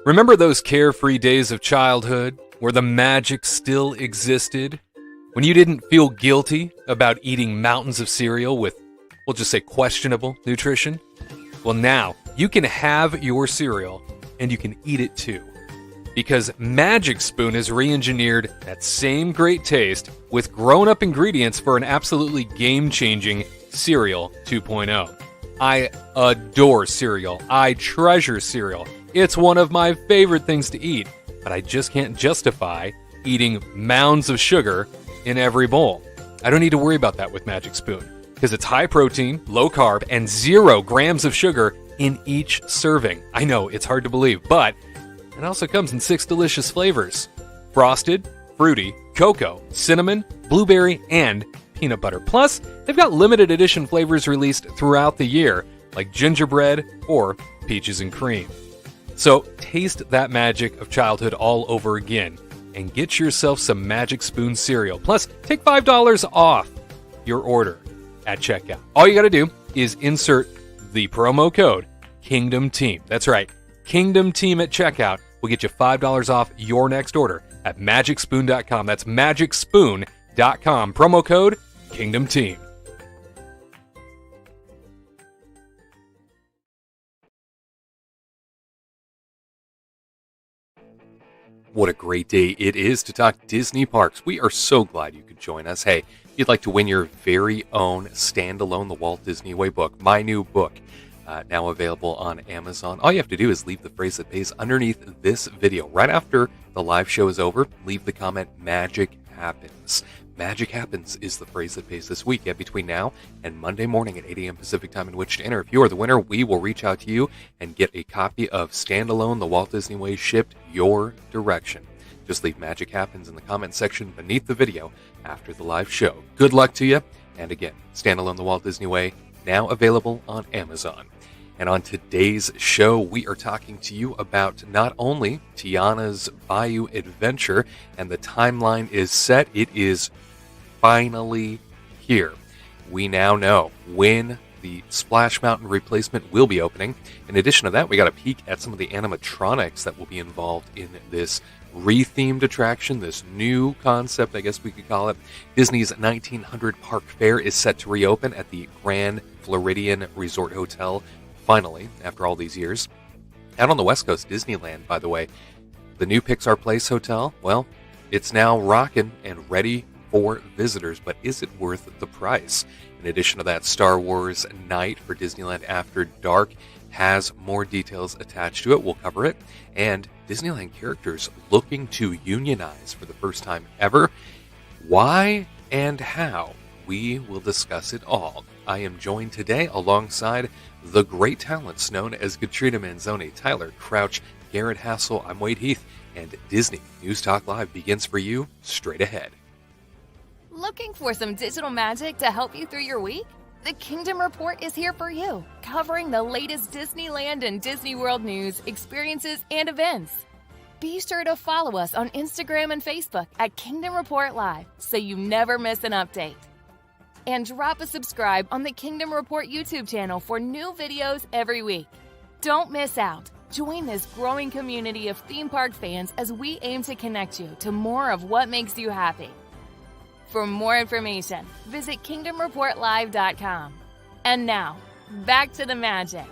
Remember those carefree days of childhood where the magic still existed? When you didn't feel guilty about eating mountains of cereal with, we'll just say, questionable nutrition? Well, now you can have your cereal and you can eat it too. Because Magic Spoon has re-engineered that same great taste with grown-up ingredients for an absolutely game-changing Cereal 2.0. I adore cereal. I treasure cereal. It's one of my favorite things to eat, but I just can't justify eating mounds of sugar in every bowl. I don't need to worry about that with Magic Spoon, because it's high protein, low carb, and 0 grams of sugar in each serving. I know, it's hard to believe, but it also comes in 6 delicious flavors: frosted, fruity, cocoa, cinnamon, blueberry, and peanut butter. Plus, they've got limited edition flavors released throughout the year, like gingerbread or peaches and cream. So taste that magic of childhood all over again and get yourself some Magic Spoon cereal. Plus, take $5 off your order at checkout. All you got to do is insert the promo code Kingdom Team. That's right, Kingdom Team at checkout will get you $5 off your next order at magicspoon.com. That's magicspoon.com. Promo code Kingdom Team. What a great day it is to talk Disney parks. We are so glad you could join us. Hey, if you'd like to win your very own standalone The Walt Disney Way book, my new book, now available on Amazon, all you have to do is leave the phrase that pays underneath this video. Right after the live show is over, leave the comment, "Magic Happens." Magic happens is the phrase that pays this week. Yeah, between now and Monday morning at 8 a.m. Pacific time in which to enter. If you are the winner, we will reach out to you and get a copy of Standalone The Walt Disney Way shipped your direction. Just leave Magic Happens in the comment section beneath the video after the live show. Good luck to you. And again, Standalone The Walt Disney Way, now available on Amazon. And on today's show, we are talking to you about not only Tiana's Bayou adventure, and the timeline is set. It is finally here. We now know when the Splash Mountain replacement will be opening. In addition to that, we got a peek at some of the animatronics that will be involved in this rethemed attraction, this new concept, I guess we could call it. Disney's 1900 Park Fair is set to reopen at the Grand Floridian Resort Hotel, finally, after all these years. Out on the West Coast, Disneyland, by the way, the new Pixar Place Hotel, well, it's now rocking and ready for visitors, but is it worth the price? In addition to that, Star Wars Night for Disneyland After Dark has more details attached to it. We'll cover it. And Disneyland characters looking to unionize for the first time ever. Why and how? We will discuss it all. I am joined today alongside the great talents known as Katrina Manzoni, Tyler Crouch, Garrett Hassel. I'm Wade Heath, and Disney News Talk Live begins for you straight ahead. Looking for some digital magic to help you through your week? The Kingdom Report is here for you, covering the latest Disneyland and Disney World news, experiences, and events. Be sure to follow us on Instagram and Facebook at Kingdom Report Live so you never miss an update. And drop a subscribe on the Kingdom Report YouTube channel for new videos every week. Don't miss out. Join this growing community of theme park fans as we aim to connect you to more of what makes you happy. For more information, visit KingdomReportLive.com. And now, back to the magic.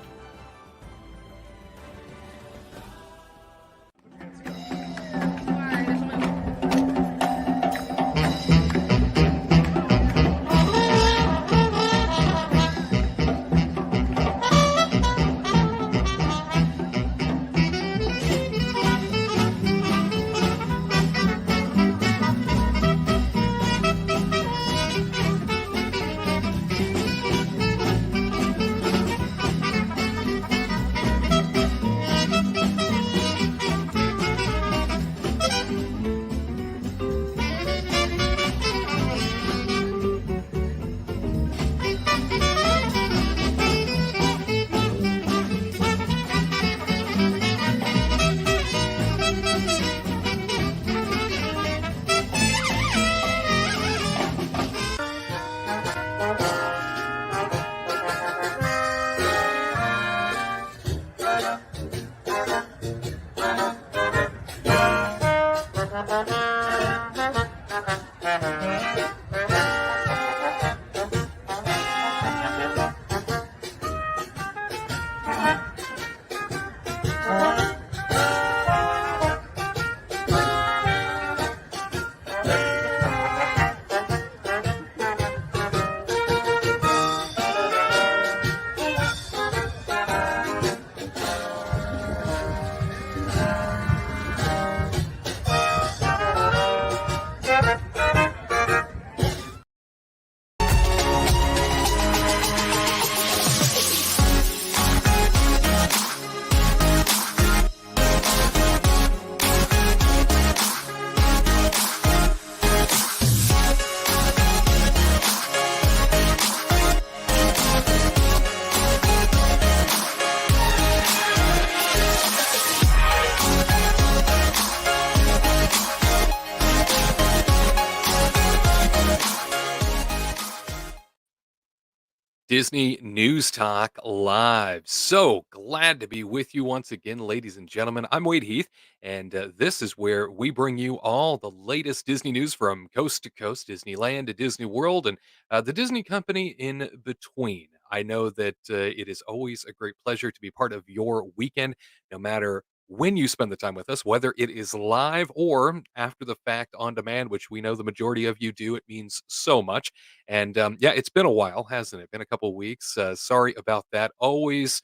Disney News Talk Live. So glad to be with you once again, ladies and gentlemen. I'm Wade Heath, and this is where we bring you all the latest Disney news from coast to coast, Disneyland to Disney World, and the Disney Company in between. I know that it is always a great pleasure to be part of your weekend, no matter when you spend the time with us, whether it is live or after the fact on demand, which we know the majority of you do. It means so much. And yeah, it's been a while, hasn't it? Been a couple weeks. Sorry about that. Always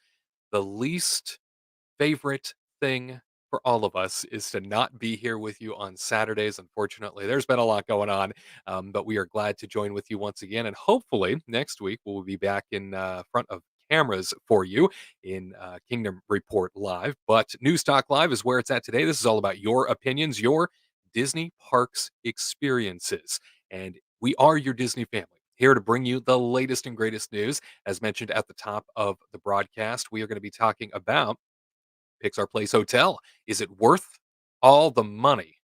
the least favorite thing for all of us is to not be here with you on Saturdays. Unfortunately, there's been a lot going on, but we are glad to join with you once again. And hopefully next week we'll be back in front of cameras for you in Kingdom Report Live. But News Talk Live is where it's at today. This is all about your opinions, your Disney parks experiences. And we are your Disney family. Here to bring you the latest and greatest news. As mentioned at the top of the broadcast, we are going to be talking about Pixar Place Hotel. Is it worth all the money?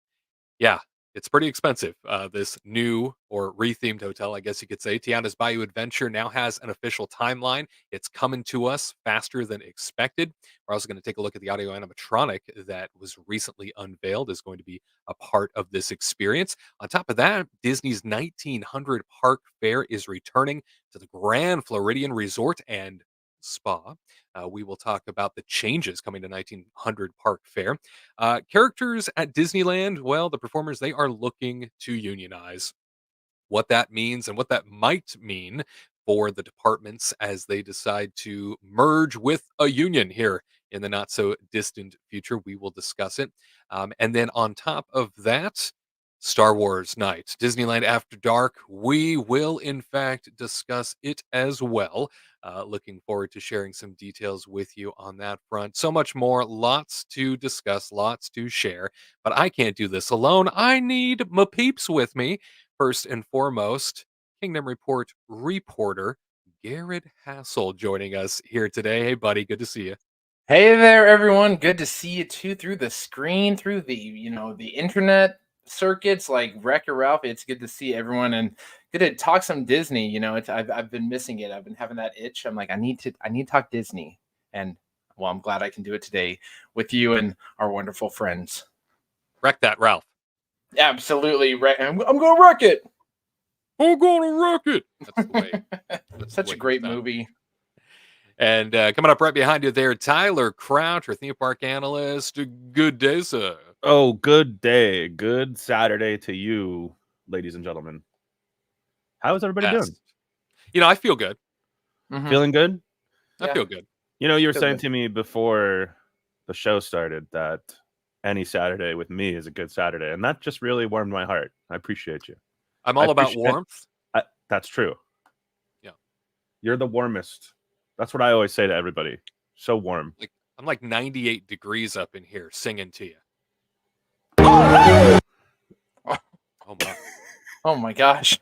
Yeah, it's pretty expensive. This new or rethemed hotel, I guess you could say, Tiana's Bayou Adventure now has an official timeline. It's coming to us faster than expected. We're also going to take a look at the audio animatronic that was recently unveiled, is going to be a part of this experience. On top of that, Disney's 1900 Park Fair is returning to the Grand Floridian Resort and Spa. We will talk about the changes coming to 1900 Park Fair. Characters at Disneyland, well, the performers, they are looking to unionize. What that means and what that might mean for the departments as they decide to merge with a union here in the not so distant future. We will discuss it. And then on top of that, Star Wars night, Disneyland After Dark. We will, in fact, discuss it as well. Looking forward to sharing some details with you on that front. So much more, lots to discuss, lots to share. But I can't do this alone. I need my peeps with me. First and foremost, Kingdom Report reporter Garrett Hassel joining us here today. Hey, buddy, good to see you. Hey there, everyone. Good to see you too through the screen, through the internet circuits like Wreck-It Ralph. It's good to see everyone and good to talk some Disney. I've been missing it. I've been having that itch. I'm like, I need to talk Disney, and well, I'm glad I can do it today with you and our wonderful friends. Wreck that, Ralph. Absolutely, I'm gonna wreck it. I'm gonna wreck it. That's the way. Such a great movie. And coming up right behind you there, Tyler Crouch, our theme park analyst. Good day, sir. Oh, good day. Good Saturday to you, ladies and gentlemen. How is everybody doing? I feel good. Mm-hmm. Feeling good? I feel good. You were saying to me before the show started that any Saturday with me is a good Saturday, and that just really warmed my heart. I appreciate you. I'm all about warmth. That's true. Yeah. You're the warmest. That's what I always say to everybody. So warm. I'm like 98 degrees up in here singing to you. Oh my. Oh my gosh.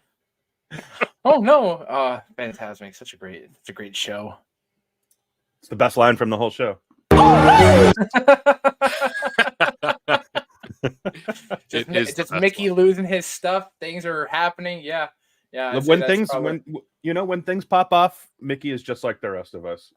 Oh no. Fantastic. Such a great show. It's the best line from the whole show. It's just Mickey losing his stuff. Things are happening. Yeah. When things pop off, Mickey is just like the rest of us.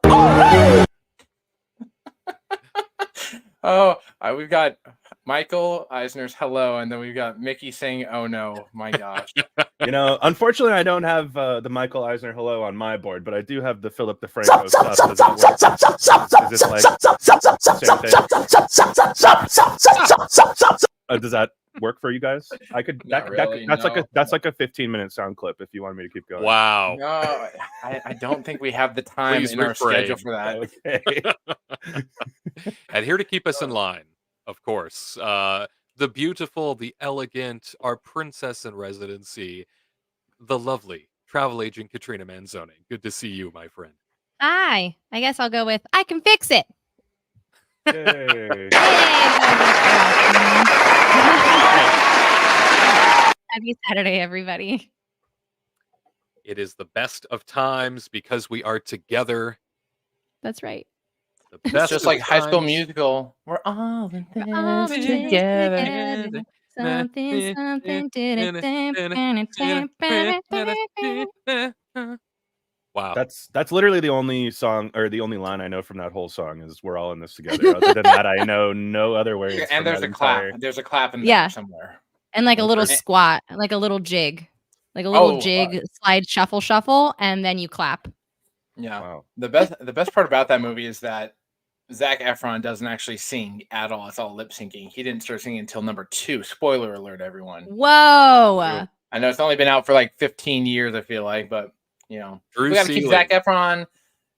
We've got Michael Eisner's hello, and then we've got Mickey saying, "Oh no, my gosh." Unfortunately, I don't have the Michael Eisner hello on my board, but I do have the Philip DeFranco stuff. Does that work? Is it like same thing? Does that work for you guys? I could. That's like a 15-minute sound clip. If you want me to keep going. Wow. No, I don't think we have the time in our schedule for that. Okay. And here to keep us in line, of course, the beautiful, the elegant, our princess in residency, the lovely travel agent Katrina Manzoni. Good to see you, my friend. Hi. I guess I'll go with I can fix it. Yay. Happy Saturday, everybody. It is the best of times because we are together. That's right. The best it's just like High School Musical. We're all in this together. Something. Wow. That's literally the only song or the only line I know from that whole song is "We're all in this together." Other than that, I know no other words. And from there's that a clap. entire... There's a clap in Yeah. there somewhere. And like a little Okay. squat, like a little jig, like a little jig, slide, shuffle, and then you clap. Yeah. Wow. The best part about that movie is that Zac Efron doesn't actually sing at all. It's all lip syncing. He didn't start singing until number 2. Spoiler alert, everyone. Whoa. I know it's only been out for like 15 years, I feel like, but you know, Drew we got to keep Seeley. Zac Efron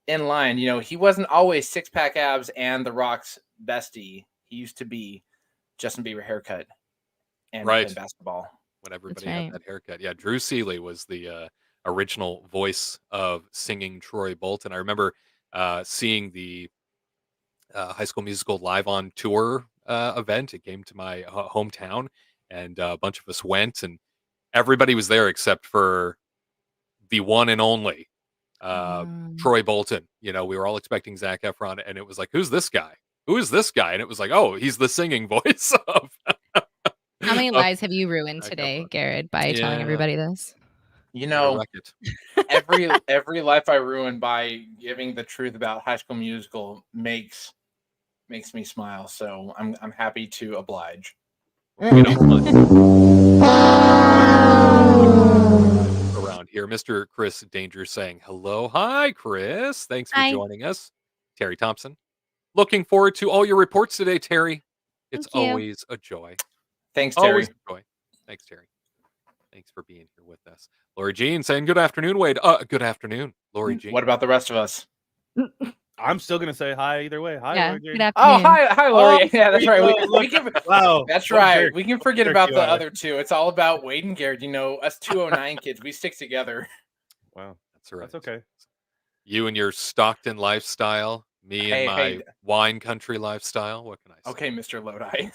in line. You know, he wasn't always 6-pack abs and The Rock's bestie. He used to be Justin Bieber haircut and Right. playing basketball. When everybody right. had that haircut. Yeah, Drew Seeley was the original voice of singing Troy Bolton. I remember seeing the High School Musical live on tour event. It came to my hometown, and a bunch of us went, and everybody was there except for the one and only Troy Bolton. You know, we were all expecting Zac Efron, and it was like, who's this guy? Who is this guy? And it was like, oh, he's the singing voice of. How many of lives have you ruined Zac today, Efron. Garrett, by telling Yeah. everybody this? You Way to know, wreck it. every life I ruin by giving the truth about High School Musical makes me smile. So I'm happy to oblige. We don't mind. Around here, Mr. Chris Danger saying hello. Hi, Chris. Thanks for Hi. joining us. Terry Thompson. Looking forward to all your reports today, Terry. It's Thank you. always a joy. Thanks, Terry. Always a joy. Thanks, Terry. Thanks for being here with us. Lori Jean saying good afternoon, Wade. Good afternoon, Lori Jean. What about the rest of us? I'm still gonna say hi either way. Hi, Yeah. Lori Good Jean. afternoon. Hi, Lori. Oh, Yeah, that's there right. you go. We can, Wow. that's What a right. jerk. We can What a forget jerk about you the are. other two. It's all about Wade and Garrett. You know, us 209 kids, we stick together. Wow. That's right. That's okay. You and your Stockton lifestyle, me and my wine country lifestyle. What can I say? Okay, Mr. Lodi.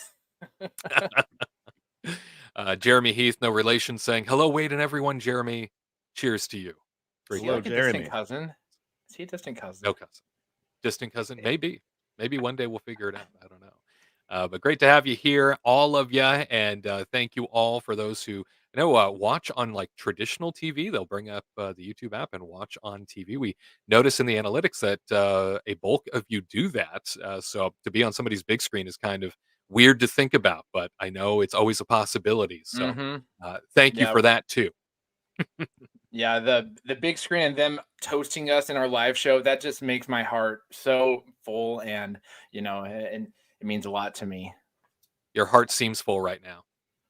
Jeremy Heath, no relation, saying hello, Wade and everyone. Jeremy, cheers to you. Is he Hello, like a Jeremy. distant cousin? Is he a distant cousin? No cousin. Distant cousin? Maybe. Maybe one day we'll figure it out. I don't know. But great to have you here, all of you. And thank you all for those who watch on like traditional TV. They'll bring up the YouTube app and watch on TV. We notice in the analytics that a bulk of you do that. So to be on somebody's big screen is kind of weird to think about, but I know it's always a possibility. So thank you for that too. Yeah, the big screen and them toasting us in our live show, that just makes my heart so full, and and it means a lot to me. Your heart seems full right now.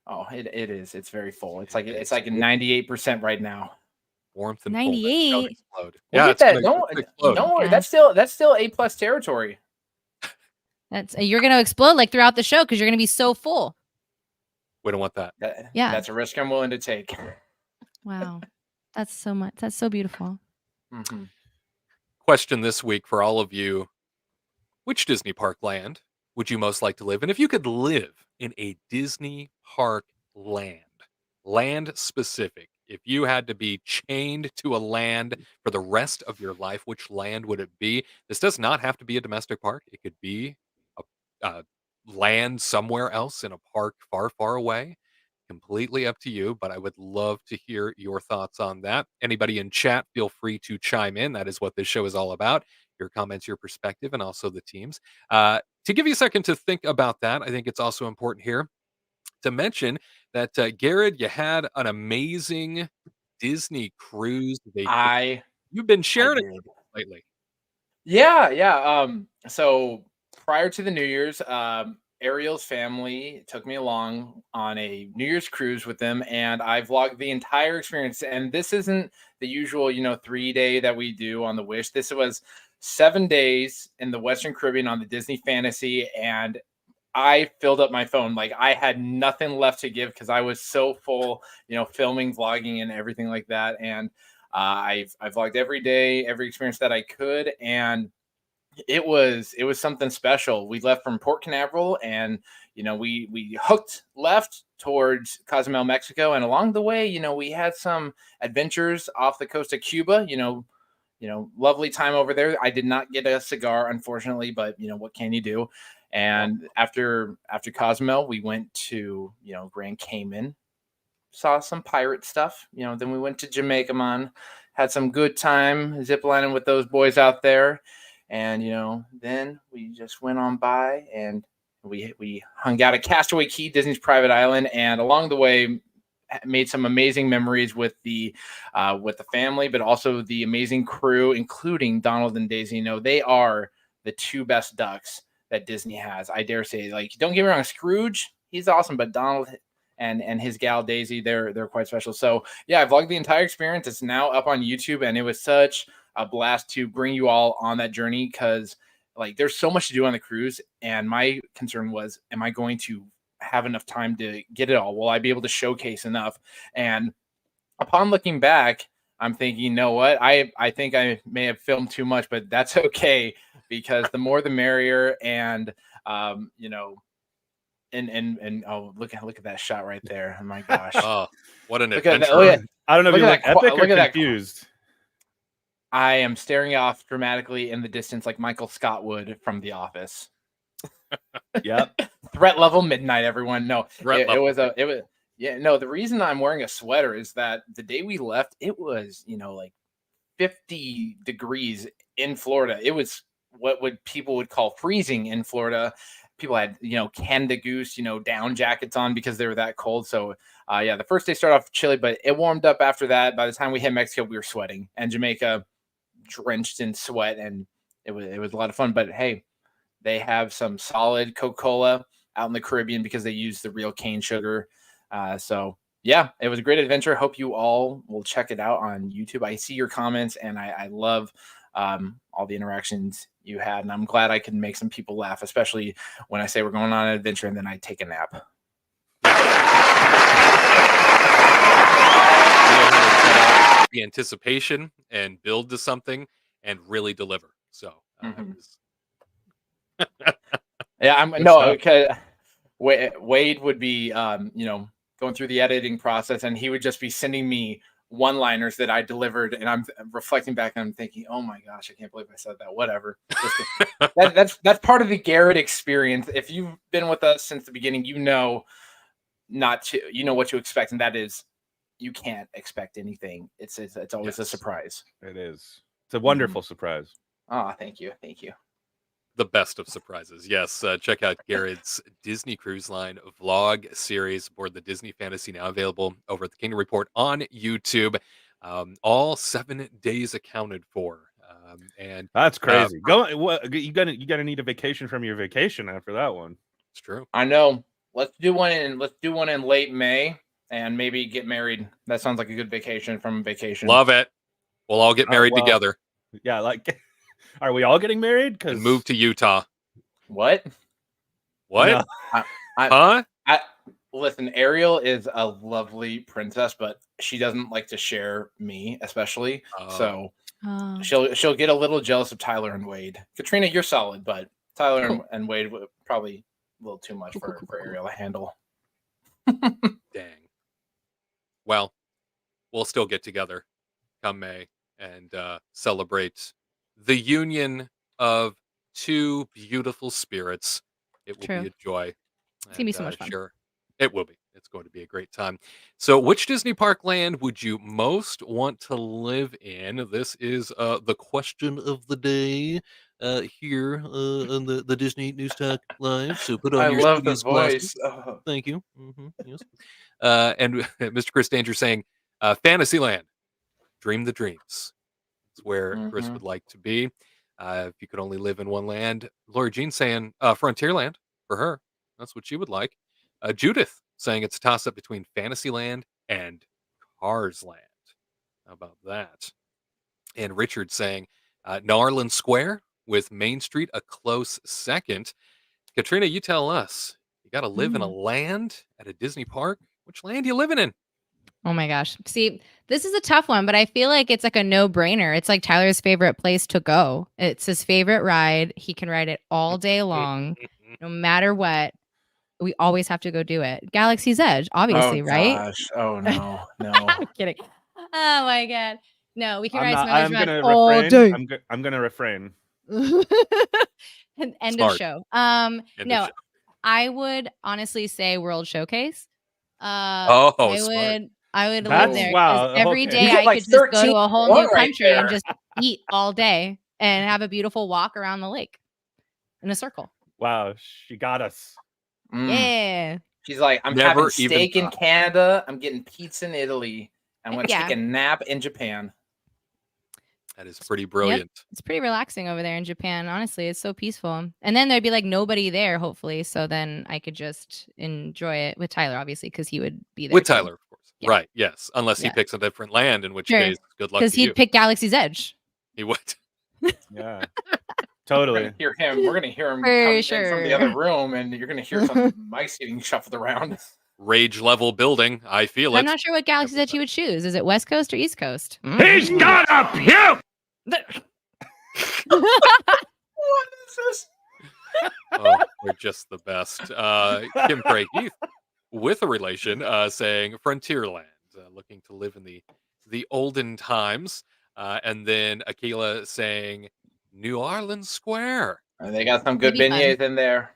Oh, it is. It's very full. It's like 98% right now. Warmth and 98. fullness. Explode. We'll Yeah, get that. explode. Don't worry. Yeah. That's still A+ territory. You're gonna explode like throughout the show because you're gonna be so full. We don't want that. Yeah. That's a risk I'm willing to take. Wow. That's so much. That's so beautiful. Mm-hmm. Question this week for all of you: which Disney park land would you most like to live in? If you could live in a Disney park land specific, if you had to be chained to a land for the rest of your life, which land would it be? This does not have to be a domestic park. It could be a land somewhere else in a park far, far away. Completely up to you, but I would love to hear your thoughts on that. Anybody in chat, feel free to chime in. That is what this show is all about. Your comments, your perspective, and also the teams. To give you a second to think about that, I think it's also important here to mention that, Garrett, you had an amazing Disney cruise vacation. You've been sharing it lately. Yeah. So prior to the New Year's, Ariel's family took me along on a New Year's cruise with them, and I vlogged the entire experience. And this isn't the usual, 3-day that we do on the Wish. This was 7 days in the Western Caribbean on the Disney Fantasy, and I filled up my phone. Like, I had nothing left to give because I was so full, filming, vlogging, and everything like that. And I vlogged every day, every experience that I could, and it was something special. We left from Port Canaveral, and we hooked left towards Cozumel, Mexico, and along the way, we had some adventures off the coast of Cuba. Lovely time over there. I did not get a cigar, unfortunately, but what can you do? And after Cozumel, we went to Grand Cayman, saw some pirate stuff. Then we went to Jamaica, man. had some good time ziplining with those boys out there. And, then we just went on by and we hung out at Castaway Cay, Disney's private island. And along the way, made some amazing memories with the family, but also the amazing crew, including Donald and Daisy. They are the two best ducks that Disney has. I dare say, like, don't get me wrong, Scrooge, he's awesome, but Donald and his gal Daisy, they're quite special. So yeah, I vlogged the entire experience. It's now up on YouTube, and it was such a blast to bring you all on that journey because like there's so much to do on the cruise. And my concern was, am I going to have enough time to get it all? Will I be able to showcase enough? And upon looking back, I'm thinking, you know what? I think I may have filmed too much, but that's okay because the more the merrier. And and oh, look at that shot right there! Oh my gosh! Oh, what an Look at adventure! that. I don't know if you like epic or confused. I am staring off dramatically in the distance like Michael Scott would from The Office. Yep. Threat level midnight, everyone. No, Threat level. it was. Yeah, no, the reason I'm wearing a sweater is that the day we left, it was, like 50 degrees in Florida. It was what people would call freezing in Florida. People had, Canada Goose, down jackets on because they were that cold. So, yeah, the first day started off chilly, but it warmed up after that. By the time we hit Mexico, we were sweating, and Jamaica drenched in sweat, and it was a lot of fun. But hey, they have some solid Coca-Cola out in the Caribbean because they use the real cane sugar. So yeah, it was a great adventure. Hope you all will check it out on YouTube. I see your comments, and I love all the interactions you had, and I'm glad I could make some people laugh, especially when I say we're going on an adventure and then I take a nap. The anticipation and build to something and really deliver. So yeah, I'm no okay. Wade would be going through the editing process, and he would just be sending me one-liners that I delivered, and I'm reflecting back and I'm thinking, oh my gosh, I can't believe I said that. Whatever. That's part of the Garrett experience. If you've been with us since the beginning, you know what to expect, and that is you can't expect anything. It's always a surprise. It is. It's a wonderful surprise. Oh, thank you. The best of surprises. Yes, check out Garrett's Disney Cruise Line vlog series aboard the Disney Fantasy, now available over at the Kingdom Report on YouTube. All 7 days accounted for, and that's crazy. You gotta need a vacation from your vacation after that one. It's true. I know. Let's do one in late May and maybe get married. That sounds like a good vacation from vacation. Love it. We'll all get married together. Yeah, like. Are we all getting married? Because move to Utah. What? No. Huh? Listen, Ariel is a lovely princess, but she doesn't like to share me, especially. So she'll get a little jealous of Tyler and Wade. Katrina, you're solid, but Tyler and Wade would probably a little too much for Ariel to handle. Dang. Well, we'll still get together come May and celebrate the union of two beautiful spirits. It will be a joy. It's going to be so much fun. Sure, it will be. It's going to be a great time. So which Disney park land would you most want to live in? This is the question of the day here on the Disney News Talk Live. So put on your studious glasses. Thank you. Yes. And Mr. Chris Danger saying, Fantasyland, dream the dreams. It's where Chris would like to be. If you could only live in one land. Laura Jean saying Frontierland for her. That's what she would like. Judith saying it's a toss-up between Fantasyland and Cars Land. How about that? And Richard saying Narland Square with Main Street a close second. Katrina, you tell us. You got to live in a land at a Disney park. Which land are you living in? Oh my gosh. See, this is a tough one, but I feel like it's like a no-brainer. It's like Tyler's favorite place to go. It's his favorite ride. He can ride it all day long, no matter what. We always have to go do it. Galaxy's Edge, obviously, right? Gosh. Oh, no. I'm kidding. Oh my God. No, we can ride I'm Smeller's gonna Ride all refrain. day. I'm gonna refrain. End of show. I would honestly say World Showcase. I would I would live That's there 'cause wow. every Okay. day You get I like could just go 13 to a whole one new right country and there. just eat all day and have a beautiful walk around the lake in a circle. Wow, she got us. Yeah. She's like, I'm Never having even steak in thought. Canada. I'm getting pizza in Italy. I'm Heck going to yeah. take a nap in Japan. That is pretty Yep. brilliant. It's pretty relaxing over there in Japan. Honestly, it's so peaceful. And then there'd be like nobody there, hopefully. So then I could just enjoy it with Tyler, obviously, because he would be there With too. Tyler, of course. Yeah. Right, yes. Unless he Yeah. picks a different land, in which Sure. case, good luck Because to you. he'd pick Galaxy's Edge. He would. Yeah. We're Totally. gonna hear him. We're gonna hear him For come in sure. from the other room, and you're gonna hear some mics getting shuffled around. Rage level building. I feel I'm it. not sure what Galaxy's Edge he would choose. Is it West Coast or East Coast? He's gonna puke. What is this? Oh, we're just the best. Kim Craig Heath, with a relation, saying Frontierland, looking to live in the olden times. And then Akila saying New Orleans Square. They got some good Maybe fun. beignets in there.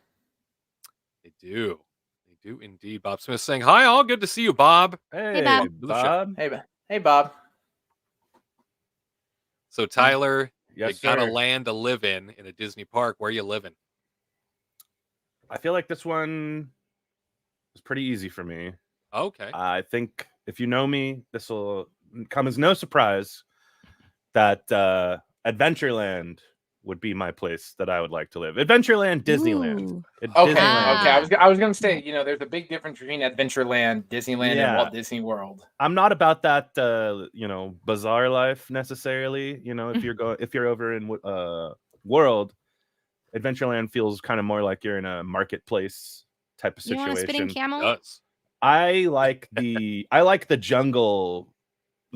They do. They do indeed. Bob Smith saying, hi, all. Good to see you, Bob. Hey, Bob. Bob. Hey, Bob. So, Tyler, Yes, you got a sir. land to live in a Disney park. Where you living? I feel like this one was pretty easy for me. Okay. I think if you know me, this will come as no surprise that Adventureland would be my place that I would like to live. Adventureland, Disneyland. Ooh. Okay, Disneyland. I was gonna say, there's a big difference between Adventureland, Disneyland, and Yeah. Walt Disney World. I'm not about that bizarre life necessarily. If you're over in World, Adventureland feels kind of more like you're in a marketplace type of You want a spinning situation. camel? Does. I like the jungle.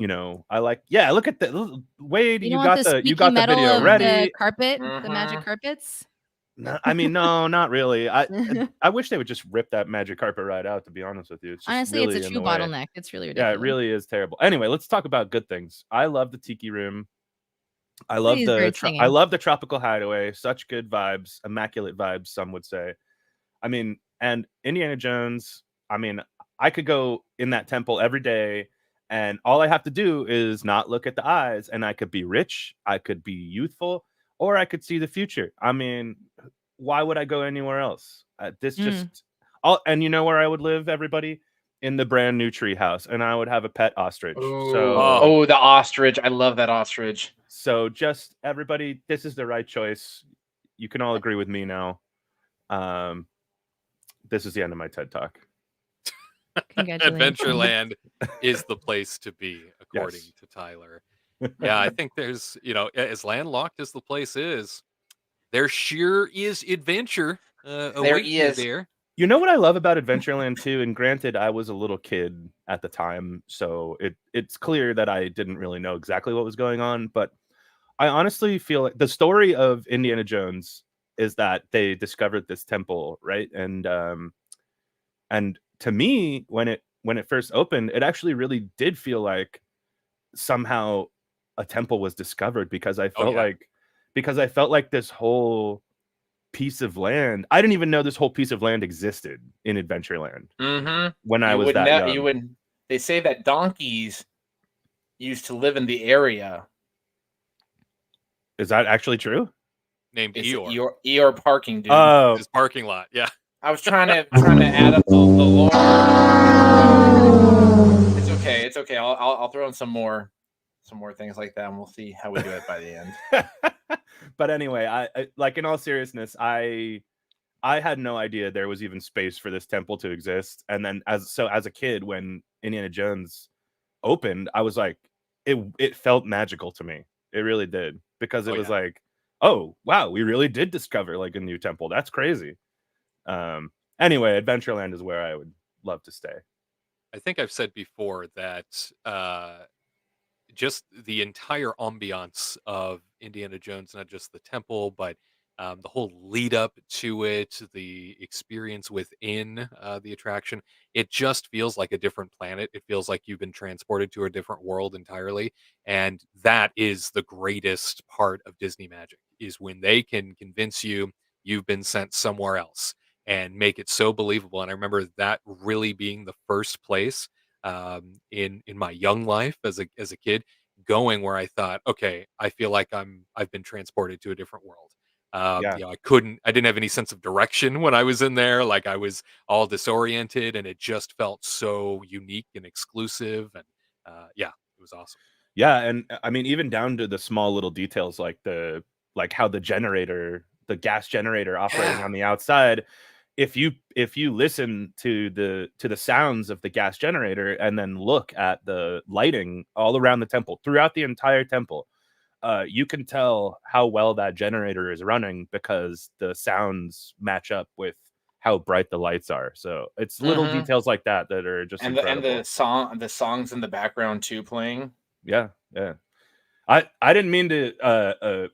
Look at the Wade. You don't got want the squeaky video metal of ready. The carpet, the Mhm. magic carpets. No, I mean, no, not really. I wish they would just rip that magic carpet right out. To be honest with you, it's just Honestly, really it's a in true the way. bottleneck. It's really Yeah, ridiculous. it really is terrible. Anyway, let's talk about good things. I love the tiki room. I love These the birds singing. I love the tropical hideaway. Such good vibes, immaculate vibes. Some would say. I mean, and Indiana Jones. I mean, I could go in that temple every day, and all I have to do is not look at the eyes, and I could be rich, I could be youthful, or I could see the future. I mean, why would I go anywhere else? And you know where I would live, everybody? In the brand new tree house, and I would have a pet ostrich. Oh, the ostrich! I love that ostrich. So just everybody, this is the right choice. You can all agree with me now. This is the end of my TED Talk. Congratulations. Adventureland is the place to be, according Yes. to Tyler. Yeah, I think there's, as landlocked as the place is, there sure is adventure awaiting you is. there. You know what I love about Adventureland too? And granted, I was a little kid at the time, so it's clear that I didn't really know exactly what was going on. But I honestly feel like the story of Indiana Jones is that they discovered this temple, right? And to me, when it first opened, it actually really did feel like somehow a temple was discovered because I felt like this whole piece of land. I didn't even know this whole piece of land existed in Adventureland when I was that young. They say that donkeys used to live in the area. Is that actually true? Named It's Eeyore. Eeyore parking, dude. Oh, His parking lot. Yeah. I was trying to add up the lore. It's okay. I'll throw in some more things like that, and we'll see how we do it by the end. But anyway, I like, in all seriousness, I had no idea there was even space for this temple to exist. And then as a kid, when Indiana Jones opened, I was like, it felt magical to me. It really did, because it was like, oh wow, we really did discover like a new temple. That's crazy. Anyway, Adventureland is where I would love to stay. I think I've said before that just the entire ambiance of Indiana Jones, not just the temple, but the whole lead up to it, the experience within the attraction, it just feels like a different planet. It feels like you've been transported to a different world entirely. And that is the greatest part of Disney magic, is when they can convince you you've been sent somewhere else and make it so believable. And I remember that really being the first place in my young life as a kid, going where I thought, okay, I feel like I've been transported to a different world. Yeah. You know, I didn't have any sense of direction when I was in there. Like I was all disoriented, and it just felt so unique and exclusive. And yeah, it was awesome. Yeah, and I mean, even down to the small little details, like how the gas generator operating Yeah. on the outside. If you listen to the sounds of the gas generator and then look at the lighting all around the temple, throughout the entire temple, you can tell how well that generator is running because the sounds match up with how bright the lights are. So it's little Mhm. details like that that are just And incredible. the songs in the background too playing. Yeah, yeah. I didn't mean to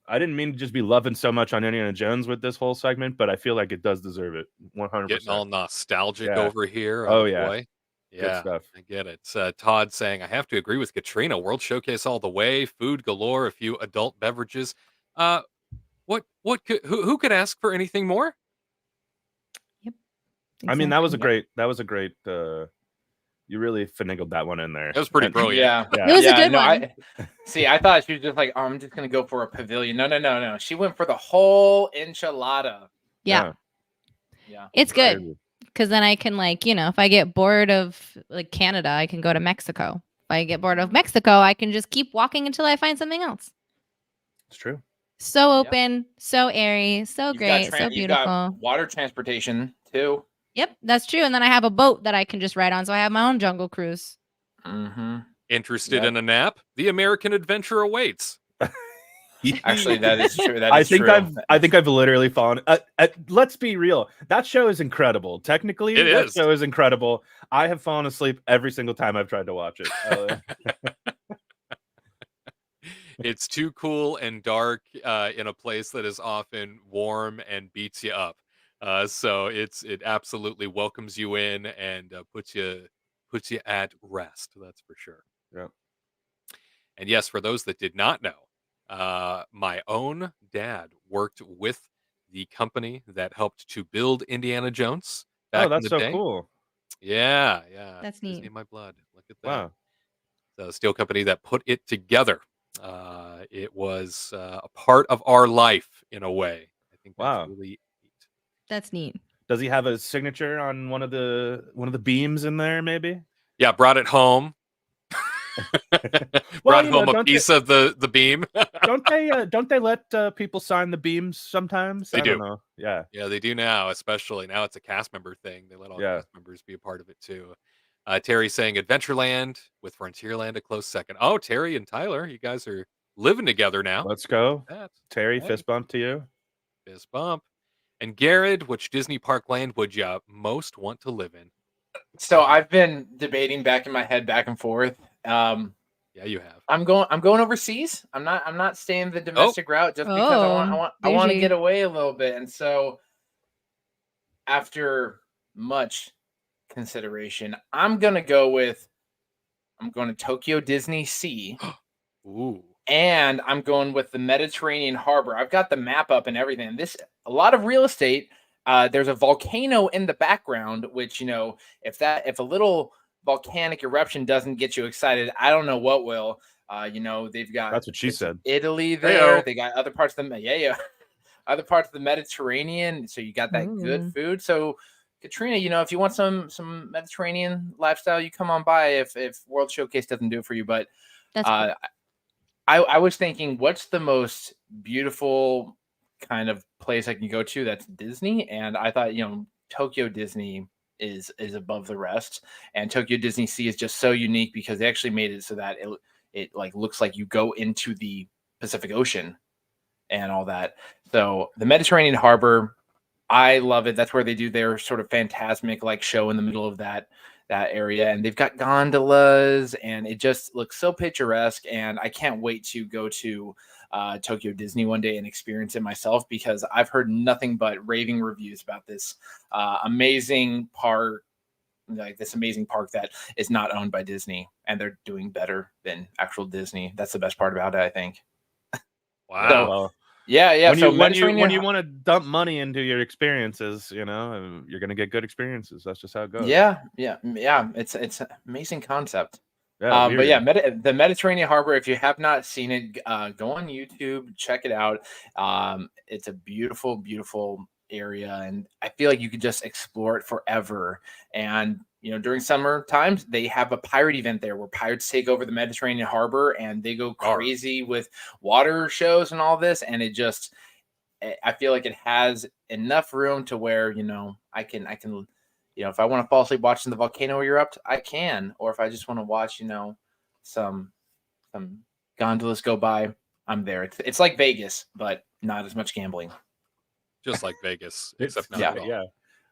I didn't mean to just be loving so much on Indiana Jones with this whole segment, but I feel like it does deserve it. Getting 100%. all nostalgic Yeah. over here, Oh yeah. boy. Good Yeah, stuff. I get it. Todd saying, I have to agree with Katrina. World Showcase all the way, food galore, a few adult beverages. Uh, who could ask for anything more? Yep. I mean, Exactly. that was a great you really finagled that one in there. It was pretty And brilliant. Yeah. It yeah. was a Yeah, good no, one. I thought she was just like, "Oh, I'm just gonna go for a pavilion." No. She went for the whole enchilada. Yeah. Yeah. It's good Crazy. because then I can, like, you know, if I get bored of like Canada, I can go to Mexico. If I get bored of Mexico, I can just keep walking until I find something else. It's true. So Yeah. open, so airy, so great, so You've got beautiful. water transportation too. Yep, that's true. And then I have a boat that I can just ride on, so I have my own jungle cruise. Mm-hmm. Interested Yep. in a nap? The American adventure awaits. Actually, that is true. That I is think true. I've literally fallen. Let's be real. That show is incredible. Technically, It that is. show is incredible. I have fallen asleep every single time I've tried to watch it. It's too cool and dark in a place that is often warm and beats you up. So it absolutely welcomes you in and puts you at rest. That's for sure. Yeah. And yes, for those that did not know, my own dad worked with the company that helped to build Indiana Jones Oh, back in that's the so day. cool. Yeah. That's Disney neat. in my blood. Look at that. Wow. The steel company that put it together. It was a part of our life in a way. I think that's Wow. really neat. That's neat. Does he have a signature on one of the beams in there? Maybe. Yeah, brought it home. Well, Brought home a piece of the beam. don't they let people sign the beams sometimes? They I don't do. know. Yeah. Yeah, they do now, especially now it's a cast member thing. They let all Yeah. cast members be a part of it too. Terry saying Adventureland with Frontierland a close second. Oh, Terry and Tyler, you guys are living together now. Let's go. That. Terry, Hey, fist bump to you. fist bump. And Garrett, which Disney park land would you most want to live in? So I've been debating back in my head, back and forth. Yeah, you have. I'm going overseas. I'm not staying the domestic route just because I want to bougie. get away a little bit. And so after much consideration, I'm going to Tokyo Disney Sea. Ooh. And I'm going with the Mediterranean harbor. I've got the map up and everything. A lot of real estate. There's a volcano in the background, which, you know, if a little volcanic eruption doesn't get you excited, I don't know what will. You know, they've got That's what she said. Italy there. Heyo. They got other parts of other parts of the Mediterranean. So you got that good food. So Katrina, you know, if you want some Mediterranean lifestyle, you come on by if World Showcase doesn't do it for you. But That's cool. I was thinking, what's the most beautiful kind of place I can go to that's Disney? And I thought, you know, Tokyo Disney is above the rest. And Tokyo Disney Sea is just so unique because they actually made it so that it like looks like you go into the Pacific Ocean and all that. So the Mediterranean harbor, I love it. That's where they do their sort of phantasmic like show in the middle of that area, and they've got gondolas, and it just looks so picturesque. And I can't wait to go to Tokyo Disney one day and experience it myself because I've heard nothing but raving reviews about this amazing park. Like this amazing park that is not owned by Disney, and they're doing better than actual Disney. That's the best part about it, I think. Wow. So, Well, Yeah. When So you when you Mediterranean. when you want to dump money into your experiences, you're gonna get good experiences. That's just how it goes. Yeah. It's an amazing concept. Yeah, But yeah, weird. the Mediterranean Harbor. If you have not seen it, go on YouTube, check it out. It's a beautiful, beautiful area, and I feel like you could just explore it forever. And during summer times, they have a pirate event there where pirates take over the Mediterranean Harbor, and they go Arr. crazy with water shows and all this. And I feel like it has enough room to where I can if I want to fall asleep watching the volcano erupt, I can. Or if I just want to watch some gondolas go by, I'm there. It's like Vegas, but not as much gambling. Just like Vegas, It's except not yeah, at all. yeah,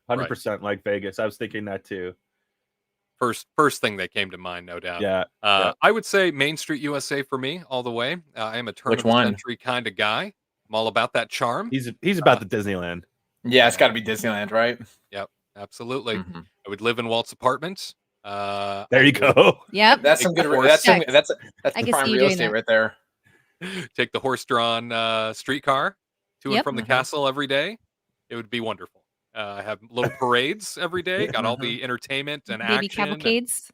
100% like Vegas. I was thinking that too. First thing that came to mind, no doubt. Yeah. I would say Main Street USA for me, all the way. I am a turn Which of the one? century kind of guy. I'm all about that charm. He's about the Disneyland. Yeah, it's got to be Disneyland, right? Yep, absolutely. Mhm. I would live in Walt's apartment. There I you would go. Yep. That's some Take good. the That's horse. that's I the can prime see you real doing estate that. right there. Take the horse-drawn streetcar to and Yep. from the Mhm. castle every day. It would be wonderful. Have little parades every day. Got all the entertainment and Baby action. And cavalcades.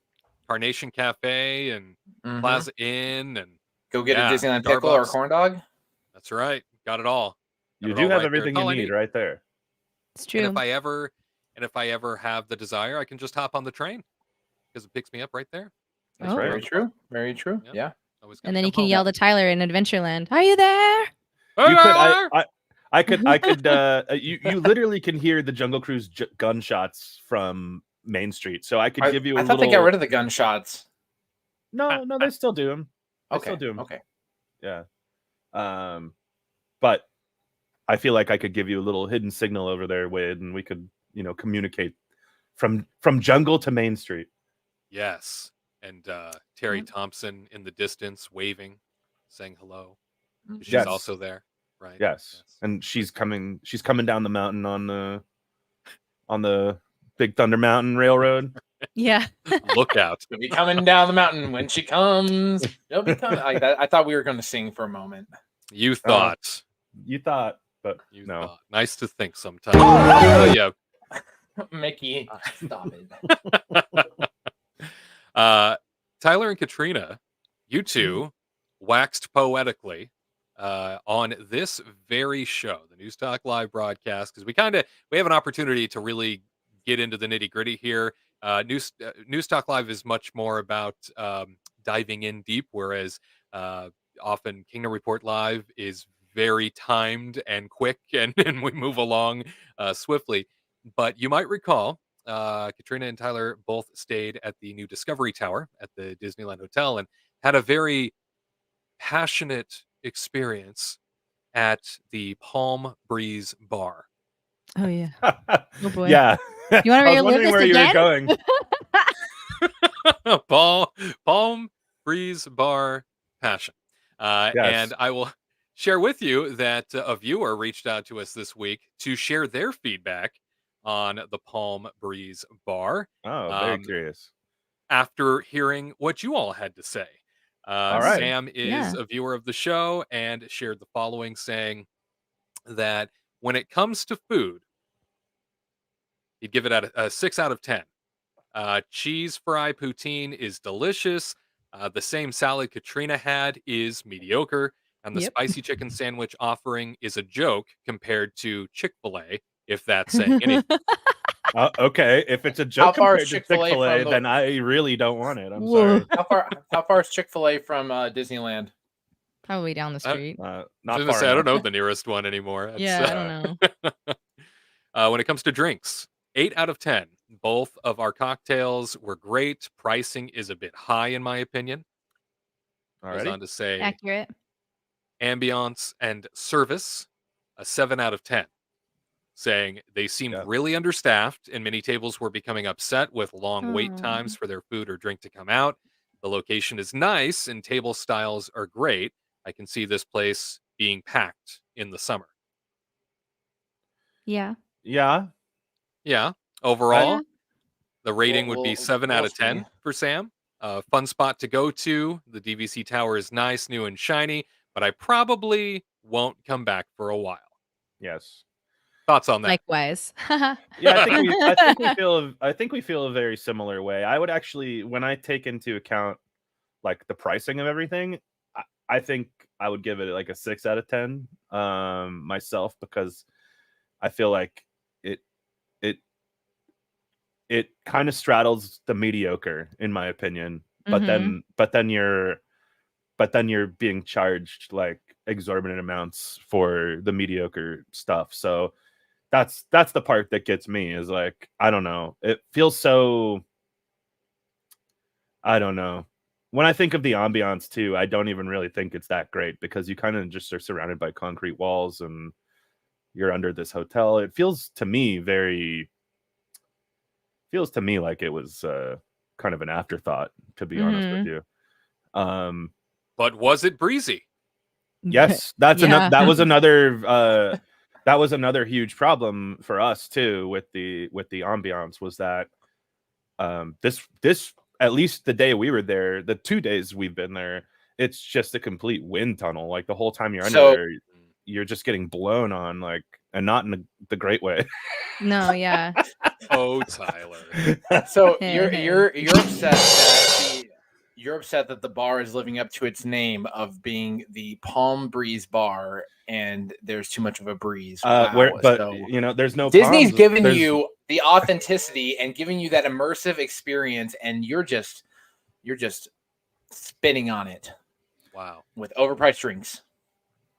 Carnation Cafe and Mhm. Plaza Inn and Go get yeah, a Disneyland pickle or a Starbucks. corn dog. That's right. Got it all. Got You it do all have right there. everything That's you all I need right there. It's And true. if I ever have the desire, I can just hop on the train because it picks me up right there. That's Oh. right. Very true. Very true. Yeah. Yeah. Always And gotta then you come can home. yell to Tyler in Adventureland. Are you there? You could Ah! I could you literally can hear the Jungle Cruise gunshots from Main Street. So I could give you a I thought little they got rid of the gunshots. No, they still do them. They Okay. still do them. Okay. Yeah. But I feel like I could give you a little hidden signal over there, Wade, and we could, communicate from jungle to Main Street. Yes. And Terry Yep. Thompson in the distance waving, saying hello. She's Yes. also there, right? Yes. And she's coming down the mountain on the Big Thunder Mountain Railroad. Yeah. Look out. She'll be coming down the mountain when she comes. She'll be coming. Like that. I thought we were going to sing for a moment. You thought. You thought, but You no. thought. Nice to think sometimes. I'll tell you, Mickey, stop it. Tyler and Katrina, you two waxed poetically on this very show, the News Talk Live broadcast, because we have an opportunity to really get into the nitty gritty here. News Talk Live is much more about diving in deep, whereas often Kingdom Report Live is very timed and quick, and we move along swiftly. But you might recall Katrina and Tyler both stayed at the new Discovery Tower at the Disneyland Hotel and had a very passionate experience at the Palm Breeze Bar. Oh yeah. Oh boy. Yeah. You want to I was relive wondering this where again? you were going. Palm Breeze Bar passion. Yes. And I will share with you that a viewer reached out to us this week to share their feedback on the Palm Breeze Bar. Oh, very curious. After hearing what you all had to say. All right. Sam is Yeah. a viewer of the show and shared the following, saying that when it comes to food, he'd give it a 6 out of 10. Cheese fry poutine is delicious. The same salad Katrina had is mediocre. And the Yep. spicy chicken sandwich offering is a joke compared to Chick-fil-A, if that's saying anything. Okay, if it's a joke far compared is to Chick-fil-A Chick-fil-A, from the- then I really don't want it. I'm Whoa. sorry. How far is Chick-fil-A from Disneyland? Probably down the street. I Not was gonna far say, I don't enough. know the nearest one anymore. Yeah, I don't know. When it comes to drinks, 8 out of 10. Both of our cocktails were great. Pricing is a bit high, in my opinion. Goes Alrighty. on to say Accurate. ambiance and service, a 7 out of 10. Saying they seemed Yeah. really understaffed and many tables were becoming upset with long wait times for their food or drink to come out. The location is nice and table styles are great. I can see this place being packed in the summer. Yeah. Yeah. Yeah. Overall, Yeah. the rating would be We'll 7 out of see. 10 for Sam. Fun spot to go to. The DVC tower is nice, new and shiny, but I probably won't come back for a while. Yes. Thoughts on that? Likewise. Yeah, I think we feel a very similar way. I would actually, when I take into account like the pricing of everything, I think I would give it like a 6 out of 10 myself, because I feel like it kind of straddles the mediocre, in my opinion. But then you're being charged like exorbitant amounts for the mediocre stuff. So that's the part that gets me, is like, I don't know. It feels so, I don't know. When I think of the ambiance too, I don't even really think it's that great, because you kind of just are surrounded by concrete walls and you're under this hotel. It feels to me like it was kind of an afterthought, to be honest with you. But was it breezy? Yes, that was another huge problem for us too with the ambiance, was that this at least the day we were there, the 2 days we've been there, it's just a complete wind tunnel. Like the whole time you're under there, you're just getting blown on, like, and not in the great way. No, yeah. Oh, Tyler. So you're upset that the bar is living up to its name of being the Palm Breeze Bar, and there's too much of a breeze. There's no Disney's palms. giving you the authenticity and giving you that immersive experience, and you're just spitting on it. Wow. With overpriced drinks.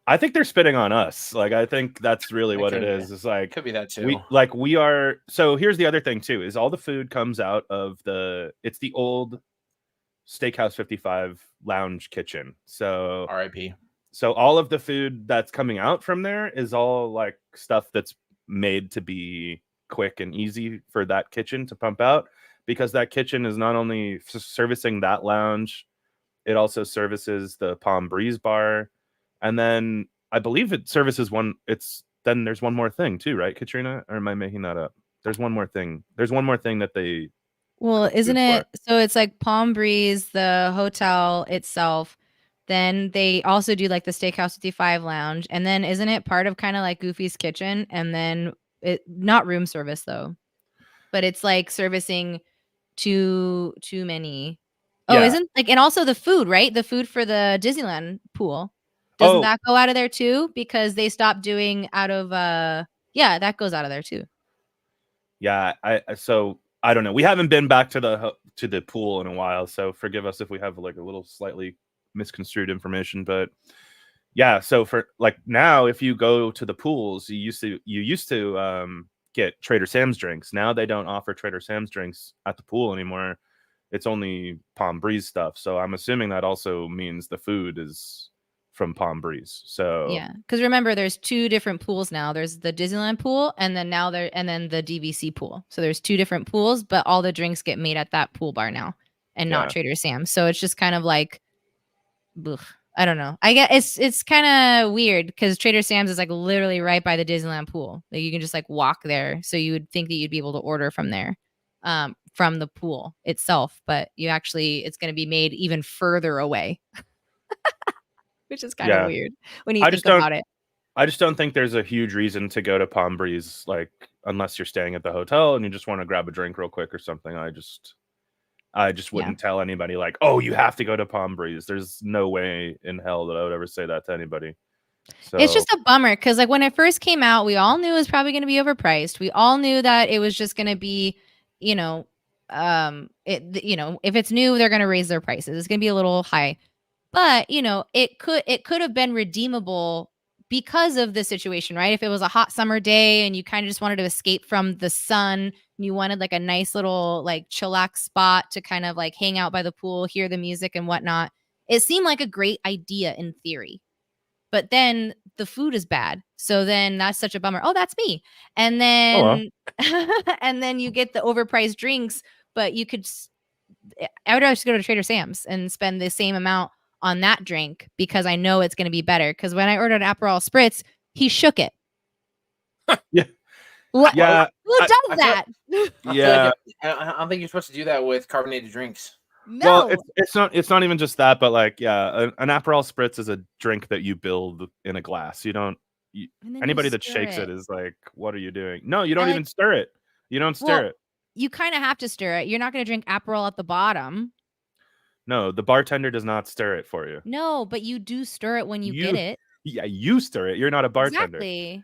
I think they're spitting on us. Like, I think that's really what it is. It's like, could be that too. We are. So here's the other thing too, is all the food comes out of it's the old Steakhouse 55 lounge kitchen. So RIP. So all of the food that's coming out from there is all like stuff that's made to be quick and easy for that kitchen to pump out, because that kitchen is not only servicing that lounge, it also services the Palm Breeze bar. And then I believe it services then there's one more thing too, right, Katrina? Or am I making that up? There's one more thing. There's one more thing that they. Well, isn't it? So it's like Palm Breeze, the hotel itself. Then they also do like the Steakhouse 55 lounge. And then isn't it part of kind of like Goofy's Kitchen? And then not room service though, but it's like servicing too many. Oh, isn't like, and also the food, right? The food for the Disneyland pool. Doesn't that go out of there too? Because they stopped doing out of that goes out of there too. Yeah, so I don't know. We haven't been back to the pool in a while, so forgive us if we have like a little slightly misconstrued information. But yeah, so for like now, if you go to the pools, you used to get Trader Sam's drinks. Now they don't offer Trader Sam's drinks at the pool anymore. It's only Palm Breeze stuff. So I'm assuming that also means the food is from Palm Breeze. So yeah, because remember, there's 2 different pools now. There's the Disneyland pool, and then the DVC pool. So there's 2 different pools, but all the drinks get made at that pool bar now, and not Trader Sam's. So it's just kind of like, I don't know. I guess it's kind of weird, because Trader Sam's is like literally right by the Disneyland pool. Like you can just like walk there. So you would think that you'd be able to order from there, from the pool itself, but it's going to be made even further away. Which is kind of weird when you think about it. I just don't think there's a huge reason to go to Palm Breeze, like, unless you're staying at the hotel and you just want to grab a drink real quick or something. I just wouldn't tell anybody like, oh, you have to go to Palm Breeze. There's no way in hell that I would ever say that to anybody. So it's just a bummer, because like when it first came out, we all knew it was probably going to be overpriced. We all knew that it was just going to be, if it's new, they're going to raise their prices. It's going to be a little high. But, it could have been redeemable because of the situation, right? If it was a hot summer day and you kind of just wanted to escape from the sun, and you wanted like a nice little like chillax spot to kind of like hang out by the pool, hear the music and whatnot. It seemed like a great idea in theory. But then the food is bad. So then that's such a bummer. Oh, that's me. And then and then you get the overpriced drinks, but I would rather just go to Trader Sam's and spend the same amount on that drink, because I know it's going to be better. Because when I ordered an Aperol Spritz, he shook it. Yeah. What? Yeah. Who does that? I don't think you're supposed to do that with carbonated drinks. No. Well, it's not even just that, but like, yeah, an Aperol Spritz is a drink that you build in a glass. You don't. And then you Anybody that stir shakes it it. is like, what are you doing? No, you don't I even like- stir it. You don't stir Well, it. you kind of have to stir it. You're not going to drink Aperol at the bottom. No, the bartender does not stir it for you. No, but you do stir it when you get it. Yeah, you stir it. You're not a bartender. Exactly.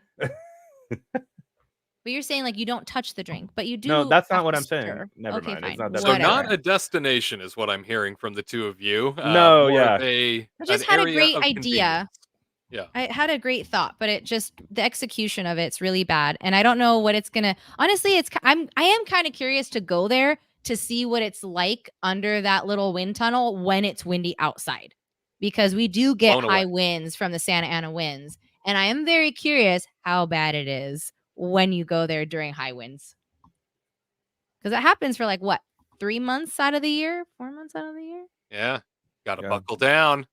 But you're saying like you don't touch the drink, but you do. No, that's not have what to I'm saying. stir. Never Okay, mind. It's fine. not that So big. not a destination is what I'm hearing from the two of you. No, more yeah. of I an just had a area great of idea. convenience. Yeah. I had a great thought, but the execution of it's really bad, and I don't know what it's gonna. Honestly, I am kind of curious to go there to see what it's like under that little wind tunnel when it's windy outside, because we do get Blown away. high winds from the Santa Ana winds, and I am very curious how bad it is when you go there during high winds, because it happens for like what 3 months out of the year, 4 months out of the year. Yeah. Got to Yeah. buckle down.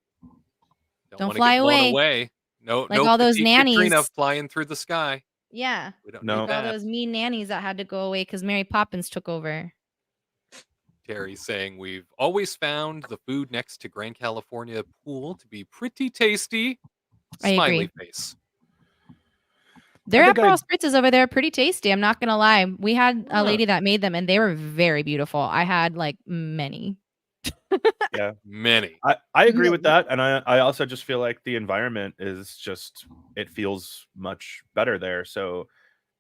Don't wanna fly get blown away. away. No, Like no all those petite Katrina nannies. flying through the sky. Yeah, We don't No. need all that. those mean nannies that had to go away because Mary Poppins took over. Terry saying we've always found the food next to Grand California Pool to be pretty tasty. I Smiley agree. face. Their think Aperol spritzes over there are pretty tasty. I'm not gonna lie. We had a Huh. lady that made them, and they were very beautiful. I had like many. Many. I agree with Many. that, and I also just feel like the environment is just, it feels much better there. So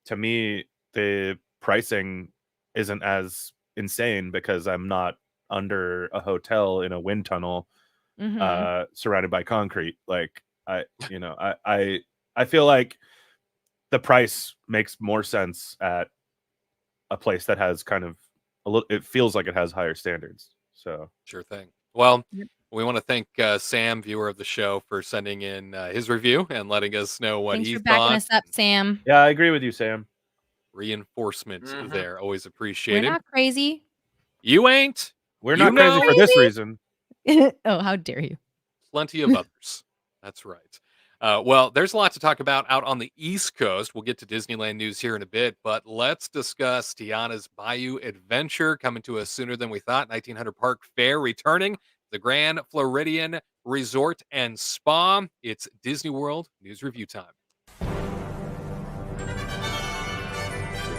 to me, the pricing isn't as insane because I'm not under a hotel in a wind tunnel Mhm. surrounded by concrete. Like I feel like the price makes more sense at a place that has kind of a little, it feels like it has higher standards. So Sure thing. Well, Yep. we want to thank Sam, viewer of the show, for sending in his review and letting us know what Thanks he for backing thought. us up, Sam. yeah, I agree with you, Sam. Reinforcement Mhm. there. Always We're appreciated. not crazy. You ain't. We're You not crazy know- for this reason. Oh, how dare you? Plenty of others. That's right. Well, there's a lot to talk about out on the East Coast. We'll get to Disneyland news here in a bit, but let's discuss Tiana's Bayou adventure coming to us sooner than we thought. 1900 Park Fair returning, the Grand Floridian Resort and Spa. It's Disney World News Review time.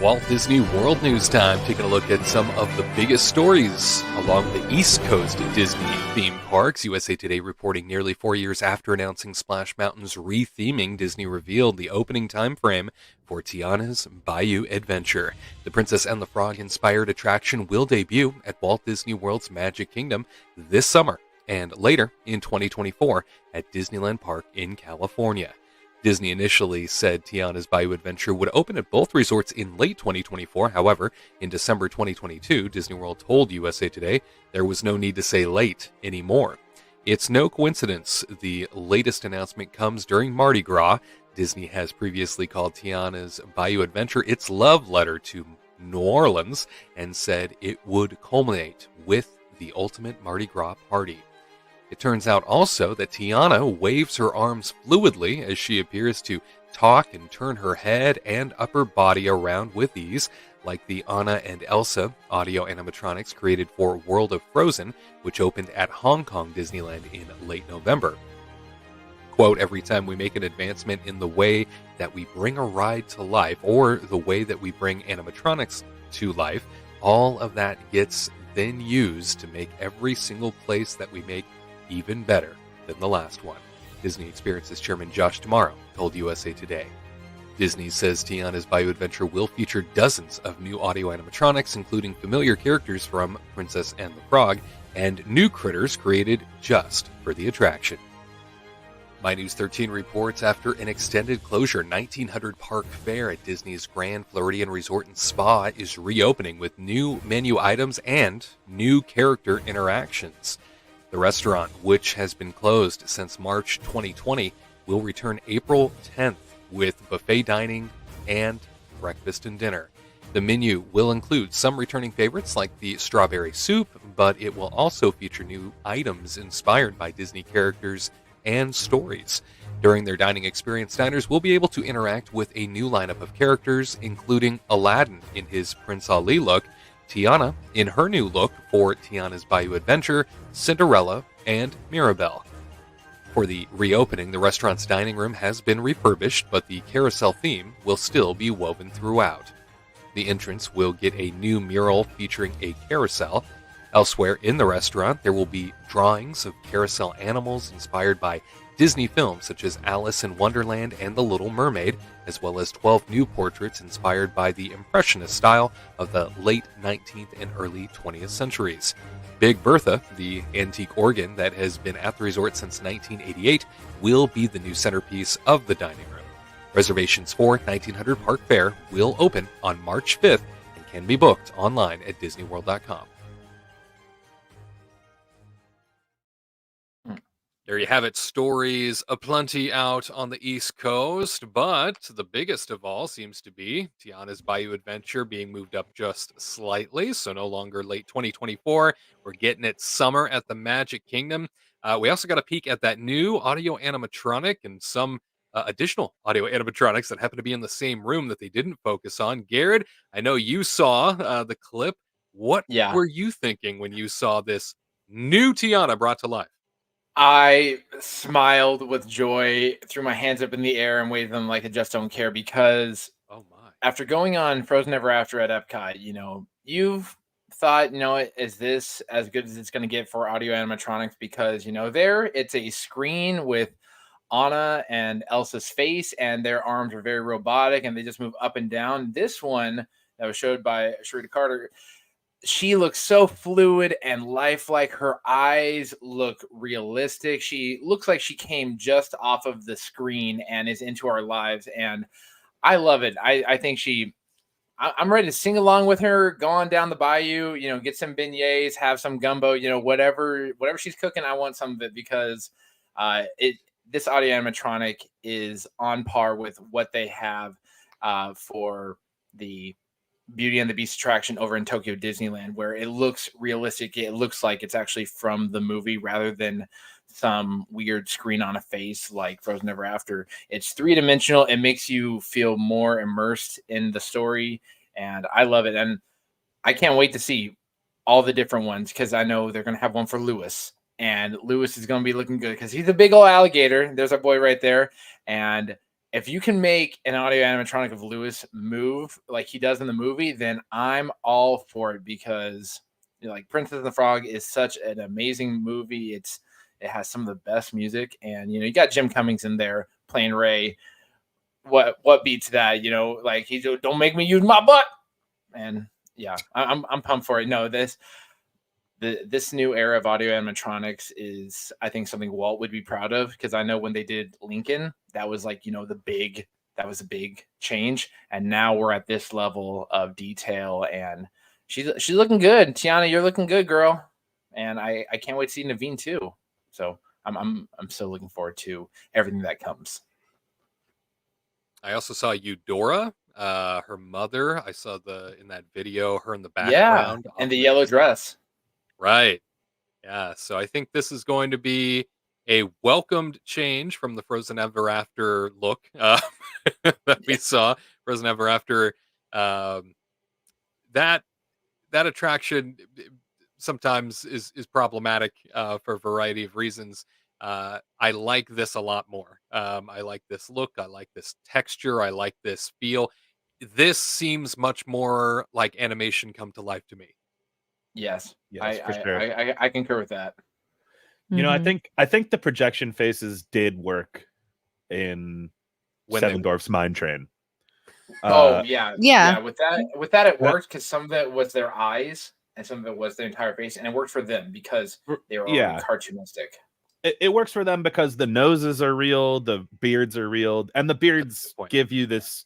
Walt Disney World News time, taking a look at some of the biggest stories along the East Coast Disney theme parks. USA Today reporting nearly 4 years after announcing Splash Mountain's re-theming, Disney revealed the opening time frame for Tiana's Bayou adventure. The Princess and the Frog inspired attraction will debut at Walt Disney World's Magic Kingdom this summer and later in 2024 at Disneyland Park in California. Disney initially said Tiana's Bayou Adventure would open at both resorts in late 2024. However, in December 2022, Disney World told USA Today there was no need to say late anymore. It's no coincidence the latest announcement comes during Mardi Gras. Disney has previously called Tiana's Bayou Adventure its love letter to New Orleans and said it would culminate with the ultimate Mardi Gras party. It turns out also that Tiana waves her arms fluidly as she appears to talk and turn her head and upper body around with ease, like the Anna and Elsa audio animatronics created for World of Frozen, which opened at Hong Kong Disneyland in late November. Quote, every time we make an advancement in the way that we bring a ride to life or the way that we bring animatronics to life, all of that gets then used to make every single place that we make even better than the last one, Disney Experiences Chairman Josh Tomorrow told USA Today. Disney says Tiana's Bayou Adventure will feature dozens of new audio animatronics, including familiar characters from Princess and the Frog and new critters created just for the attraction. My News 13 reports after an extended closure, 1900 Park Fair at Disney's Grand Floridian Resort and Spa is reopening with new menu items and new character interactions. The restaurant, which has been closed since March 2020, will return April 10th with buffet dining and breakfast and dinner. The menu will include some returning favorites like the strawberry soup, but it will also feature new items inspired by Disney characters and stories. During their dining experience, diners will be able to interact with a new lineup of characters, including Aladdin in his Prince Ali look, Tiana in her new look for Tiana's Bayou Adventure, Cinderella, and Mirabelle. For the reopening, the restaurant's dining room has been refurbished, but the carousel theme will still be woven throughout. The entrance will get a new mural featuring a carousel. Elsewhere in the restaurant, there will be drawings of carousel animals inspired by Disney films such as Alice in Wonderland and The Little Mermaid, as well as 12 new portraits inspired by the Impressionist style of the late 19th and early 20th centuries. Big Bertha, the antique organ that has been at the resort since 1988, will be the new centerpiece of the dining room. Reservations for 1900 Park Fair will open on March 5th and can be booked online at DisneyWorld.com. There you have it. Stories aplenty out on the East Coast, but the biggest of all seems to be Tiana's Bayou Adventure being moved up just slightly, so no longer late 2024. We're getting it summer at the Magic Kingdom. We also got a peek at that new audio animatronic and some additional audio animatronics that happen to be in the same room that they didn't focus on. Garrett, I know you saw the clip. What were you thinking when you saw this new Tiana brought to life? I smiled with joy, threw my hands up in the air and waved them like I just don't care, because after going on Frozen Ever After at Epcot, you've thought, is this as good as it's going to get for audio animatronics? Because, there it's a screen with Anna and Elsa's face, and their arms are very robotic and they just move up and down. This one that was showed by Sharita Carter, she looks so fluid and lifelike. Her eyes look realistic. She looks like she came just off of the screen and is into our lives. And I love it. I think I'm ready to sing along with her, go on down the bayou, get some beignets, have some gumbo, whatever she's cooking. I want some of it, because this audio animatronic is on par with what they have for the Beauty and the Beast attraction over in Tokyo Disneyland, where it looks realistic. It looks like it's actually from the movie rather than some weird screen on a face like Frozen Ever After. It's three-dimensional. It makes you feel more immersed in the story, and I love it. And I can't wait to see all the different ones, because I know they're going to have one for Lewis, and Lewis is going to be looking good because he's a big old alligator. There's our boy right there. And if you can make an audio animatronic of Lewis move like he does in the movie, then I'm all for it, because like Princess and the Frog is such an amazing movie. It has some of the best music, and you got Jim Cummings in there playing Ray. What beats that? Like he's don't make me use my butt. And yeah, I'm pumped for it. No, this new era of audio animatronics is, I think, something Walt would be proud of, because I know when they did Lincoln, that was like, that was a big change. And now we're at this level of detail, and she's looking good. Tiana, you're looking good, girl. And I can't wait to see Naveen too. So I'm so looking forward to everything that comes. I also saw Eudora, her mother. I saw in that video, her in the background. Yeah, in the yellow dress. Right. Yeah. So I think this is going to be a welcomed change from the Frozen Ever After look that we saw. Frozen Ever After. That attraction sometimes is problematic for a variety of reasons. I like this a lot more. I like this look. I like this texture. I like this feel. This seems much more like animation come to life to me. Yes, for sure. I concur with that. I think the projection faces did work in Seven Dwarfs Mine Train. Yeah. With that, it worked, because some of it was their eyes and some of it was their entire face, and it worked for them because they were already cartoonistic. It works for them because the noses are real, the beards are real, and the beards give you this.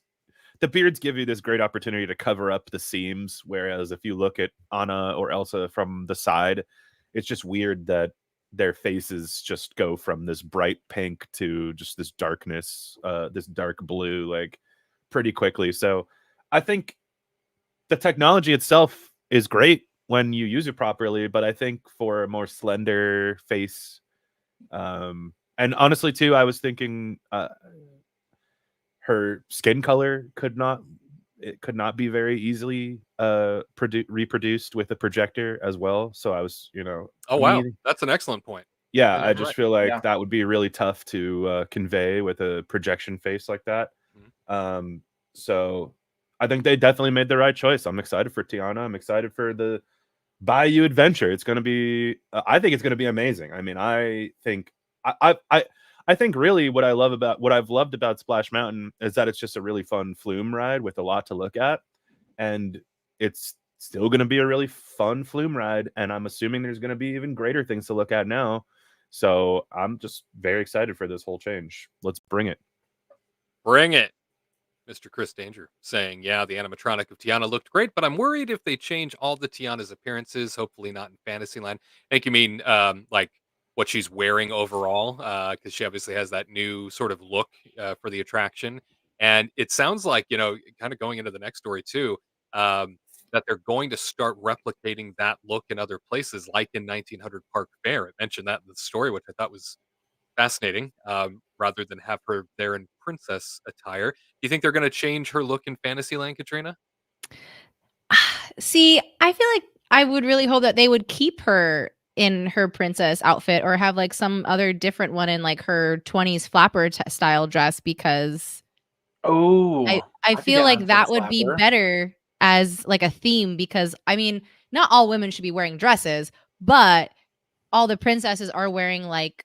The beards give you this great opportunity to cover up the seams, whereas if you look at Anna or Elsa from the side, it's just weird that their faces just go from this bright pink to just this darkness, this dark blue, like pretty quickly. So I think the technology itself is great when you use it properly, but I think for a more slender face, and honestly too, I was thinking her skin color could not it could not be very easily reproduced with a projector as well. So I was, Oh, wow. That's an excellent point. Yeah, Yeah, I just feel like Yeah. that would be really tough to convey with a projection face like that. Mhm. So I think they definitely made the right choice. I'm excited for Tiana. I'm excited for the Bayou adventure. It's going to be, I think it's going to be amazing. I mean, I think really what I've loved about Splash Mountain is that it's just a really fun flume ride with a lot to look at, and it's still going to be a really fun flume ride. And I'm assuming there's going to be even greater things to look at now. So I'm just very excited for this whole change. Let's bring it. Bring it. Mr. Chris Danger saying, yeah, the animatronic of Tiana looked great, but I'm worried if they change all the Tiana's appearances, hopefully not in Fantasyland. I think you mean like what she's wearing overall, because she obviously has that new sort of look for the attraction. And it sounds like, kind of going into the next story too, that they're going to start replicating that look in other places, like in 1900 Park Fair. It mentioned that in the story, which I thought was fascinating, rather than have her there in princess attire. Do you think they're gonna change her look in Fantasyland, Katrina? See, I feel like I would really hope that they would keep her in her princess outfit or have like some other different one in like her 20s flapper style dress, because Oh, I I'd be feel down like for a that would be flapper. better as like a theme, because I mean, not all women should be wearing dresses, but all the princesses are wearing like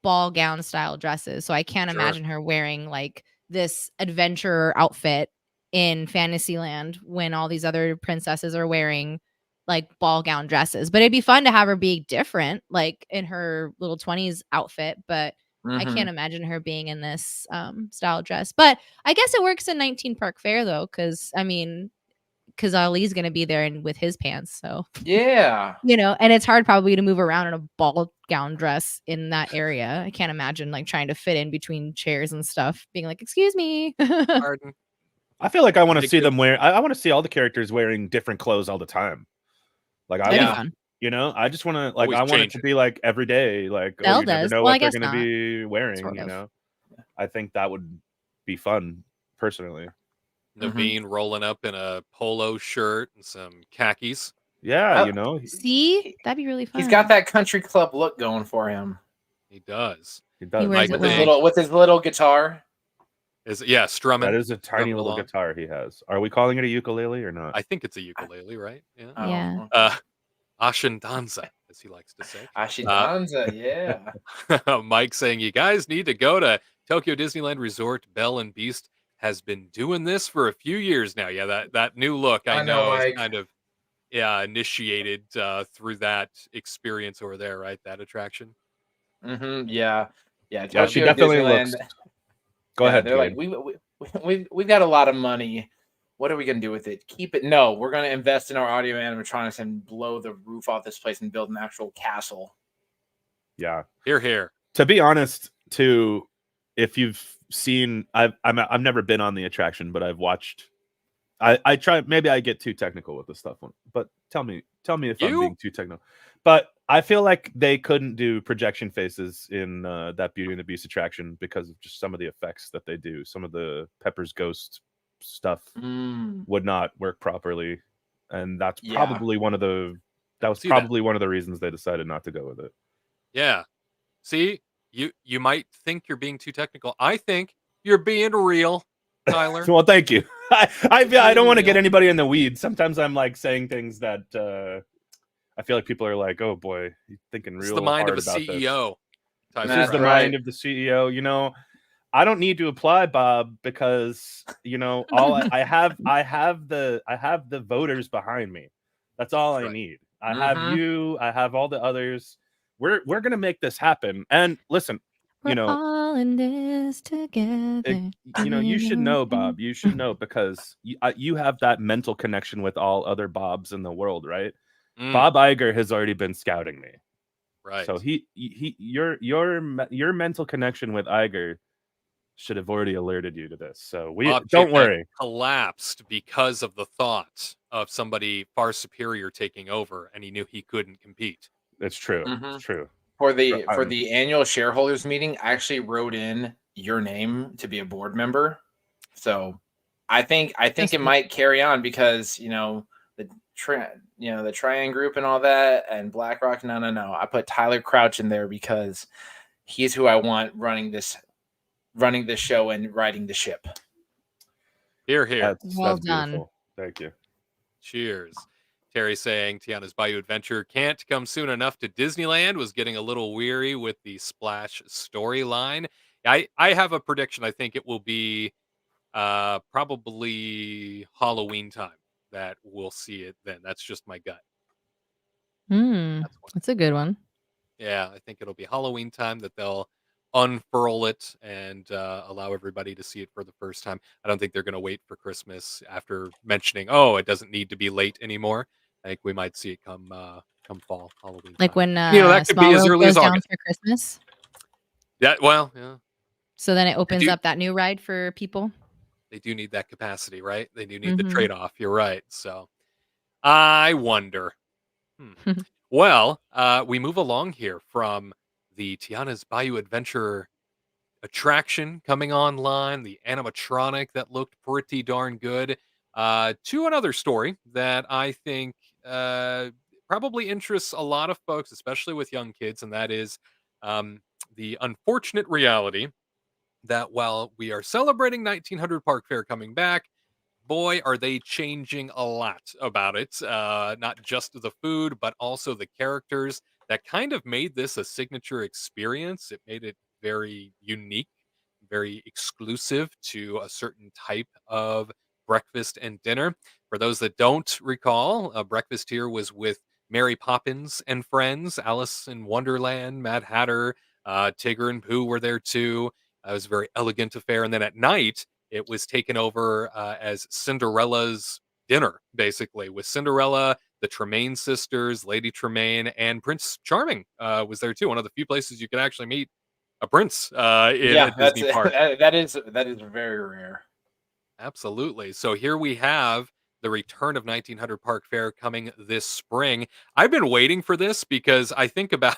ball gown style dresses. So I can't Sure. imagine her wearing like this adventure outfit in Fantasyland when all these other princesses are wearing like ball gown dresses. But it'd be fun to have her be different, like in her little 20s outfit. But I Mhm. can't imagine her being in this style dress. But I guess it works in 19 Park Fair though, because Ali's gonna be there and with his pants. So Yeah. and it's hard probably to move around in a ball gown dress in that area. I can't imagine like trying to fit in between chairs and stuff, being like, "Excuse me." Pardon. I feel like I want to Big see deal. them wear. I want to see all the characters wearing different clothes all the time. Like I That'd be Yeah. fun. I just want to Always I want it change to it. be like every day. Like, oh, Belle you never does. know Well, I what they're guess going to not. be wearing. Sort of. I think that would be fun, personally. Naveen rolling up in a polo shirt and some khakis. Yeah, I- See? That'd be really fun. He's got that country club look going for him He does. he He does. wears I it with his well. little guitar. Strumming. That is a tiny Strumming little along. guitar he has. Are we calling it a ukulele or not? I think it's a ukulele, right? Yeah. Oh, Yeah. okay. Ashandanza, as he likes to say. Ashidanza, yeah. Mike saying, you guys need to go to Tokyo Disneyland Resort. Belle and Beast has been doing this for a few years now. Yeah, that new look I know is Mike. kind of initiated through that experience over there, right? That attraction. Yeah. Yeah, she Tokyo definitely Disneyland. looks. Go ahead. They're like, Ian. we've got a lot of money. What are we gonna do with it? Keep it? No, we're gonna invest in our audio animatronics and blow the roof off this place and build an actual castle. Yeah. Here. To be honest, too, if you've seen, I've never been on the attraction, but I've watched. I try. Maybe I get too technical with this stuff, but tell me if I'm being too technical. But I feel like they couldn't do projection faces in that Beauty and the Beast attraction because of just some of the effects that they do. Some of the Pepper's Ghost stuff would not work properly, and that's probably one of the one of the reasons they decided not to go with it. Yeah. See, you might think you're being too technical. I think you're being real, Tyler. Well, thank you. I don't want to get anybody in the weeds. Sometimes I'm like saying things that I feel like people are like, "Oh boy, you're thinking real It's the mind hard of a about CEO. This is the mind of the CEO. I don't need to apply, Bob, because all I have the voters behind me. That's all I need. I have you. I have all the others. We're gonna make this happen. And listen, We're all in this together. You should know, Bob. You should know because you have that mental connection with all other Bobs in the world, right? Bob Iger has already been scouting me, right? So your mental connection with Iger should have already alerted you to this. So don't worry. Collapsed because of the thought of somebody far superior taking over, and he knew he couldn't compete. It's true. It's true. For the annual shareholders meeting, I actually wrote in your name to be a board member. So I think That's it sweet. might carry on because the the Trian Group and all that and BlackRock. No. I put Tyler Crouch in there because he's who I want running this show and riding the ship. Here, here. Well That's done. beautiful. Thank you. Cheers. Terry saying Tiana's Bayou Adventure can't come soon enough to Disneyland, was getting a little weary with the Splash storyline. I have a prediction. I think it will be probably Halloween time that we'll see it then. That's just my gut. That's what. That's a good one. Yeah, I think it'll be Halloween time that they'll unfurl it and allow everybody to see it for the first time. I don't think they're going to wait for Christmas after mentioning, "Oh, it doesn't need to be late anymore." I think we might see it come fall, Halloween Like time. when That could Small be as World early goes as down August. for Christmas. Yeah, well, yeah, So then it opens do- up that new ride for people. they do need that capacity, right? They do need the Mhm. trade-off. You're right. So I wonder. Well, we move along here from the Tiana's Bayou Adventure attraction coming online, the animatronic that looked pretty darn good, to another story that I think probably interests a lot of folks, especially with young kids, and that is um, the unfortunate reality that while we are celebrating 1900 Park Fair coming back, boy, are they changing a lot about it. Not just the food, but also the characters that kind of made this a signature experience. It made it very unique, very exclusive to a certain type of breakfast and dinner. For those that don't recall, breakfast here was with Mary Poppins and friends, Alice in Wonderland, Mad Hatter, Tigger and Pooh were there too. It was a very elegant affair. And then at night, it was taken over as Cinderella's dinner, basically, with Cinderella, the Tremaine sisters, Lady Tremaine, and Prince Charming was there too. One of the few places you could actually meet a prince in a Yeah, that's Disney park. that is very rare. Absolutely. So here we have the return of 1900 Park Fair coming this spring. I've been waiting for this because I think about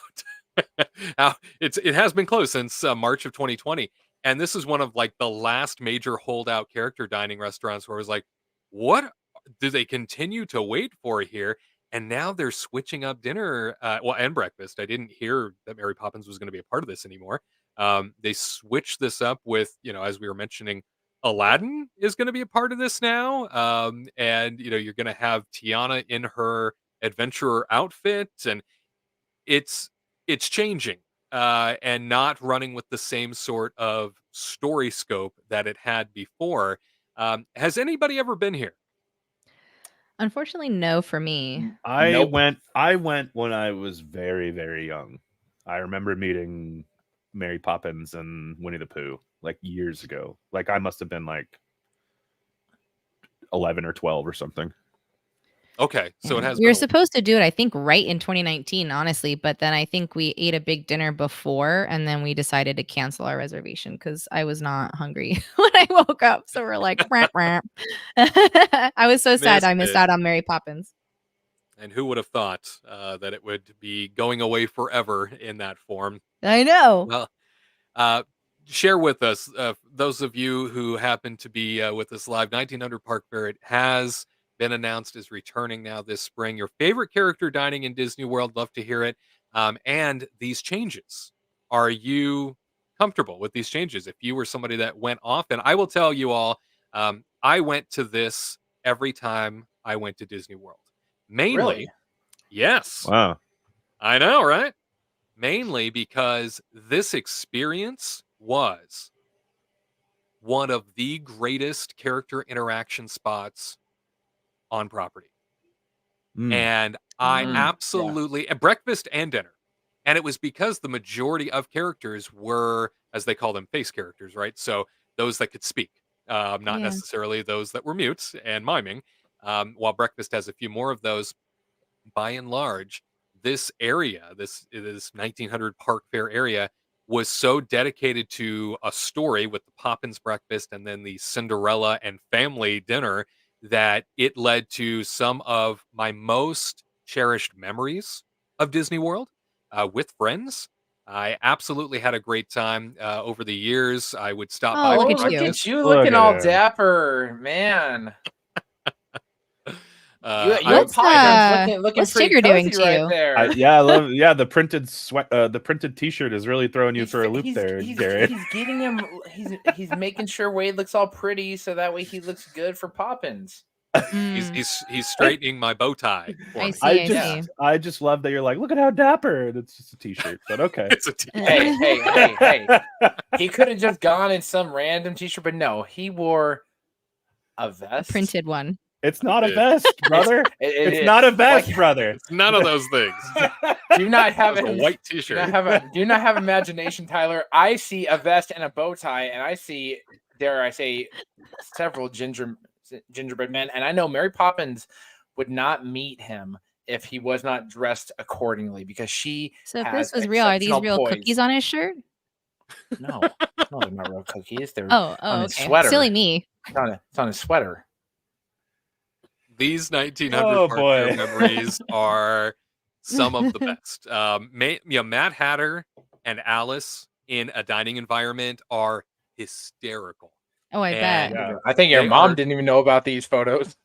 how it has been closed since March of 2020, and this is one of like the last major holdout character dining restaurants where I was like, what do they continue to wait for here? And now they're switching up dinner, well, and breakfast. I didn't hear that Mary Poppins was going to be a part of this anymore. They switched this up with, as we were mentioning, Aladdin is going to be a part of this now. And you're going to have Tiana in her adventurer outfit, and it's it's changing and not running with the same sort of story scope that it had before. Has anybody ever been here? Unfortunately, no for me. I Nope. went when I was very, very young. I remember meeting Mary Poppins and Winnie the Pooh like years ago. Like I must have been like 11 or 12 or something. Okay, so it has We were been supposed to do it, I think, right in 2019, honestly. But then I think we ate a big dinner before, and then we decided to cancel our reservation because I was not hungry when I woke up. So we're like, "Rah, rah." I was so sad I missed Missed it. out on Mary Poppins. And who would have thought that it would be going away forever in that form? I know. Well, uh, share with us, those of you who happen to be with us live. 1900 Park Fair, it has been announced as returning now this spring. Your favorite character dining in Disney World, love to hear it. And these changes, are you comfortable with these changes? If you were somebody that went often, I will tell you all, I went to this every time I went to Disney World. Really? Mainly, yes, Wow. I know, right? Mainly because this experience was one of the greatest character interaction spots on property. And I Yeah. absolutely and breakfast and dinner. And it was because the majority of characters were, as they call them, face characters, right? So those that could speak, not Yeah. necessarily those that were mutes and miming. While breakfast has a few more of those, by and large, this area, this 1900 Park Fair area, was so dedicated to a story with the Poppins breakfast and then the Cinderella and family dinner that it led to some of my most cherished memories of Disney World with friends. I absolutely had a great time over the years. I would stop Oh, by. look Oh, at look you. at you Look looking at all him. dapper, man. You and I would, Popeyes looking what's pretty Tigger doing cozy to right you? there. I love the printed sweat the printed t-shirt is really throwing you for a loop there, Garrett. He's getting him. He's making sure Wade looks all pretty, so that way he looks good for Poppins. he's straightening my bow tie for I me. see. I just love that you're like, look at how dapper. And it's just a t-shirt, but okay. It's a Hey. He could have just gone in some random t-shirt, but no, he wore a vest. Printed one. It's not a vest, brother. It's not a vest, brother. It's none of those things. Do not have a white t-shirt. Do not have imagination, Tyler. I see a vest and a bow tie, and I see, dare I say, several gingerbread men, and I know Mary Poppins would not meet him if he was not dressed accordingly, because she. So if this was real, are these real poise. cookies on his shirt? No, they're not real cookies. They're Oh, on his okay. sweater. Silly me. It's on his sweater. These 1900 Oh, Park boy. Fair memories are some of the best. Matt Hatter and Alice in a dining environment are hysterical. Oh, I bet. Yeah. I think your They mom are- didn't even know about these photos.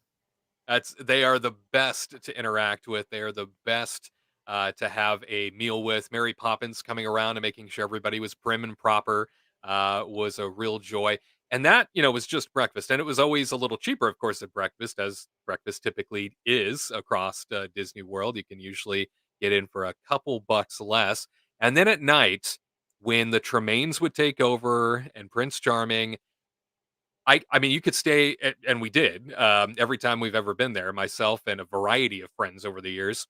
They are the best to interact with. They are the best to have a meal with. Mary Poppins coming around and making sure everybody was prim and proper was a real joy. And that, was just breakfast. And it was always a little cheaper, of course, at breakfast, as breakfast typically is across Disney World. You can usually get in for a couple bucks less. And then at night, when the Tremaines would take over and Prince Charming, I mean, you could stay, and we did, every time we've ever been there, myself and a variety of friends over the years.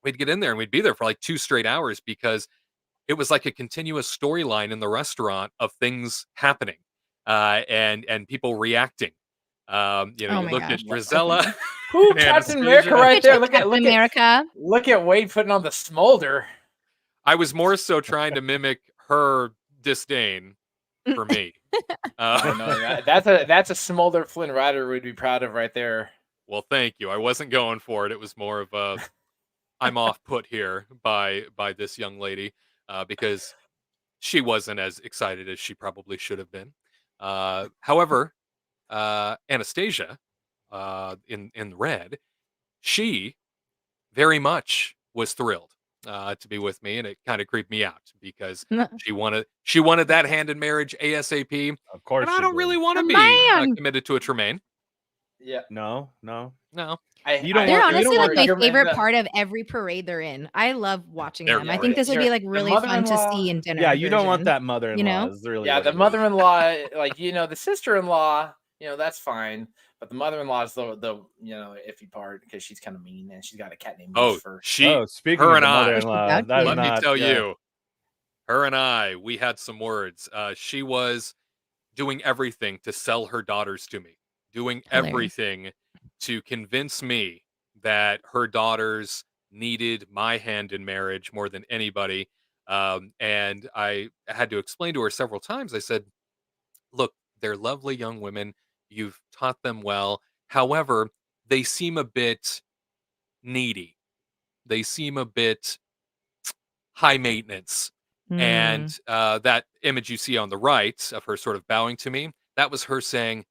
We'd get in there and we'd be there for like 2 straight hours because it was like a continuous storyline in the restaurant of things happening and people reacting. Oh You my look gosh. at Drizella. Who, and Captain Anastasia. America right there? Look Captain at America. look at Wade putting on the smolder. I was more so trying to mimic her disdain for me. Oh, no, that's a smolder Flynn Rider would be proud of right there. Well, thank you. I wasn't going for it. It was more of a I'm off put here by this young lady because she wasn't as excited as she probably should have been. However, Anastasia in red, she very much was thrilled to be with me, and it kind of creeped me out because she wanted that hand in marriage ASAP. Of course. And I she don't did. really want to A be man. committed to a Tremaine. Yeah. No. No. You don't They're want- honestly like my want- favorite part of every parade they're in. I love watching They're them. I think great. this would be like really fun to mother-in-law- see in dinner. Yeah, you don't want version. that mother-in-law. know? Is really Yeah, what the it is. mother-in-law, like, the sister-in-law, that's fine. But the mother-in-law is the iffy part because she's kind of mean and she's got a cat named Oh, Lucifer. Speaking her of and the I- mother-in-law, Let that is Let me not- tell yeah. you, her and I, we had some words. She was doing everything to sell her daughters to me, doing Hilarious. everything to convince me that her daughters needed my hand in marriage more than anybody. And I had to explain to her several times. I said, look, they're lovely young women. You've taught them well. However, they seem a bit needy. They seem a bit high maintenance. Hmm. And that image you see on the right of her sort of bowing to me, that was her saying,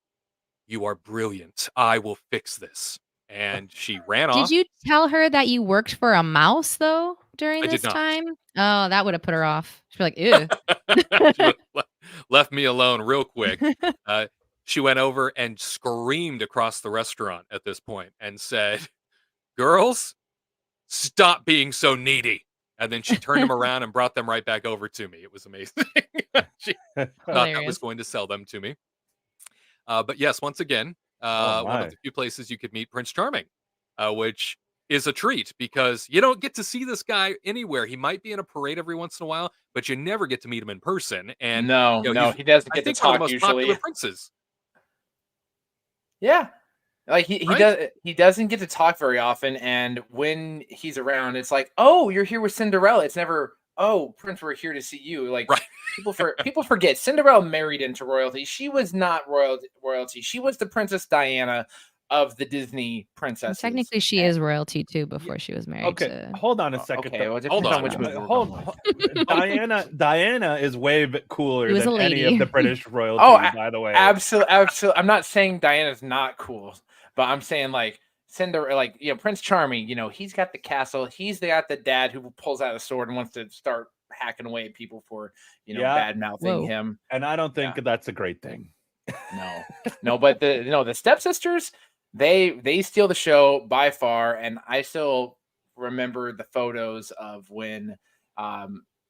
"You are brilliant. I will fix this." And she ran off. Did you tell her that you worked for a mouse though during I this did not. time? Oh, that would have put her off. She'd be like, ew. She left me alone real quick. She went over and screamed across the restaurant at this point and said, "Girls, stop being so needy." And then she turned them around and brought them right back over to me. It was amazing. She thought that was Hilarious. going to sell them to me. But yes, once again, one my. of the few places you could meet Prince Charming, which is a treat because you don't get to see this guy anywhere. He might be in a parade every once in a while, but you never get to meet him in person. And No, he's, he doesn't I get to think, one of the talk most usually. popular princes. Yeah. Like he Right? he doesn't get to talk very often, and when he's around, it's like, oh, you're here with Cinderella. It's never, oh, Prince, we're here to see you. Like Right. people forget Cinderella married into royalty. She was not royalty. She was the Princess Diana of the Disney And princesses. technically, she And- is royalty too before she was married Okay, to. hold on a second. Okay, well, it Hold depends on on. which movie we're Hold, going with. Diana is way bit cooler She was than a any lady. of the British royalty, Oh, by the way. Absolutely. I'm not saying Diana's not cool, but I'm saying like Cinderella, like Prince Charming. He's got the castle. He's got the dad who pulls out a sword and wants to start hacking away at people for Yeah. bad mouthing Whoa. him. And I don't think Yeah. that's a great thing. No, but the stepsisters, they steal the show by far, and I still remember the photos of when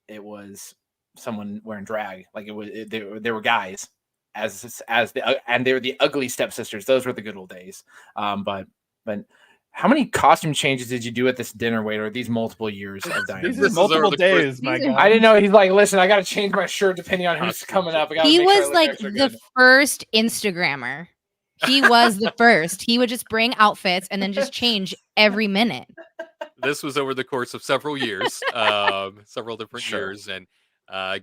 it was someone wearing drag, like they were guys as and they were the ugly stepsisters. Those were the good old days. But how many costume changes did you do at this dinner, waiter? These multiple years of Diana? These are This is over multiple the course- days, my These are- God. I didn't know. He's like, listen, I got to change my shirt depending on who's coming up. I gotta He make sure I was look like extra the good. first Instagrammer. He was the first. He would just bring outfits and then just change every minute. This was over the course of several years, several different Sure. years, and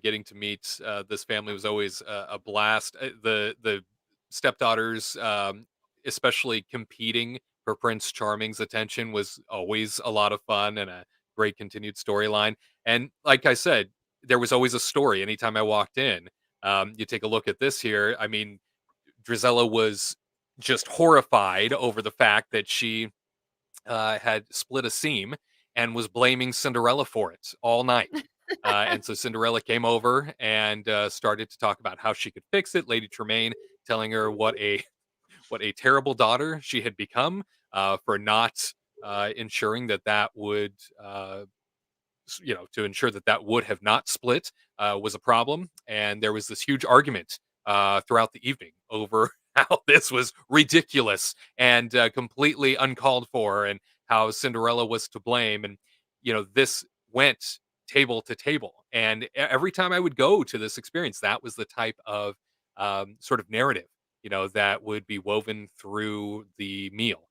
getting to meet this family was always a blast. The stepdaughters, especially competing for Prince Charming's attention, was always a lot of fun and a great continued storyline. And like I said, there was always a story anytime I walked in. You take a look at this here. I mean, Drizella was just horrified over the fact that she had split a seam and was blaming Cinderella for it all night. And so Cinderella came over and started to talk about how she could fix it. Lady Tremaine telling her what a terrible daughter she had become for not ensuring that would to ensure that would have not split was a problem. And there was this huge argument throughout the evening over how this was ridiculous and completely uncalled for, and how Cinderella was to blame. And this went table to table, and every time I would go to this experience, that was the type of sort of narrative that would be woven through the meal.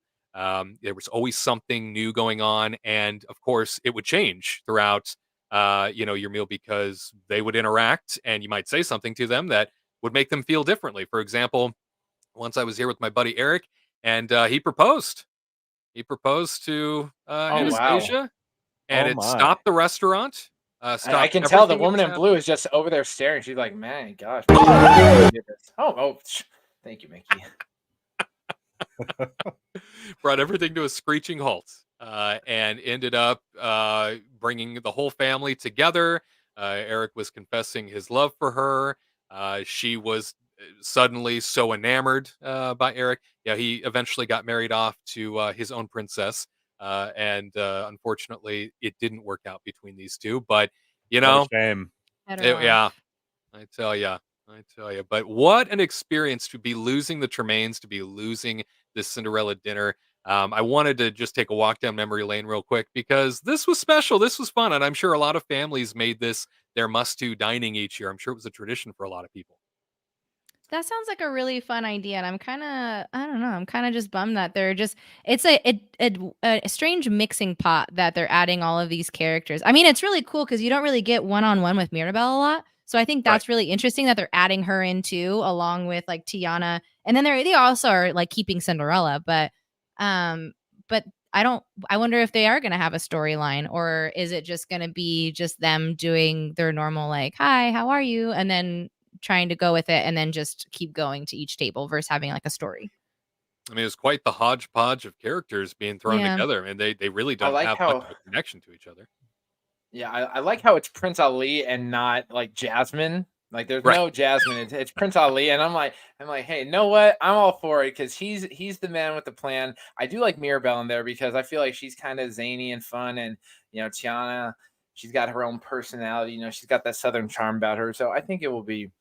There was always something new going on, and of course, it would change throughout your meal, because they would interact, and you might say something to them that would make them feel differently. For example, once I was here with my buddy Eric, and he proposed. He proposed to wow. Anastasia, and Oh it my. stopped the restaurant. I Stopped can tell the everything that woman was in happening. blue is just over there staring. She's like, man, gosh. Thank you, Mickey. Brought everything to a screeching halt, and ended up bringing the whole family together. Eric was confessing his love for her. She was suddenly so enamored by Eric. Yeah, he eventually got married off to his own princess, and unfortunately, it didn't work out between these two. But What a shame. Better off. yeah, I tell you. But what an experience to be losing the Tremaines, to be losing this Cinderella dinner. I wanted to just take a walk down memory lane real quick, because this was special. This was fun. And I'm sure a lot of families made this their must-do dining each year. I'm sure it was a tradition for a lot of people. That sounds like a really fun idea, and I don't know, I'm kind of just bummed that they're just it's a strange mixing pot that they're adding all of these characters. I mean, it's really cool because you don't really get one-on-one with Mirabelle a lot, so I think that's really interesting that they're adding her in too, along with like Tiana, and then they also are like keeping Cinderella, but I wonder if they are going to have a storyline, or is it just going to be just them doing their normal like, hi, how are you, and then trying to go with it and then just keep going to each table versus having like a story. I mean, it was quite the hodgepodge of characters being thrown together, and they really don't like have how- much of a connection to each other. Yeah, I like how it's Prince Ali and not like Jasmine. Like there's Right. no Jasmine. It's Prince Ali, and I'm like, hey, you know what? I'm all for it because he's the man with the plan. I do like Mirabelle in there because I feel like she's kind of zany and fun, and Tiana, she's got her own personality. She's got that Southern charm about her. So I think it will be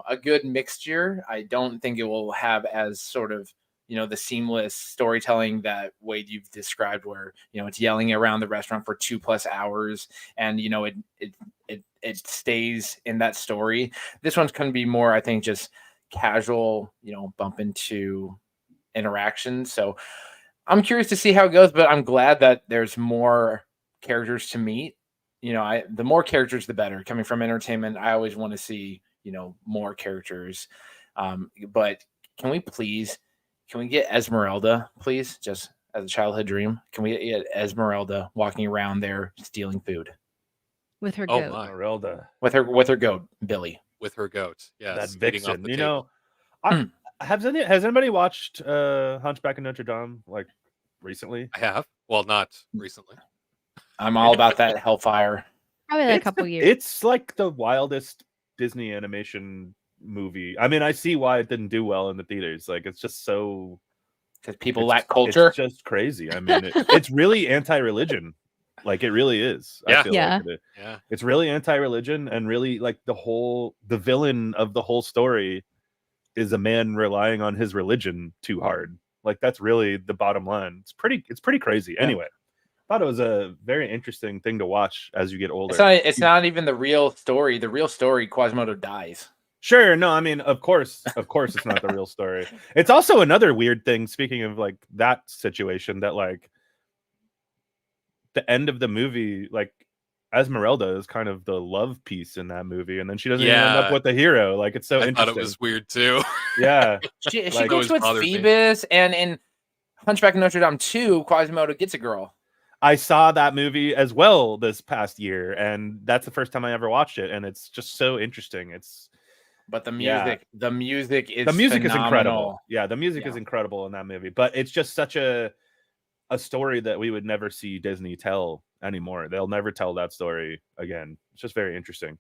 a good mixture. I don't think it will have as sort of the seamless storytelling that Wade you've described, where it's yelling around the restaurant for 2+ hours, and it stays in that story. This one's going to be more, I think, just casual, bump into interactions. So I'm curious to see how it goes, but I'm glad that there's more characters to meet. The more characters, the better. Coming from entertainment, I always want to see more characters. But can we please Can we get Esmeralda, please? Just as a childhood dream. Can we get Esmeralda walking around there stealing food with her Oh goat. my. Esmeralda, with her goat, Billy? With her goat. that Yes. Eating off vixen. the You table. know, has anybody watched Hunchback of Notre Dame like recently? I have. Well, not recently. I'm all about that hellfire. Probably like a It's couple years. It's like the wildest Disney animation movie. I mean, I see why it didn't do well in the theaters. Like, it's just so Because people it's- lack culture. It's just crazy. I mean, it's really anti-religion. Like, it really is. Yeah. I feel Yeah. like Yeah. it's really anti-religion, and really like the villain of the whole story is a man relying on his religion too hard. Like, that's really the bottom line. It's pretty crazy. Yeah. Anyway, thought it was a very interesting thing to watch as you get older. It's not even the real story. The real story, Quasimodo dies. Sure, no, I mean, of course, it's not the real story. It's also another weird thing. Speaking of like that situation, that like the end of the movie, like Esmeralda is kind of the love piece in that movie, and then she doesn't even end up Yeah. with the hero. Like, it's so I interesting. thought it was weird too. Yeah, She Like, gets always with bothered me. Phoebus, and in Hunchback of Notre Dame 2, Quasimodo gets a girl. I saw that movie as well this past year, and that's the first time I ever watched it, and it's just so interesting. But the Yeah. music is The music is phenomenal. incredible. Yeah, the music is Yeah. incredible in that movie, but it's just such a story that we would never see Disney tell anymore. They'll never tell that story again. It's just very interesting.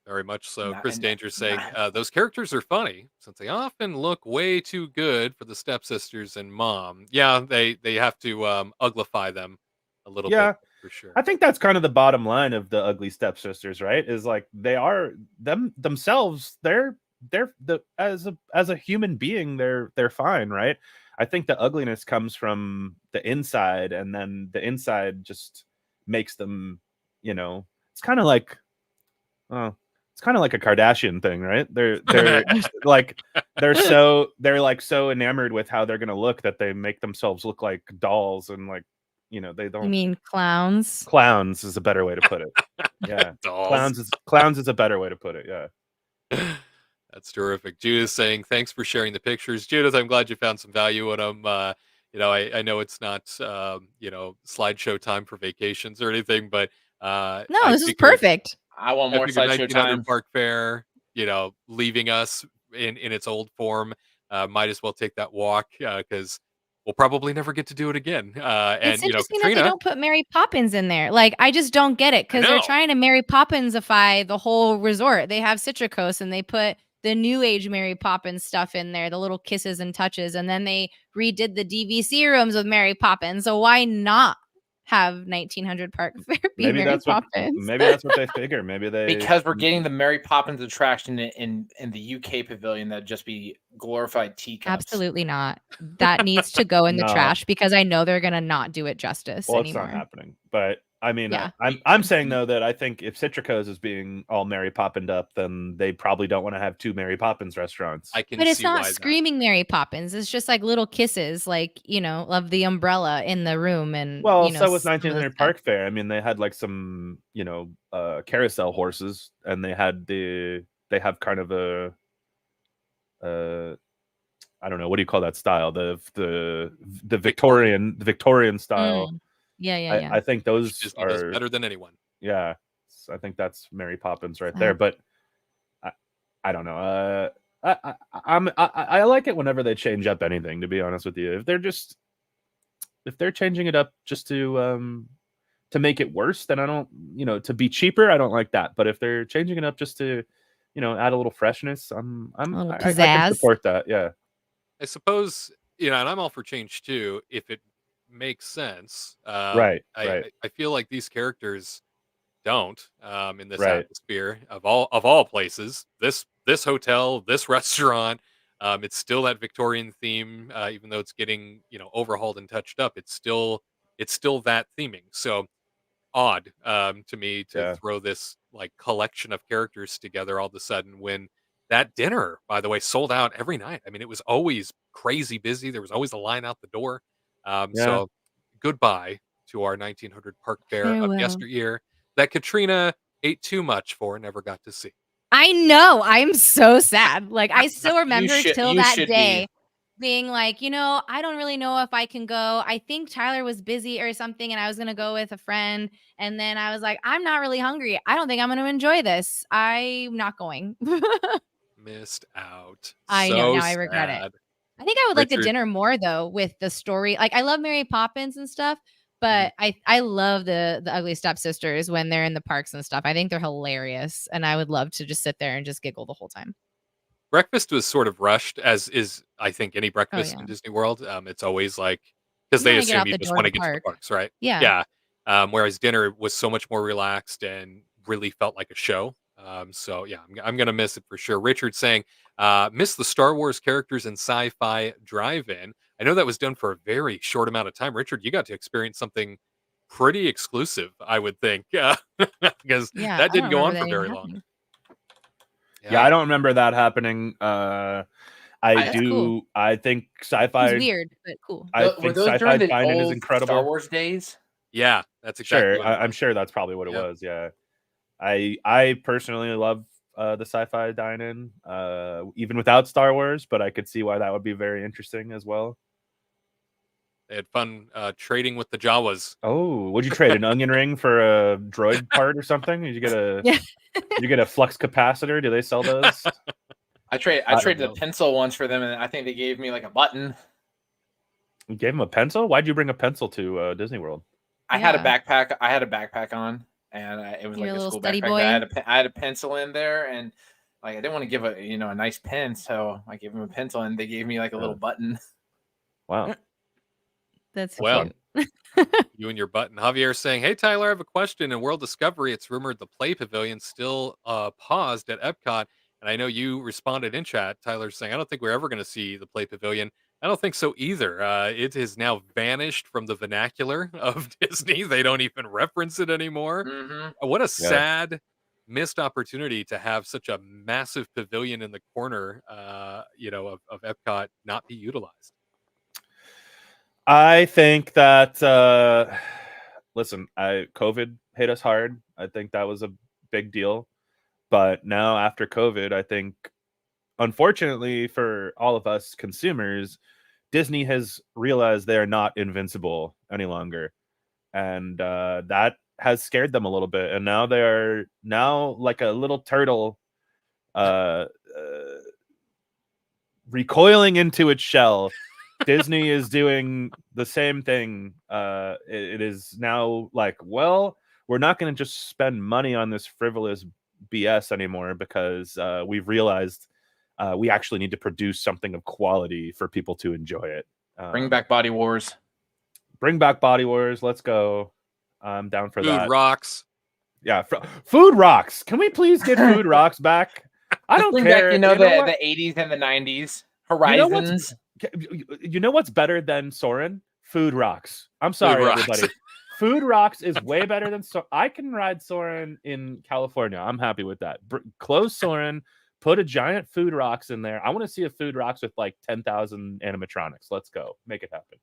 Very much so. Nah, Chris and- Danger saying nah. those characters are funny since they often look way too good for the stepsisters and mom. Yeah, they have to uglify them a little Yeah. bit for sure. I think that's kind of the bottom line of the ugly stepsisters, right? Is like they are themselves. They're as a human being, they're fine, right? I think the ugliness comes from the inside, and then the inside just makes them, it's kind of like, it's kind of like a Kardashian thing, right? They're like they're like so enamored with how they're gonna look that they make themselves look like dolls, and like, they You don't. mean clowns? Clowns is a better way to put it. Yeah, Dolls. clowns is a better way to put it. Yeah. That's terrific. Judith saying, thanks for sharing the pictures. Judith, I'm glad you found some value in them. I know it's not, slideshow time for vacations or anything, but No, I this is figured- perfect. I want I more figured slideshow 1900 time. Park Fair, leaving us in its old form, might as well take that walk because we'll probably never get to do it again. And It's interesting that Katrina, they don't put Mary Poppins in there. Like, I just don't get it, because they're know. trying to Mary Poppinsify the whole resort. They have Citricos, and they put the new age Mary Poppins stuff in there, the little kisses and touches, and then they redid the DVC rooms with Mary Poppins. So why not have 1900 Park Fair be Maybe Mary that's what. Poppins? Maybe that's what they figure. Maybe they Because we're getting the Mary Poppins attraction in the UK pavilion, that'd just be glorified teacups. Absolutely not. That needs to go in the No. trash, because I know they're gonna not do it justice Well, anymore. it's not happening. But I mean, Yeah. I'm saying though that I think if Citricos is being all Mary Poppined up, then they probably don't want to have two Mary Poppins restaurants. I can But it's see not why screaming Mary Poppins. It's just like little kisses, like, of the umbrella in the room. And Well, you know, so was some of the 1900 stuff. Park Fair. I mean, they had like some, carousel horses, and they have kind of a, I don't know, what do you call that style? The Victorian style. Yeah. I think those Disney does are better than anyone. yeah. I think that's Mary Poppins right Wow. there. But I don't know. I like it whenever they change up anything. To be honest with you, if they're changing it up just to make it worse, then I don't. To be cheaper, I don't like that. But if they're changing it up just to add a little freshness, A little I can pizzazz. support that. Yeah. I suppose, and I'm all for change too, if it makes sense. Right. I feel like these characters don't in this Right. atmosphere of all places. This hotel, this restaurant, it's still that Victorian theme, even though it's getting overhauled and touched up. It's still that theming. So odd to me to Yeah. throw this like collection of characters together all of a sudden when that dinner, by the way, sold out every night. I mean, it was always crazy busy. There was always a line out the door. Yeah. So goodbye to our 1900 Park Fair of Farewell. yesteryear that Katrina ate too much for and never got to see. I know. I'm so sad. Like, I still remember should- till you that should be. day being like, I don't really know if I can go. I think Tyler was busy or something, and I was going to go with a friend. And then I was like, I'm not really hungry. I don't think I'm going to enjoy this. I'm not going. Missed out. I know. Now I regret it. I think I would like the dinner more, though, with the story. Like, I love Mary Poppins and stuff, but I love the Ugly Stepsisters when they're in the parks and stuff. I think they're hilarious, and I would love to just sit there and just giggle the whole time. Breakfast was sort of rushed, as is, I think, any breakfast in Disney World. It's always like, because they assume you just want to get to the parks, right? Yeah. Whereas dinner was so much more relaxed and really felt like a show. So yeah, I'm gonna miss it for sure. Richard saying, miss the Star Wars characters in Sci-Fi Drive-In. I know that was done for a very short amount of time. Richard, you got to experience something pretty exclusive, I would think, because that didn't go on for very long. Yeah, I don't remember that happening. I do. Cool. I think sci-fi. It's weird, but cool. I think sci-fi dine-in is incredible. Star Wars days. Yeah, that's exactly. Sure, I'm sure that's probably what it was. Yeah, I personally love the sci-fi dine-in, even without Star Wars, but I could see why that would be very interesting as well. They had fun trading with the Jawas. Oh, would you trade an onion ring for a droid part or something? Did you get a did you get a flux capacitor? Do they sell those? I traded a pencil once for them, and I think they gave me like a button. You gave them a pencil? Why'd you bring a pencil to Disney World? I had a backpack. I had a backpack on, and it was like a school backpack. Boy. I had a pencil in there, and like I didn't want to give a nice pen, so I gave them a pencil, and they gave me like a little button. Wow. That's cute. You and your button. Javier saying, hey, Tyler, I have a question. In World Discovery, it's rumored the Play Pavilion still paused at Epcot. And I know you responded in chat. Tyler's saying, I don't think we're ever going to see the Play Pavilion. I don't think so either. It has now vanished from the vernacular of Disney. They don't even reference it anymore. What a sad missed opportunity to have such a massive pavilion in the corner, of Epcot not be utilized. I think that listen, COVID hit us hard. I think that was a big deal. But now after COVID, I think, unfortunately for all of us consumers, Disney has realized they're not invincible any longer. And that has scared them a little bit. And now they are like a little turtle recoiling into its shell. Disney is doing the same thing. It is now like, well, we're not going to just spend money on this frivolous BS anymore because we've realized we actually need to produce something of quality for people to enjoy it. Bring back Body Wars. Bring back Body Wars. Let's go. I'm down for that. Food rocks. Yeah, Food rocks. Can we please get Food rocks back? I don't care. Back, the 80s and the 90s. Horizons. You know what's better than Soarin'? Food Rocks. I'm sorry, everybody. Food Rocks is way better than Soarin'. I can ride Soarin' in California. I'm happy with that. Close Soarin', put a giant Food Rocks in there. I want to see a Food Rocks with like 10,000 animatronics. Let's go. Make it happen.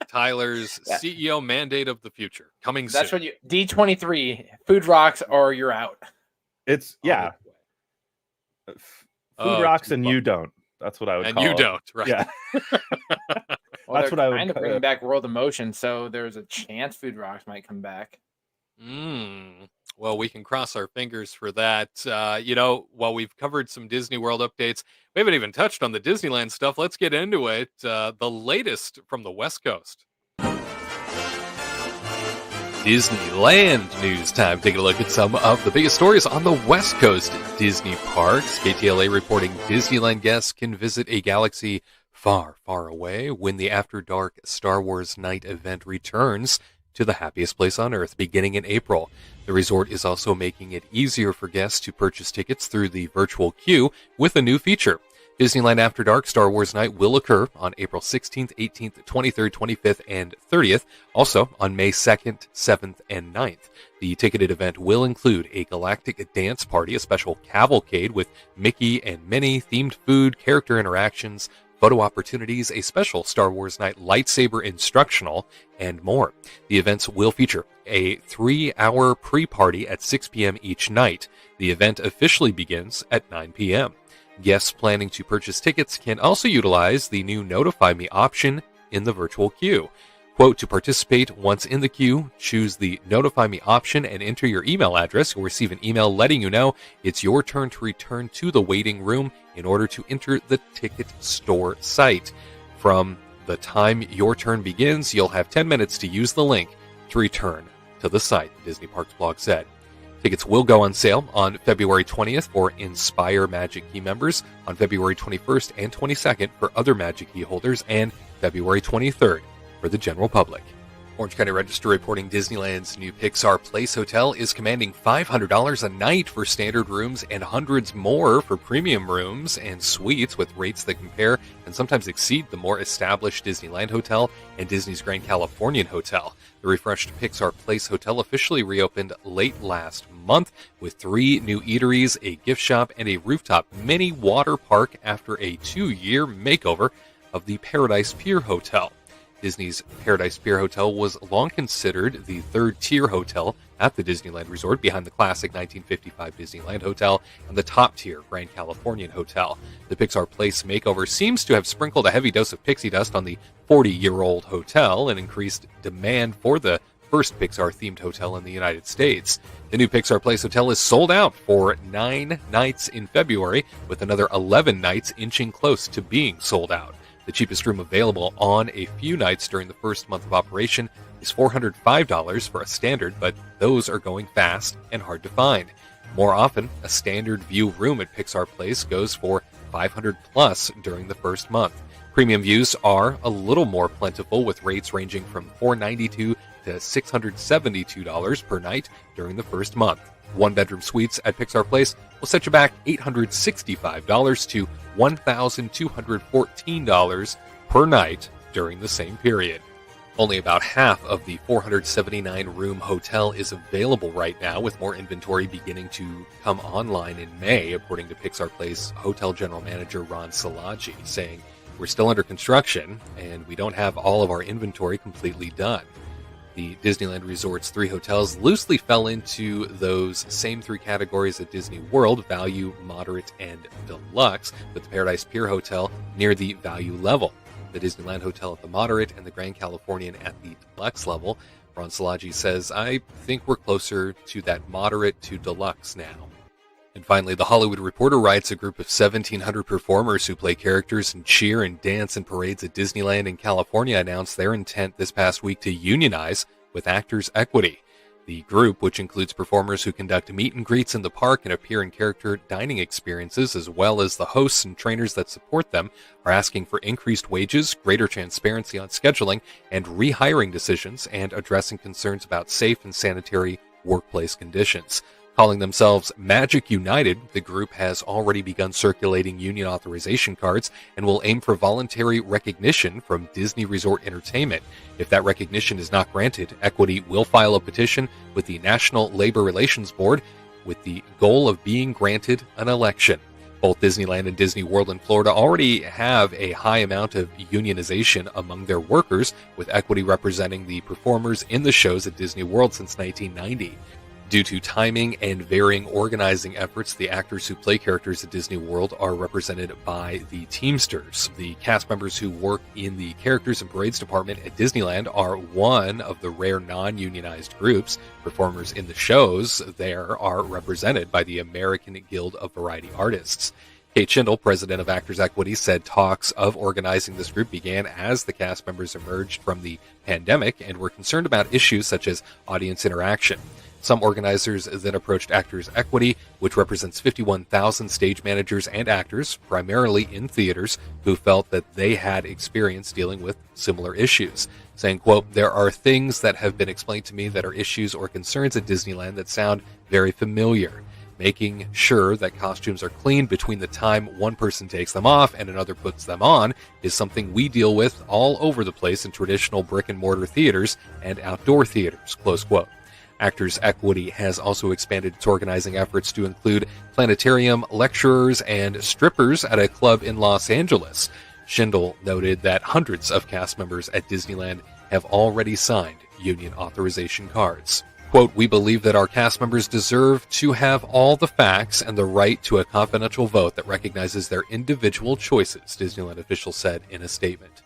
Tyler's CEO mandate of the future coming soon. That's what D23 Food Rocks or you're out. It's Food Rocks and you don't. That's what I would call it. And you don't, right? Yeah. Well, that's what I would kind of bring back World of Motion, so there's a chance Food Rocks might come back. Well, we can cross our fingers for that. While we've covered some Disney World updates, we haven't even touched on the Disneyland stuff. Let's get into it. The latest from the West Coast. Disneyland news time. Taking a look at some of the biggest stories on the West Coast Disney parks. KTLA reporting Disneyland guests can visit a galaxy far, far away when the After Dark Star Wars Night event returns to the happiest place on Earth beginning in April. The resort is also making it easier for guests to purchase tickets through the virtual queue with a new feature. Disneyland After Dark Star Wars Night will occur on April 16th, 18th, 23rd, 25th, and 30th, also on May 2nd, 7th, and 9th. The ticketed event will include a galactic dance party, a special cavalcade with Mickey and Minnie, themed food, character interactions, photo opportunities, a special Star Wars Night lightsaber instructional, and more. The events will feature a 3-hour pre-party at 6 p.m. each night. The event officially begins at 9 p.m. Guests planning to purchase tickets can also utilize the new Notify Me option in the virtual queue. Quote, to participate once in the queue, choose the Notify Me option and enter your email address. You'll receive an email letting you know it's your turn to return to the waiting room in order to enter the ticket store site. From the time your turn begins, you'll have 10 minutes to use the link to return to the site, the Disney Parks blog said. Tickets will go on sale on February 20th for Inspire Magic Key members, on February 21st and 22nd for other Magic Key holders, and February 23rd for the general public. Orange County Register reporting Disneyland's new Pixar Place Hotel is commanding $500 a night for standard rooms and hundreds more for premium rooms and suites, with rates that compare and sometimes exceed the more established Disneyland Hotel and Disney's Grand Californian Hotel. The refreshed Pixar Place Hotel officially reopened late last month with 3 new eateries, a gift shop, and a rooftop mini water park after a 2-year makeover of the Paradise Pier Hotel. Disney's Paradise Pier Hotel was long considered the third-tier hotel at the Disneyland Resort, behind the classic 1955 Disneyland Hotel and the top-tier Grand Californian Hotel. The Pixar Place makeover seems to have sprinkled a heavy dose of pixie dust on the 40-year-old hotel and increased demand for the first Pixar-themed hotel in the United States. The new Pixar Place Hotel is sold out for 9 nights in February, with another 11 nights inching close to being sold out. The cheapest room available on a few nights during the first month of operation is $405 for a standard, but those are going fast and hard to find. More often, a standard view room at Pixar Place goes for $500 plus during the first month. Premium views are a little more plentiful, with rates ranging from $492 to $672 per night during the first month. One-bedroom suites at Pixar Place will set you back $865 to $1,214 per night during the same period. Only about half of the 479-room hotel is available right now, with more inventory beginning to come online in May, according to Pixar Place Hotel General Manager Ron Salagi, saying, "We're still under construction, and we don't have all of our inventory completely done." The Disneyland Resort's 3 hotels loosely fell into those same 3 categories at Disney World: value, moderate, and deluxe, with the Paradise Pier Hotel near the value level, the Disneyland Hotel at the moderate, and the Grand Californian at the deluxe level. Ron Salagi says, "I think we're closer to that moderate to deluxe now." And finally, The Hollywood Reporter writes, a group of 1,700 performers who play characters and cheer and dance in parades at Disneyland in California announced their intent this past week to unionize with Actors Equity. The group, which includes performers who conduct meet and greets in the park and appear in character dining experiences, as well as the hosts and trainers that support them, are asking for increased wages, greater transparency on scheduling and rehiring decisions, and addressing concerns about safe and sanitary workplace conditions. Calling themselves Magic United, the group has already begun circulating union authorization cards and will aim for voluntary recognition from Disney Resort Entertainment. If that recognition is not granted, Equity will file a petition with the National Labor Relations Board with the goal of being granted an election. Both Disneyland and Disney World in Florida already have a high amount of unionization among their workers, with Equity representing the performers in the shows at Disney World since 1990. Due to timing and varying organizing efforts, the actors who play characters at Disney World are represented by the Teamsters. The cast members who work in the Characters and Parades department at Disneyland are one of the rare non-unionized groups. Performers in the shows there are represented by the American Guild of Variety Artists. Kate Schindel, president of Actors Equity, said talks of organizing this group began as the cast members emerged from the pandemic and were concerned about issues such as audience interaction. Some organizers then approached Actors Equity, which represents 51,000 stage managers and actors, primarily in theaters, who felt that they had experience dealing with similar issues, saying, quote, "There are things that have been explained to me that are issues or concerns at Disneyland that sound very familiar. Making sure that costumes are clean between the time one person takes them off and another puts them on is something we deal with all over the place in traditional brick-and-mortar theaters and outdoor theaters," close quote. Actors Equity has also expanded its organizing efforts to include planetarium lecturers and strippers at a club in Los Angeles. Schindel noted that hundreds of cast members at Disneyland have already signed union authorization cards. Quote, we believe that our cast members deserve to have all the facts and the right to a confidential vote that recognizes their individual choices, Disneyland officials said in a statement.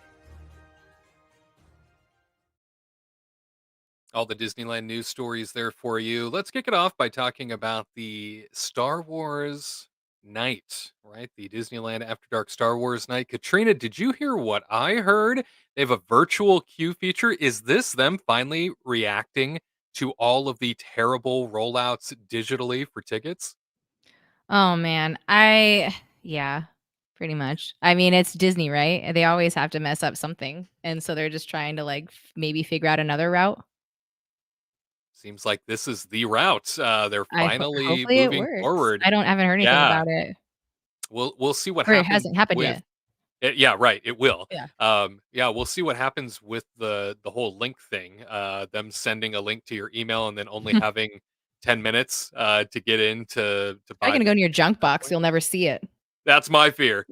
All the Disneyland news stories there for you. Let's kick it off by talking about the Star Wars night, right? The Disneyland After Dark Star Wars night. Katrina, did you hear what I heard? They have a virtual queue feature. Is this them finally reacting to all of the terrible rollouts digitally for tickets? Oh man, yeah, pretty much. I mean, it's Disney, right? They always have to mess up something, and so they're just trying to like maybe figure out another route. Seems like this is the route. They're finally Hopefully it moving works. forward. I haven't heard anything Yeah, about it, we'll see what or it happens hasn't happened with. yet. Yeah, right. It will. Yeah. Yeah, we'll see what happens with the whole link thing. Them sending a link to your email and then only having 10 minutes to get in to You're buy gonna the go in your ticket junk at that box. point. You'll never see it. That's my fear.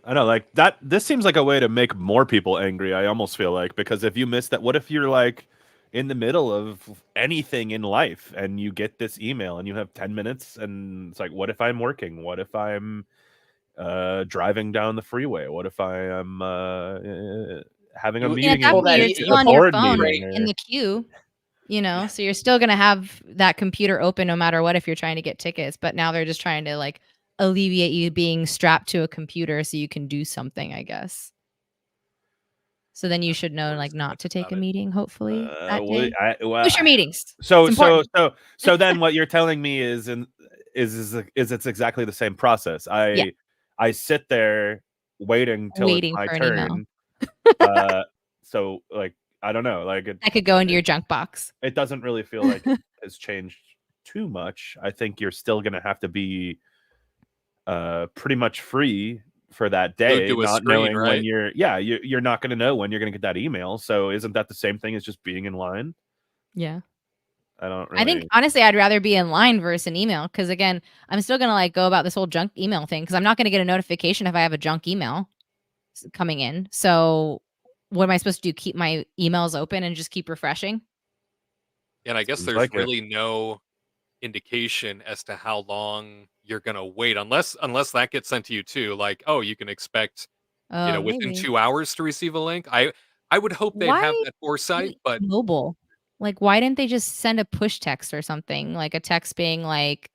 I know, like that. This seems like a way to make more people angry. I almost feel like, because if you miss that, what if you're like in the middle of anything in life and you get this email and you have 10 minutes and it's like, what if I'm working? What if I'm driving down the freeway? What if I am having a You- Yeah, at meeting, that Well, point, that you're e- still a on your board phone meeting? in the queue, so you're still gonna have that computer open no matter what if you're trying to get tickets. But now they're just trying to like alleviate you being strapped to a computer so you can do something, I guess. So then you should know Worries like too not much to take about a it. meeting, hopefully that Well, day. Push your meetings. so It's so important. so then what you're telling me is it's exactly the same process. Yeah, I sit there waiting till it's waiting my for an email. turn. So like I don't know, like That could go into your junk box. it doesn't really feel like it has changed too much. I think you're still gonna have to be pretty much free for that Glued day, to a not screen, knowing when right? you're not gonna know when you're gonna get that email. So isn't that the same thing as just being in line? Yeah. I don't I think really. honestly, I'd rather be in line versus an email because again, I'm still gonna like go about this whole junk email thing because I'm not gonna get a notification if I have a junk email coming in. So what am I supposed to do? Keep my emails open and just keep refreshing? And I guess Seems there's like it. really no indication as to how long you're gonna wait, unless that gets sent to you too. Like, oh, you can expect, Oh, within maybe. 2 hours to receive a link. I would hope they'd have Why that foresight, do but mobile? Like, why didn't they just send a push text or something? Like a text being like,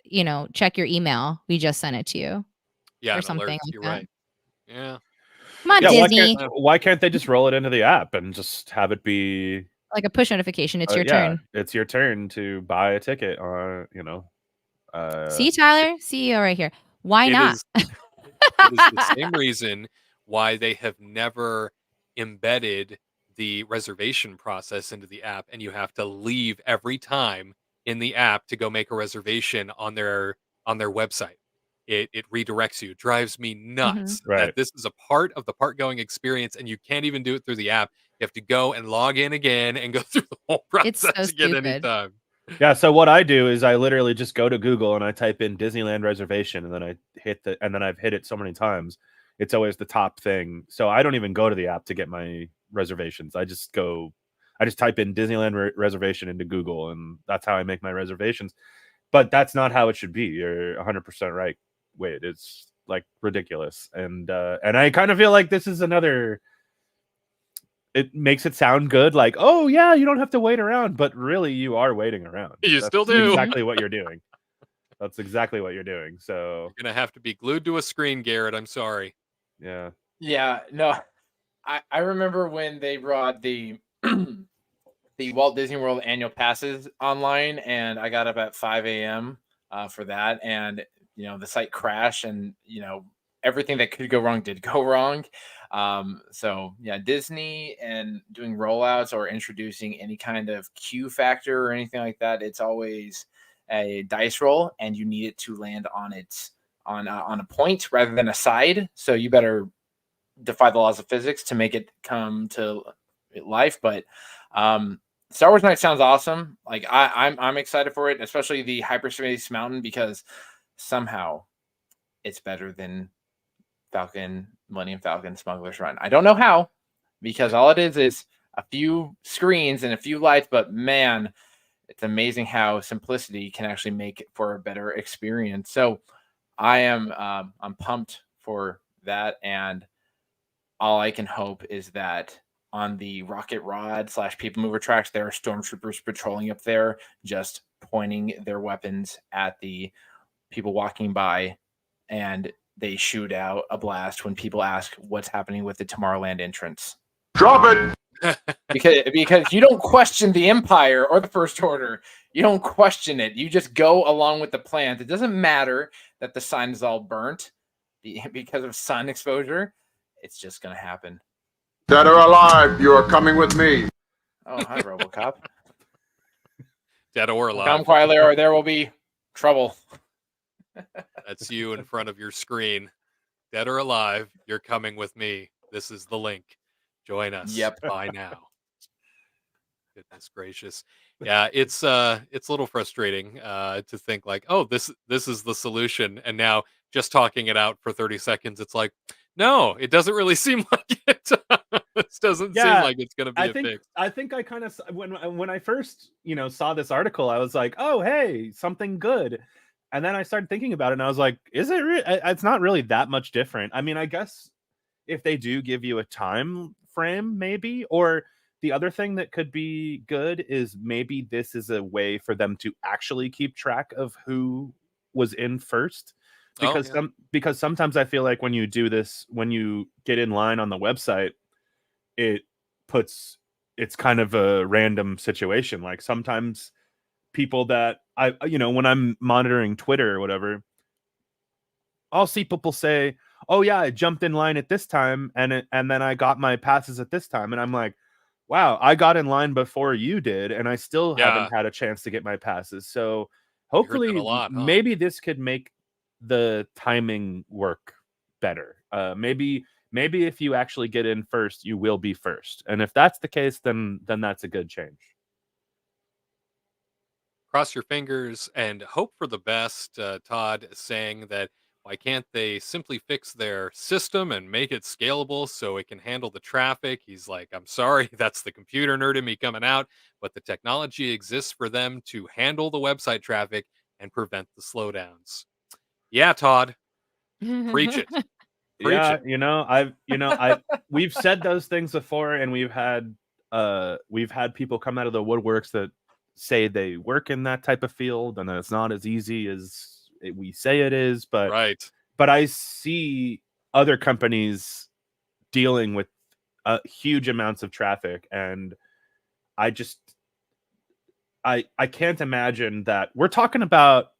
check your email. We just sent it to you yeah, or an something alerts. like You're that. right. Yeah, Come on, I Yeah, guess Disney. why can't they just roll it into the app and just have it be Like a push notification. It's your yeah, turn. it's your turn to buy a ticket or See, Tyler? CEO right here. Why it not? is. It is the same reason why they have never embedded the reservation process into the app, and you have to leave every time in the app to go make a reservation on their website. It redirects you. It drives me Mhm. nuts that right. this is a part of the park going experience, and you can't even do it through the app. You have to go and log in again and go through the whole It's so process again stupid. anytime. Yeah, so what I do is I literally just go to Google and I type in Disneyland reservation and then I've hit it so many times. It's always the top thing. So I don't even go to the app to get my reservations. I just type in Disneyland reservation into Google and that's how I make my reservations. But that's not how it should be. You're 100% right. Wait, it's like ridiculous. And I kind of feel like this is another. It makes it sound good, like, oh yeah, you don't have to wait around, but really you are waiting around. You That's still do. Mhm. exactly what you're doing. That's exactly what you're doing. So You're gonna have to be glued to a screen, Garrett. I'm sorry. yeah. Yeah, no. I remember when they brought the the Walt Disney World annual passes online, and I got up at 5 a.m. For that, and the site crashed, and everything that could go wrong did go wrong. So yeah, Disney and doing rollouts or introducing any kind of Q factor or anything like that, it's always a dice roll, and you need it to land on a point rather than a side. So you better defy the laws of physics to make it come to life. But Star Wars Night sounds awesome. Like I'm excited for it, especially the Hyperspace Mountain, because somehow it's better than Millennium Falcon Smuggler's Run. I don't know how, because all it is a few screens and a few lights, but man, it's amazing how simplicity can actually make for a better experience. So I'm pumped for that, and all I can hope is that on the rocket rod / people mover tracks, there are stormtroopers patrolling up there, just pointing their weapons at the people walking by, and they shoot out a blast when people ask what's happening with the Tomorrowland entrance. Drop it! Because you don't question the Empire or the First Order. You don't question it. You just go along with the plans. It doesn't matter that the sign is all burnt because of sun exposure. It's just going to happen. Dead or alive, you are coming with me. Oh, hi, RoboCop. Dead or alive. Come quietly or there will be trouble. That's you in front of your screen. Dead or alive, you're coming with me. This is the link. Join us. Yep. By now. Goodness gracious. Yeah, it's a little frustrating to think like, oh, this is the solution, and now just talking it out for 30 seconds, it's like, no, it doesn't really seem like it. This doesn't seem like it's going to be fix. I think I kind of, when I first saw this article, I was like, oh hey, something good. And then I started thinking about it, and I was like, is it? It's not really that much different. I mean, I guess if they do give you a time frame, maybe. Or the other thing that could be good is maybe this is a way for them to actually keep track of who was in first. Because sometimes I feel like when you do this, when you get in line on the website, it's kind of a random situation. Like sometimes people that when I'm monitoring Twitter or whatever, I'll see people say, oh yeah, I jumped in line at this time and then I got my passes at this time. And I'm like, wow, I got in line before you did and I still haven't had a chance to get my passes. So hopefully maybe this could make the timing work better. Maybe if you actually get in first, you will be first. And if that's the case, then that's a good change. Cross your fingers and hope for the best. Todd saying that why can't they simply fix their system and make it scalable so it can handle the traffic? He's like, I'm sorry, that's the computer nerd in me coming out, but the technology exists for them to handle the website traffic and prevent the slowdowns. Yeah, Todd, preach it. Preach it. We've said those things before, and we've had people come out of the woodworks that say they work in that type of field and that it's not as easy as we say it is, but I see other companies dealing with huge amounts of traffic, and I can't imagine that. We're talking about,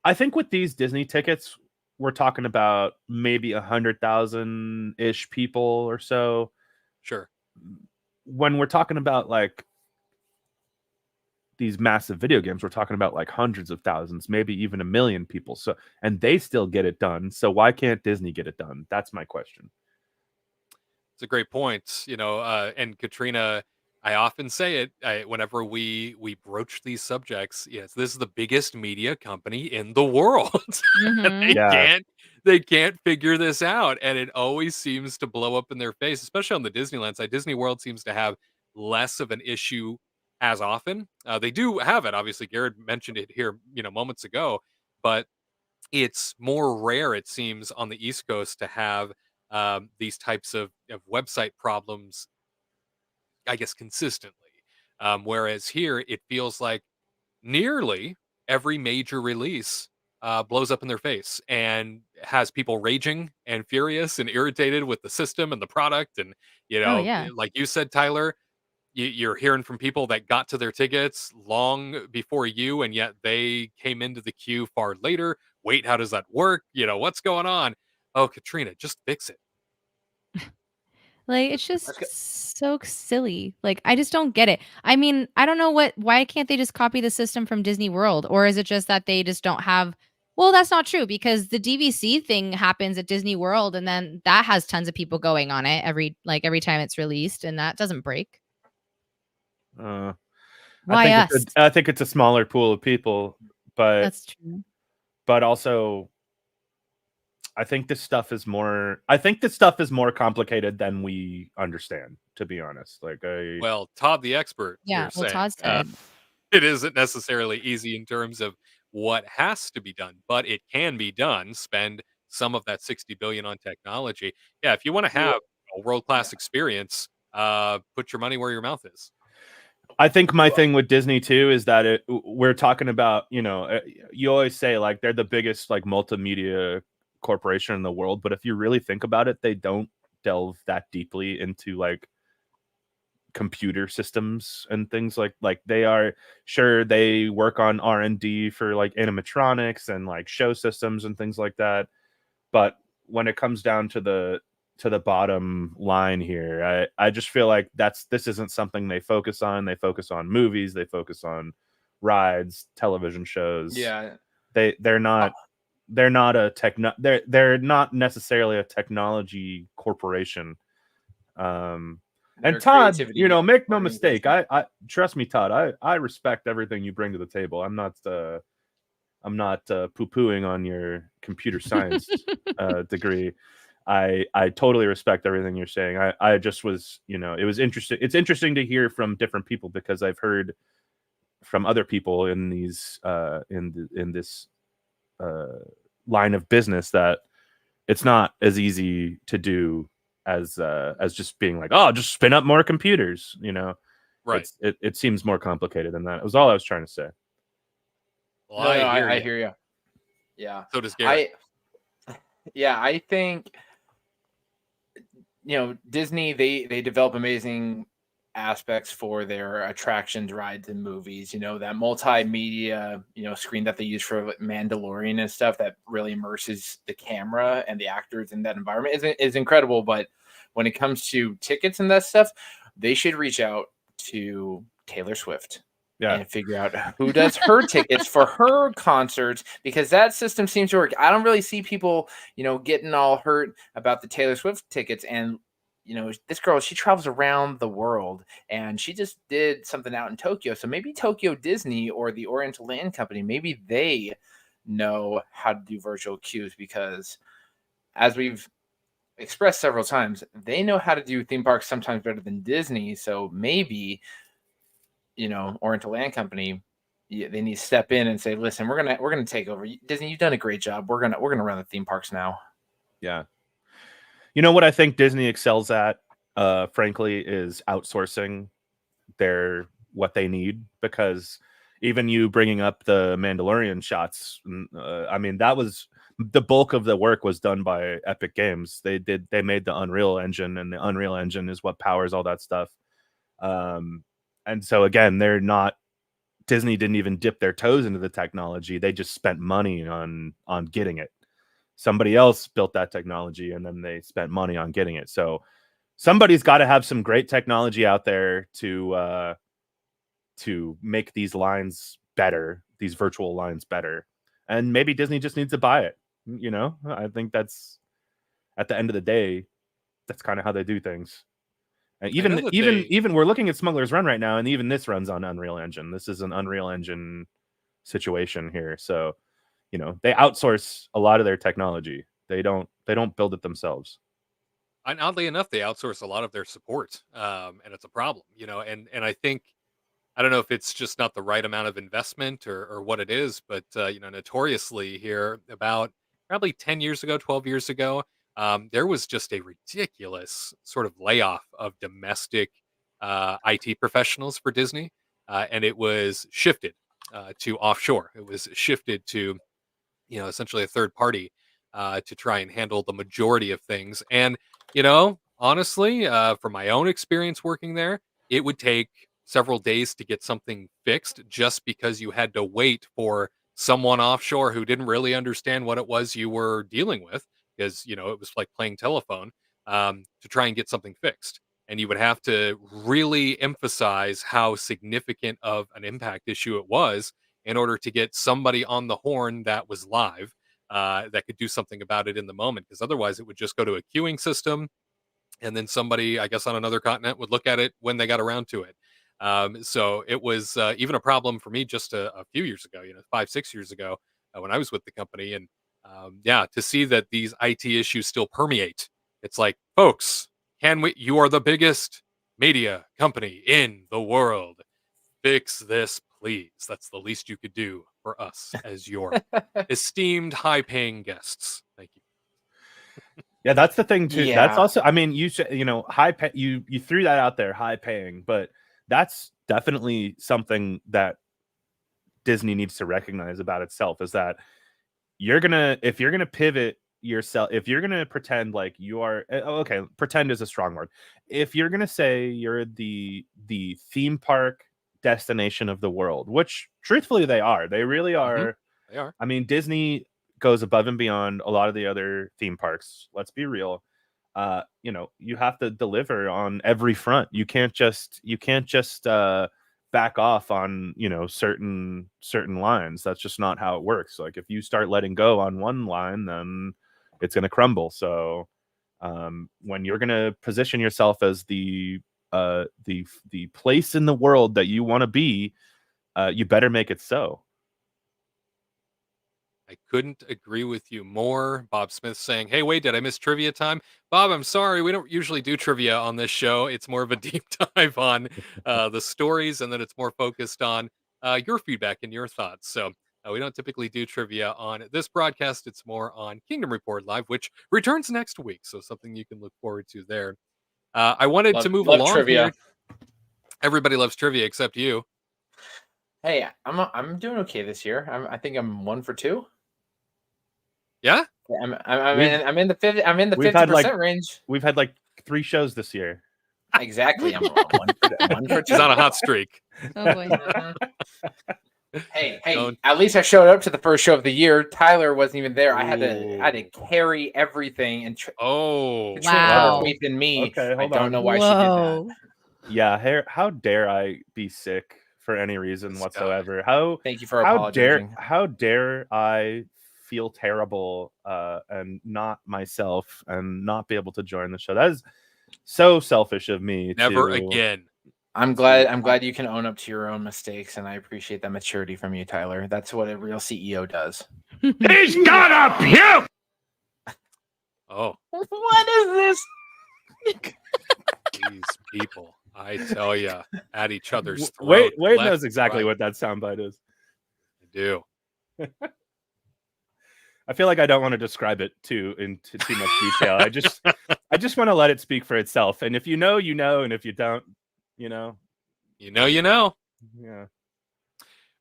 I think with these Disney tickets, we're talking about maybe 100,000-ish people or so. Sure. When we're talking about like these massive video games, we're talking about like hundreds of thousands, maybe even 1 million people. So, and they still get it done. So why can't Disney get it done? That's my question. It's a great point. And Katrina, I often say it whenever we broach these subjects. Yes, this is the biggest media company in the world. Mhm. They can't figure this out, and it always seems to blow up in their face, especially on the Disneyland side. Disney World seems to have less of an issue as often. They do have it. Obviously, Garrett mentioned it here, moments ago, but it's more rare, it seems, on the East Coast to have these types of website problems, I guess, consistently. Whereas here, it feels like nearly every major release blows up in their face and has people raging and furious and irritated with the system and the product. And, Oh yeah. like you said, Tyler, you're hearing from people that got to their tickets long before you, and yet they came into the queue far later. Wait, how does that work? What's going on? Oh, Katrina, just fix it. Like, it's just so silly. Like, I just don't get it. I mean, I don't know why can't they just copy the system from Disney World? Or is it just that they just don't have, well, that's not true because the DVC thing happens at Disney World and then that has tons of people going on it every time it's released and that doesn't break. Why us? I think it's a smaller pool of people, but that's true. But also, I think this stuff is more complicated than we understand, to be honest. Like Well, Todd, the expert, Yeah, here well, saying Todd said. it isn't necessarily easy in terms of what has to be done, but it can be done. Spend some of that 60 billion on technology. Yeah, if you want to Yeah. have a world-class experience, put your money where your mouth is. I think my thing with Disney too is that we're talking about, you always say like they're the biggest like multimedia corporation in the world, but if you really think about it, they don't delve that deeply into like computer systems and things like they are sure they work on R&D for like animatronics and like show systems and things like that, but when it comes down to the bottom line here, I just feel like this isn't something they focus on. They focus on movies, they focus on rides, television shows. Yeah. They're not they're not necessarily a technology corporation. And Todd, creativity make no organization. mistake, I trust me, Todd, I respect everything you bring to the table. I'm not poo-pooing on your computer science degree. I totally respect everything you're saying. I just was, it was interesting. It's interesting to hear from different people because I've heard from other people in these in this line of business that it's not as easy to do as just being like, oh, just spin up more computers. Right. It seems more complicated than that. It was all I was trying to say. Well, No, I I hear you. Yeah. So does Gary. I think Disney, they develop amazing aspects for their attractions, rides, and movies. That multimedia screen that they use for Mandalorian and stuff that really immerses the camera and the actors in that environment is incredible. But when it comes to tickets and that stuff, they should reach out to Taylor Swift. Yeah. And figure out who does her tickets for her concerts, because that system seems to work. I don't really see people, getting all hurt about the Taylor Swift tickets. And, this girl, she travels around the world and she just did something out in Tokyo. So maybe Tokyo Disney or the Oriental Land Company, maybe they know how to do virtual queues, because as we've expressed several times, they know how to do theme parks sometimes better than Disney. So maybe Oriental Land Company, they need to step in and say, listen, we're gonna take over. Disney, you've done a great job. We're gonna run the theme parks now. Yeah. What I think Disney excels at, frankly, is outsourcing what they need, because even you bringing up the Mandalorian shots, that was the bulk of the work was done by Epic Games. They made the Unreal Engine, and the Unreal Engine is what powers all that stuff. And so again, Disney didn't even dip their toes into the technology. They just spent money on getting it. Somebody else built that technology and then they spent money on getting it. So somebody's got to have some great technology out there to make these lines better, these virtual lines better. And maybe Disney just needs to buy it. I think that's, at the end of the day, that's kind of how they do things. And even we're looking at Smuggler's Run right now, and even this runs on Unreal Engine. This is an Unreal Engine situation here. So, they outsource a lot of their technology. They don't build it themselves. And oddly enough, they outsource a lot of their support, and it's a problem. And I think, I don't know if it's just not the right amount of investment or what it is, but notoriously here, about probably 10 years ago, 12 years ago, there was just a ridiculous sort of layoff of domestic IT professionals for Disney, and it was shifted to offshore. It was shifted to, essentially a third party to try and handle the majority of things. And, honestly, from my own experience working there, it would take several days to get something fixed just because you had to wait for someone offshore who didn't really understand what it was you were dealing with, because it was like playing telephone, to try and get something fixed. And you would have to really emphasize how significant of an impact issue it was in order to get somebody on the horn that was live, that could do something about it in the moment, because otherwise it would just go to a queuing system, and then somebody, I guess, on another continent would look at it when they got around to it. So it was even a problem for me just a few years ago, 5-6 years ago, when I was with the company. And to see that these IT issues still permeate, it's like, folks, you are the biggest media company in the world. Fix this, please. That's the least you could do for us as your esteemed, high-paying guests. Thank you. Yeah, that's the thing too. That's Yeah. also, I mean, you said, high pay, you threw that out there, high paying, but that's definitely something that Disney needs to recognize about itself, is that if you're gonna pivot yourself, if you're gonna pretend like you are, okay, pretend is a strong word. If you're gonna say you're the theme park destination of the world, which truthfully they are, they really are. They are. I mean, Disney goes above and beyond a lot of the other theme parks. Let's be real. You have to deliver on every front. You can't just back off on, certain lines. That's just not how it works. Like, if you start letting go on one line, then it's going to crumble. So when you're going to position yourself as the place in the world that you want to be, you better make it so. I couldn't agree with you more. Bob Smith saying, "Hey, wait, did I miss trivia time?" Bob, I'm sorry. We don't usually do trivia on this show. It's more of a deep dive on the stories, and then it's more focused on your feedback and your thoughts. So we don't typically do trivia on this broadcast. It's more on Kingdom Report Live, which returns next week. So something you can look forward to there. I wanted to move along trivia. here. Everybody loves trivia except you. Hey, I'm doing okay this year. I think I'm 1 for 2. Yeah, I'm in the 50% had range. We've had like 3 shows this year. Exactly. I'm 1 for 2. she's on a hot streak. Oh boy. Hey! At least I showed up to the first show of the year. Tyler wasn't even there. I had to carry everything, and Oh, Katrina put her faith in me. Okay, I hold don't on. know why she did that. Yeah, how dare I be sick for any reason This whatsoever? How Thank you for apologizing. how dare I feel terrible and not myself and not be able to join the show? That is so selfish of me. never again. I'm glad you can own up to your own mistakes, and I appreciate that maturity from you, Tyler. That's what a real CEO does. He's got a puke! Oh, What is this? these people, I tell you, at each other's throat. Wade left knows and exactly right. what that soundbite is. I do. I feel like I don't want to describe it into too much detail. I just want to let it speak for itself. And if you know, you know, and if you don't, you know. You know. Yeah.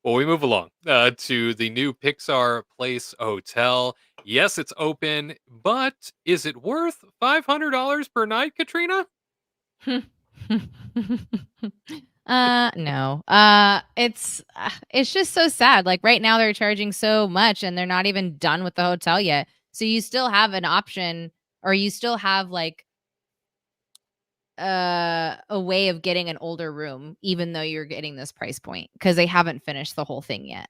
Well, we move along to the new Pixar Place Hotel. Yes, it's open, but is it worth $500 per night, Katrina? No. It's just so sad. Like right now they're charging so much and they're not even done with the hotel yet. So you still have an option, or you still have like a way of getting an older room even though you're getting this price point, because they haven't finished the whole thing yet.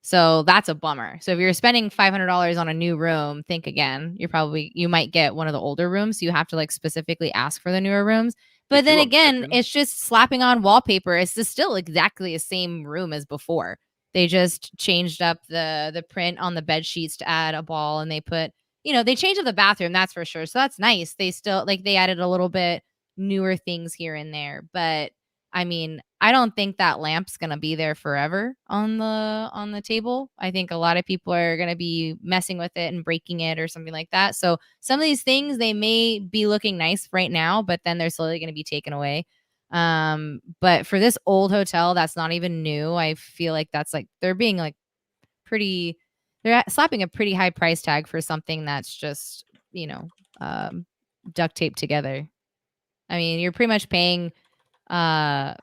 So that's a bummer. So if you're spending $500 on a new room, think again. You might get one of the older rooms. So you have to like specifically ask for the newer rooms. But then again, it's just slapping on wallpaper. It's just still exactly the same room as before. They just changed up the print on the bed sheets to add a ball, and they put, they changed up the bathroom, that's for sure. So that's nice. They still they added a little bit newer things here and there. But I mean, I don't think that lamp's going to be there forever on the table. I think a lot of people are going to be messing with it and breaking it or something like that. So some of these things, they may be looking nice right now, but then they're slowly going to be taken away. But for this old hotel that's not even new, I feel like that's like they're being like they're slapping a pretty high price tag for something that's just, duct taped together. I mean, you're pretty much paying a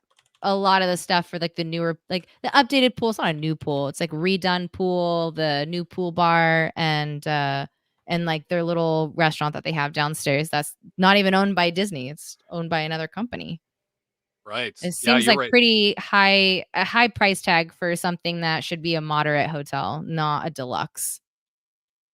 lot of the stuff for like the newer, like the updated pool. It's not a new pool. It's like redone pool, the new pool bar, and like their little restaurant that they have downstairs. That's not even owned by Disney. It's owned by another company. Right. It seems like pretty a high price tag for something that should be a moderate hotel, not a deluxe.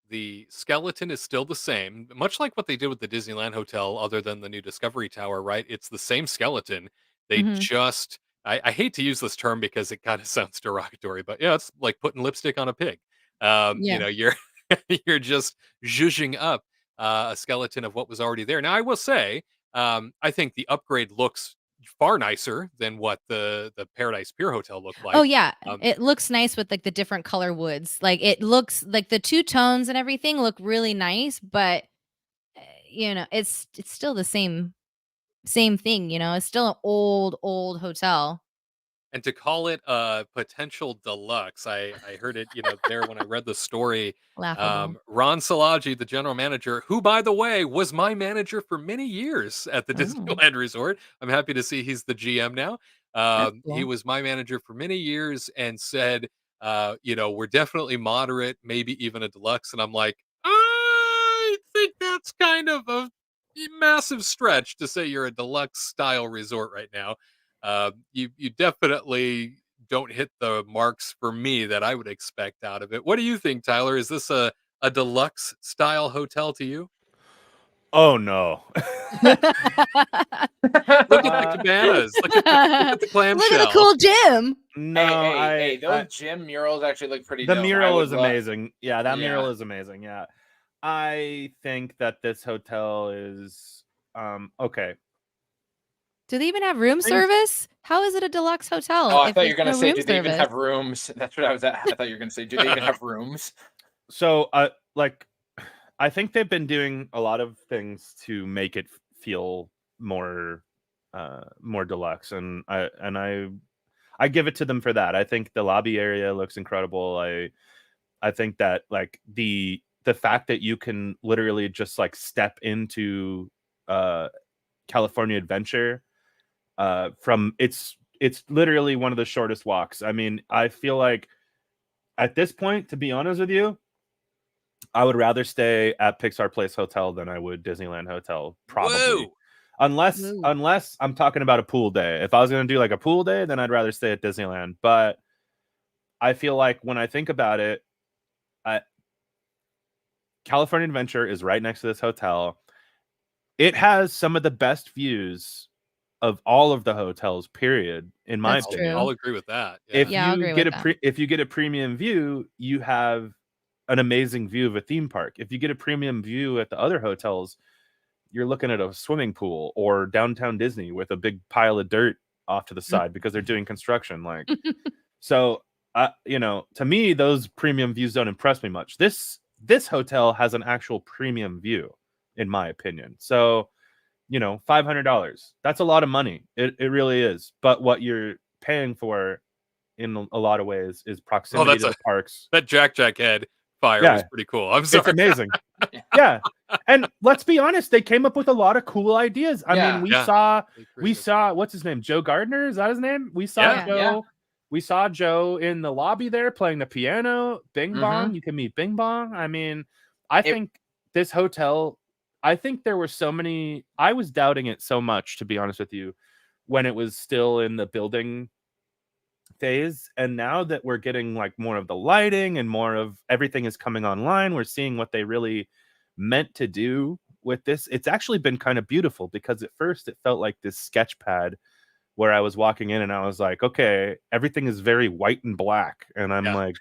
The skeleton is still the same, much like what they did with the Disneyland Hotel, other than the new Discovery Tower, right? It's the same skeleton. They just, I hate to use this term because it kind of sounds derogatory, but yeah, it's like putting lipstick on a pig. You're you're just zhuzhing up a skeleton of what was already there. Now, I will say, I think the upgrade looks far nicer than what the Paradise Pier Hotel looked like. Oh yeah, Um, it looks nice with like the different color woods. Like it looks like the two tones and everything look really nice, but it's still the same thing. It's still an old hotel. And to call it a potential deluxe, I heard it, there when I read the story. Laughable. Ron Salagi, the general manager, who, by the way, was my manager for many years at the Oh, Disneyland Resort. I'm happy to see he's the GM now. that's He cool. was my manager for many years and said, we're definitely moderate, maybe even a deluxe. And I'm like, I think that's kind of a massive stretch to say you're a deluxe style resort right now. You definitely don't hit the marks for me that I would expect out of it. What do you think, Tyler? Is this a deluxe style hotel to you? Oh no. Look at the cabanas. Look at the clamshell. Look at the cool gym. No, hey, those gym murals actually look pretty the dope. mural is amazing. Yeah, that mural Yeah. is amazing. Yeah. I think that this hotel is okay. Do they even have room service? How is it a deluxe hotel? Oh, I if thought you were there's gonna no say, room do they even service? have rooms? That's what I was at. I thought you were gonna say, do they even have rooms? So, I think they've been doing a lot of things to make it feel more deluxe, and I give it to them for that. I think the lobby area looks incredible. I think that like the fact that you can literally just like step into California Adventure from it's literally one of the shortest walks. I mean, I feel like at this point, to be honest with you, I would rather stay at Pixar Place Hotel than I would Disneyland Hotel, probably. Whoa. Unless I'm talking about a pool day. If I was going to do like a pool day, then I'd rather stay at Disneyland. But I feel like when I think about it, California Adventure is right next to this hotel. It has some of the best views of all of the hotels, period, in my That's opinion. true. I'll agree with that. If Yeah, I'll you agree get with that. if you get a premium view, you have an amazing view of a theme park. If you get a premium view at the other hotels, you're looking at a swimming pool or downtown Disney with a big pile of dirt off to the side because they're doing construction. Like, so, to me, those premium views don't impress me much. This hotel has an actual premium view, in my opinion. So, $500. That's a lot of money. It really is. But what you're paying for in a lot of ways is proximity to the parks. That Jack head fire was pretty cool. I'm sorry. It's amazing. Yeah. And let's be honest, they came up with a lot of cool ideas. I mean, we saw what's his name? Joe Gardner, is that his name? We saw Joe. Yeah. We saw Joe in the lobby there playing the piano. Bing Bong. You can meet Bing Bong. I mean, I think this hotel, I think there were so many, I was doubting it so much, to be honest with you, when it was still in the building phase. And now that we're getting like more of the lighting and more of everything is coming online, we're seeing what they really meant to do with this. It's actually been kind of beautiful, because at first it felt like this sketch pad where I was walking in and I was like, okay, everything is very white and black. And I'm like,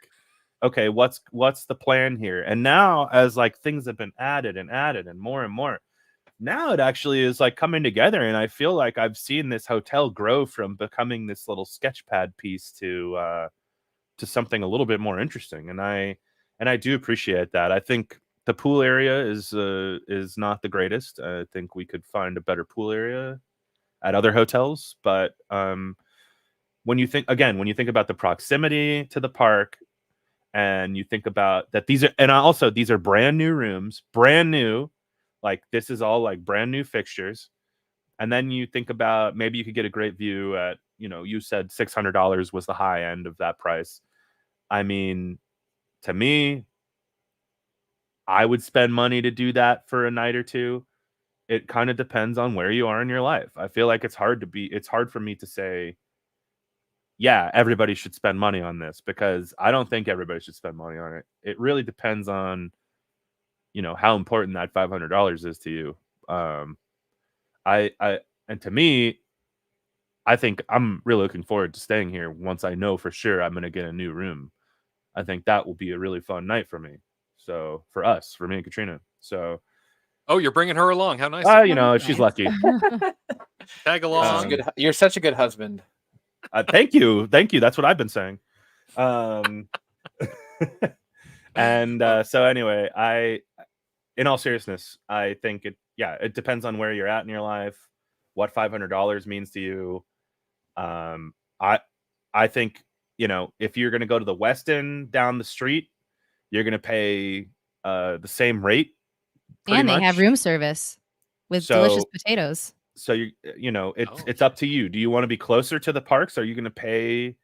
okay, what's the plan here? And now, as like things have been added and more, now it actually is like coming together. And I feel like I've seen this hotel grow from becoming this little sketch pad piece to something a little bit more interesting. And I do appreciate that. I think the pool area is not the greatest. I think we could find a better pool area at other hotels. But when you think about the proximity to the park, and you think about that these are brand new rooms, brand new, like this is all like brand new fixtures. And then you think about maybe you could get a great view at, you said $600 was the high end of that price. I mean, to me, I would spend money to do that for a night or two. It kind of depends on where you are in your life. I feel like it's hard for me to say, yeah, everybody should spend money on this, because I don't think everybody should spend money on it. It really depends on, how important that $500 is to you. And to me, I think I'm really looking forward to staying here once I know for sure I'm going to get a new room. I think that will be a really fun night for me. So for me and Katrina. So Oh, you're bringing her along. How nice. You know, she's lucky. Tag along. You're such a good husband. Thank you. That's what I've been saying. And so anyway, in all seriousness, I think it depends on where you're at in your life, what $500 means to you. I think, you know, if you're going to go to the Westin down the street, you're going to pay the same rate. And they have room service with delicious potatoes. So you know, it's up to you. Do you want to be closer to the parks? Are you going to pay,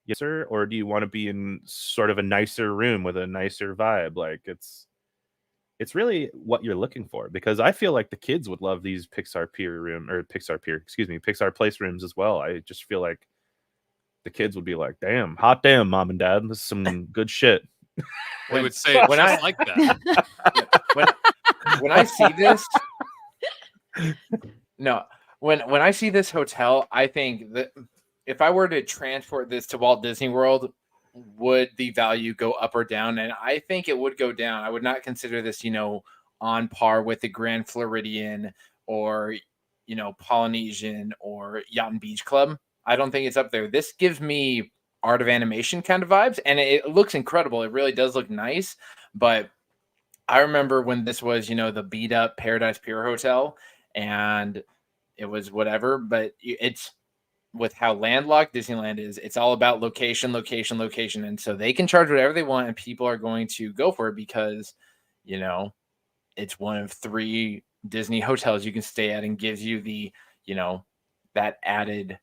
yes sir, or do you want to be in sort of a nicer room with a nicer vibe? Like it's really what you're looking for, because I feel like the kids would love these Pixar Place rooms as well. I just feel like the kids would be like, damn, hot damn, mom and dad, this is some good shit. They would say when I like that. When I see this, no, when I see this hotel, I think that if I were to transport this to Walt Disney World, would the value go up or down? And I think it would go down. I would not consider this, you know, on par with the Grand Floridian or, you know, Polynesian or Yacht and Beach Club. I don't think it's up there. This gives me Art of Animation kind of vibes, and it looks incredible. It really does look nice. But I remember when this was, you know, the beat up Paradise Pier Hotel, and it was whatever, but it's with how landlocked Disneyland is, it's all about location. And so they can charge whatever they want, and people are going to go for it because, you know, it's one of 3 Disney hotels you can stay at and gives you the, you know, that added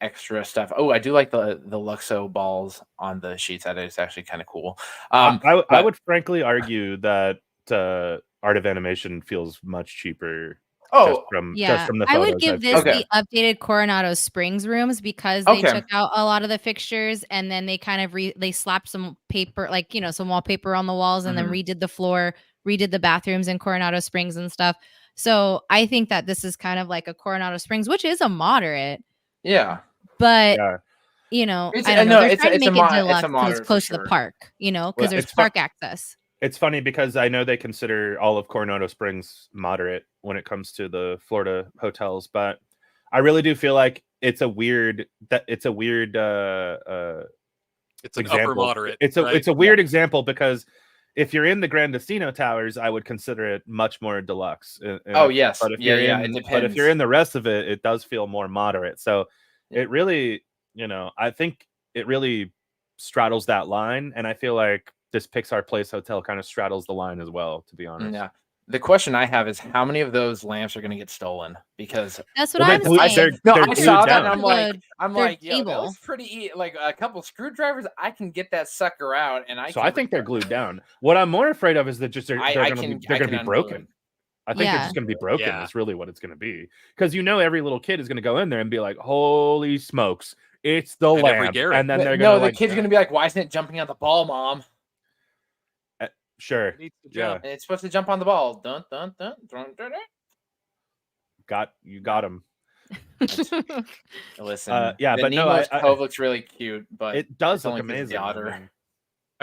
extra stuff. Oh, I do like the Luxo balls on the sheets. That is actually kind of cool. I would frankly argue that Art of Animation feels much cheaper. Just from the I would give this the updated Coronado Springs rooms, because they took out a lot of the fixtures, and then they kind of they slapped some paper, like, you know, some wallpaper on the walls, and then redid the floor, redid the bathrooms in Coronado Springs and stuff. So I think that this is kind of like a Coronado Springs, which is a moderate. Yeah. But you know, I don't know. They're trying to make it deluxe because it's close to the park, you know, because there's park access. It's funny because I know they consider all of Coronado Springs moderate when it comes to the Florida hotels, but I really do feel like it's a weird it's an upper moderate. It's a weird example, because if you're in the Grandestino Towers, I would consider it much more deluxe. Yes. But if it depends. But if you're in the rest of it, it does feel more moderate. So it really, you know, I think it really straddles that line, and I feel like this Pixar Place Hotel kind of straddles the line as well, to be honest. Yeah. The question I have is, how many of those lamps are going to get stolen? Because that's what I'm saying. I saw that, and I'm like, yo, that was pretty. Like a couple screwdrivers, I can get that sucker out, and I think they're glued down. What I'm more afraid of is that they're going to be broken. I think they're just going to be broken. Is really what it's going to be, because you know every little kid is going to go in there and be like, "Holy smokes, it's the lamp!" And then they're going to the kid's going to be like, "Why isn't it jumping on the ball, Mom?" Sure. Yeah. It's supposed to jump on the ball. Dun, dun, dun, dun, dun, dun. You got him. Listen. But Nemo's cove looks really cute, but it does look amazing. I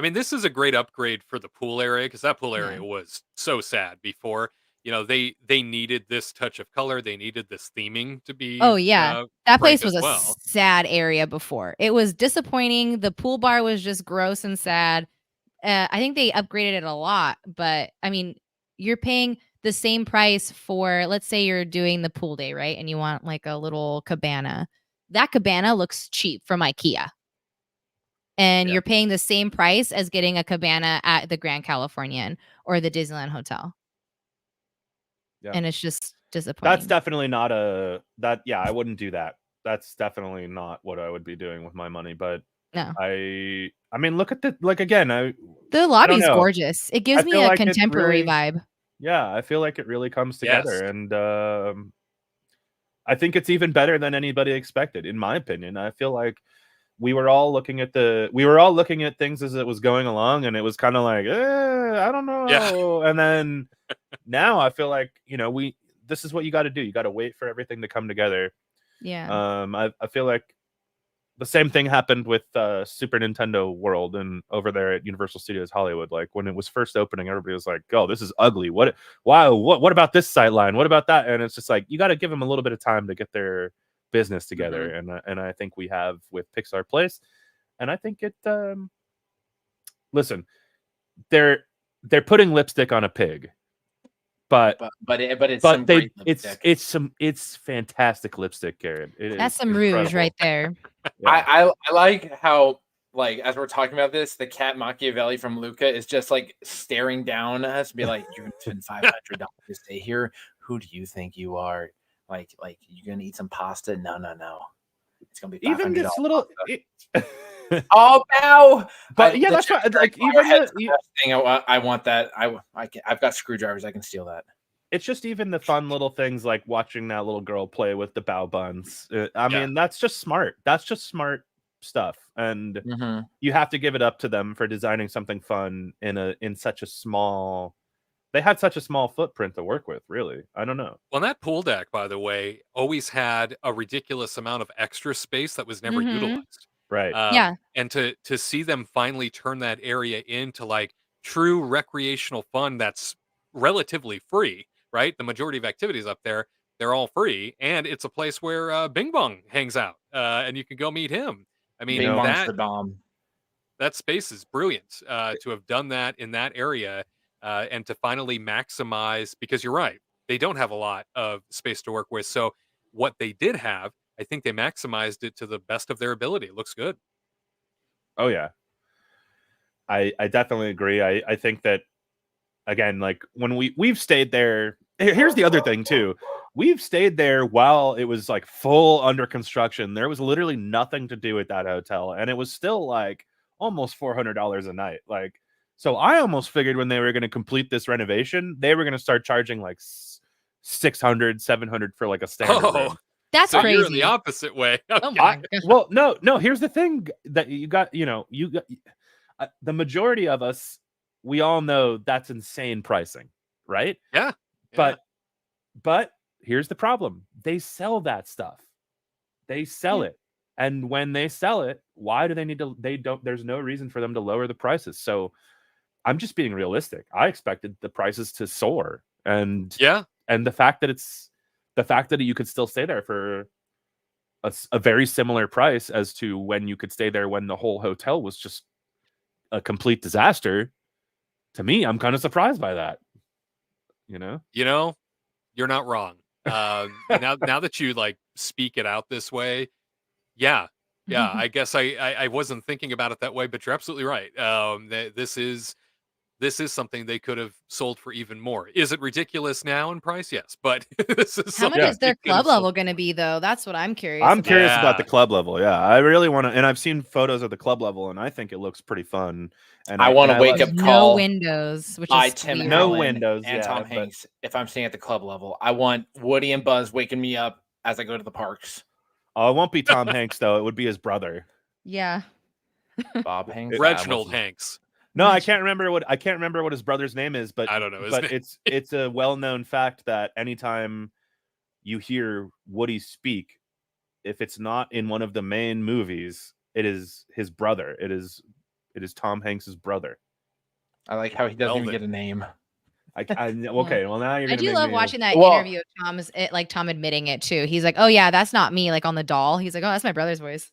mean, this is a great upgrade for the pool area, because that pool area was so sad before. You know, they needed this touch of color. They needed this theming to be. Oh yeah, that place was a sad area before. It was disappointing. The pool bar was just gross and sad. I think they upgraded it a lot, but I mean, you're paying the same price for, let's say you're doing the pool day, right? And you want like a little cabana. That cabana looks cheap from IKEA. And you're paying the same price as getting a cabana at the Grand Californian or the Disneyland Hotel. Yeah. And it's just disappointing. That's definitely not I wouldn't do that. That's definitely not what I would be doing with my money, but no. I mean, look at the the lobby's gorgeous. It gives me a contemporary vibe. Yeah, I feel like it really comes together, and I think it's even better than anybody expected, in my opinion. I feel like we were all looking at things as it was going along, and it was kind of like, I don't know. Yeah. And then now I feel like, you know, this is what you got to do. You got to wait for everything to come together. Yeah. I feel like the same thing happened with Super Nintendo World and over there at Universal Studios Hollywood. Like when it was first opening, everybody was like, "Oh, this is ugly. What about this sight line? What about that?" And it's just like you got to give them a little bit of time to get their business together. And I think we have with Pixar Place, and I think it. Listen, they're putting lipstick on a pig, but it's fantastic lipstick, Garrett. That's some rouge right there. Yeah. I like how, like, as we're talking about this, the cat Machiavelli from Luca is just like staring down at us, be like, "You're gonna spend $500 to stay here. Who do you think you are? Like you're gonna eat some pasta? No. It's gonna be $500." Even this little. Oh no! But yeah, that's right. Like even thing, I want that. I've got screwdrivers. I can steal that. It's just even the fun little things like watching that little girl play with the bao buns. I mean, that's just smart. That's just smart stuff, and you have to give it up to them for designing something fun in such a small. They had such a small footprint to work with. Really, I don't know. Well, that pool deck, by the way, always had a ridiculous amount of extra space that was never utilized. Right. And to see them finally turn that area into like true recreational fun that's relatively free. Right, the majority of activities up there, they're all free, and it's a place where Bing Bong hangs out, and you can go meet him. I mean, Bing Bong's the bomb. That space is brilliant to have done that in that area, and to finally maximize. Because you're right, they don't have a lot of space to work with. So what they did have, I think they maximized it to the best of their ability. It looks good. Oh yeah, I definitely agree. I think that again, like when we've stayed there. Here's the other thing too. We've stayed there while it was like full under construction. There was literally nothing to do at that hotel, and it was still like almost $400 a night. Like, so I almost figured when they were going to complete this renovation, they were going to start charging like $600, $700 for like a standard room. That's so crazy. You're in the opposite way. Okay. Oh my God. Well, no. Here's the thing that you got. The majority of us, we all know that's insane pricing, right? Yeah. But here's the problem. They sell that stuff. They sell it. And when they sell it, why do they need to there's no reason for them to lower the prices. So I'm just being realistic. I expected the prices to soar. And the fact that you could still stay there for a very similar price as to when you could stay there when the whole hotel was just a complete disaster. To me, I'm kind of surprised by that. You're not wrong. Now that you like speak it out this way, I guess I wasn't thinking about it that way, but you're absolutely right. This is something they could have sold for even more. Is it ridiculous now in price? Yes, but this is how much is their club level going to be though? That's what I'm curious. I'm curious about the club level. Yeah, I really want to, and I've seen photos of the club level, and I think it looks pretty fun. And I want to wake up call. No windows, which is Tim no windows, and Tom Hanks. If I'm staying at the club level, I want Woody and Buzz waking me up as I go to the parks. Oh, it won't be Tom Hanks though. It would be his brother. Yeah. Bob Hanks. Reginald Hanks. No, I can't remember what his brother's name is, but I don't know. But it's a well-known fact that anytime you hear Woody speak, if it's not in one of the main movies, it is his brother. It is Tom Hanks's brother. I like how he doesn't even get a name. Okay, well now you're. I do love watching that interview of Tom admitting it too. He's like, "Oh yeah, that's not me." Like on the doll, he's like, "Oh, that's my brother's voice."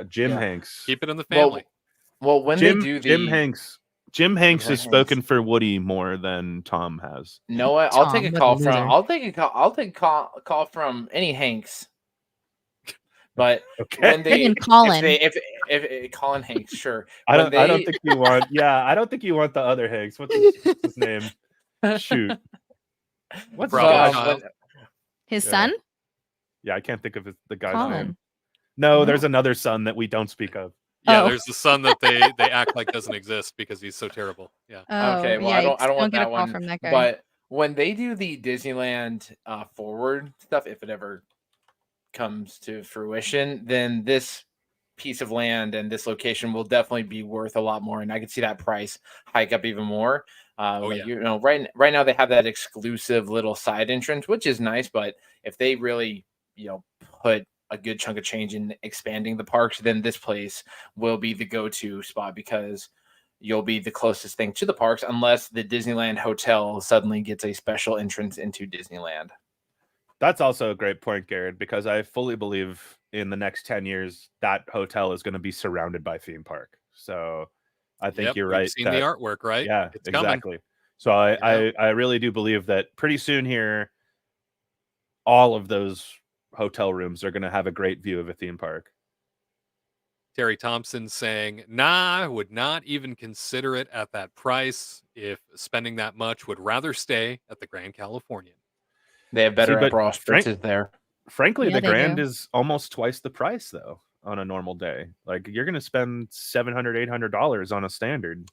Jim Hanks. Keep it in the family. Well, when they do Jim Hanks has spoken for Woody more than Tom has. No, I'll take a call from. I'll take a call from any Hanks. But when they Colin, if Colin Hanks, sure. I don't think you want. Yeah, I don't think you want the other Hanks. What's his name? Shoot. What's his son? Yeah, I can't think of the guy's Colin. name. No, there's another son that we don't speak of. Yeah, there's the son that they act like doesn't exist because he's so terrible. Yeah. Okay. Well, I don't want that one. From that guy. But when they do the Disneyland forward stuff, if it ever comes to fruition, then this piece of land and this location will definitely be worth a lot more, and I could see that price hike up even more. Right now they have that exclusive little side entrance, which is nice, but if they really put a good chunk of change in expanding the parks, then this place will be the go-to spot because you'll be the closest thing to the parks unless the Disneyland Hotel suddenly gets a special entrance into Disneyland. That's also a great point, Garrett, because I fully believe in the next 10 years that hotel is going to be surrounded by theme park. So I think you're right. We've seen the artwork, right? Yeah, It's coming. exactly. So I really do believe that pretty soon here, all of those hotel rooms are going to have a great view of a theme park. Terry Thompson saying, nah, I would not even consider it at that price. If spending that much, would rather stay at the Grand Californian. They have better but Aperol spritzes there. Frankly, Yeah, the they Grand do. is almost twice the price, though, on a normal day. Like, you're going to spend $700, $800 on a standard,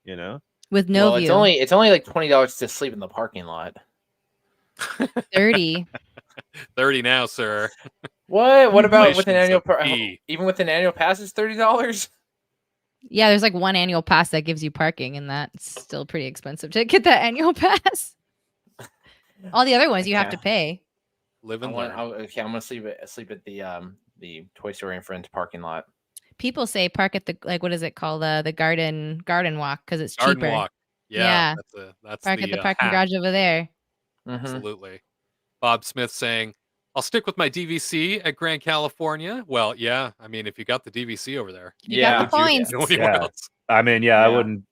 you know? With no Well, view. it's only like $20 to sleep in the parking lot. 30. 30 now, sir. What about with an Inflation's annual a key. even with an annual pass is $30? Yeah, there's like one annual pass that gives you parking, and that's still pretty expensive to get that annual pass. All the other ones you have to pay. Live I'm and learn. gonna sleep at the Toy Story and Friends parking lot. People say park at the what is it called? The garden walk because it's Garden cheaper. walk. Yeah. That's Park the at the parking hack. garage over there. Mhm. Absolutely. Bob Smith saying, I'll stick with my DVC at Grand California. Well, yeah. I mean, if you got the DVC over there, You got the would points. you go anywhere Yeah. else? I mean, Yeah.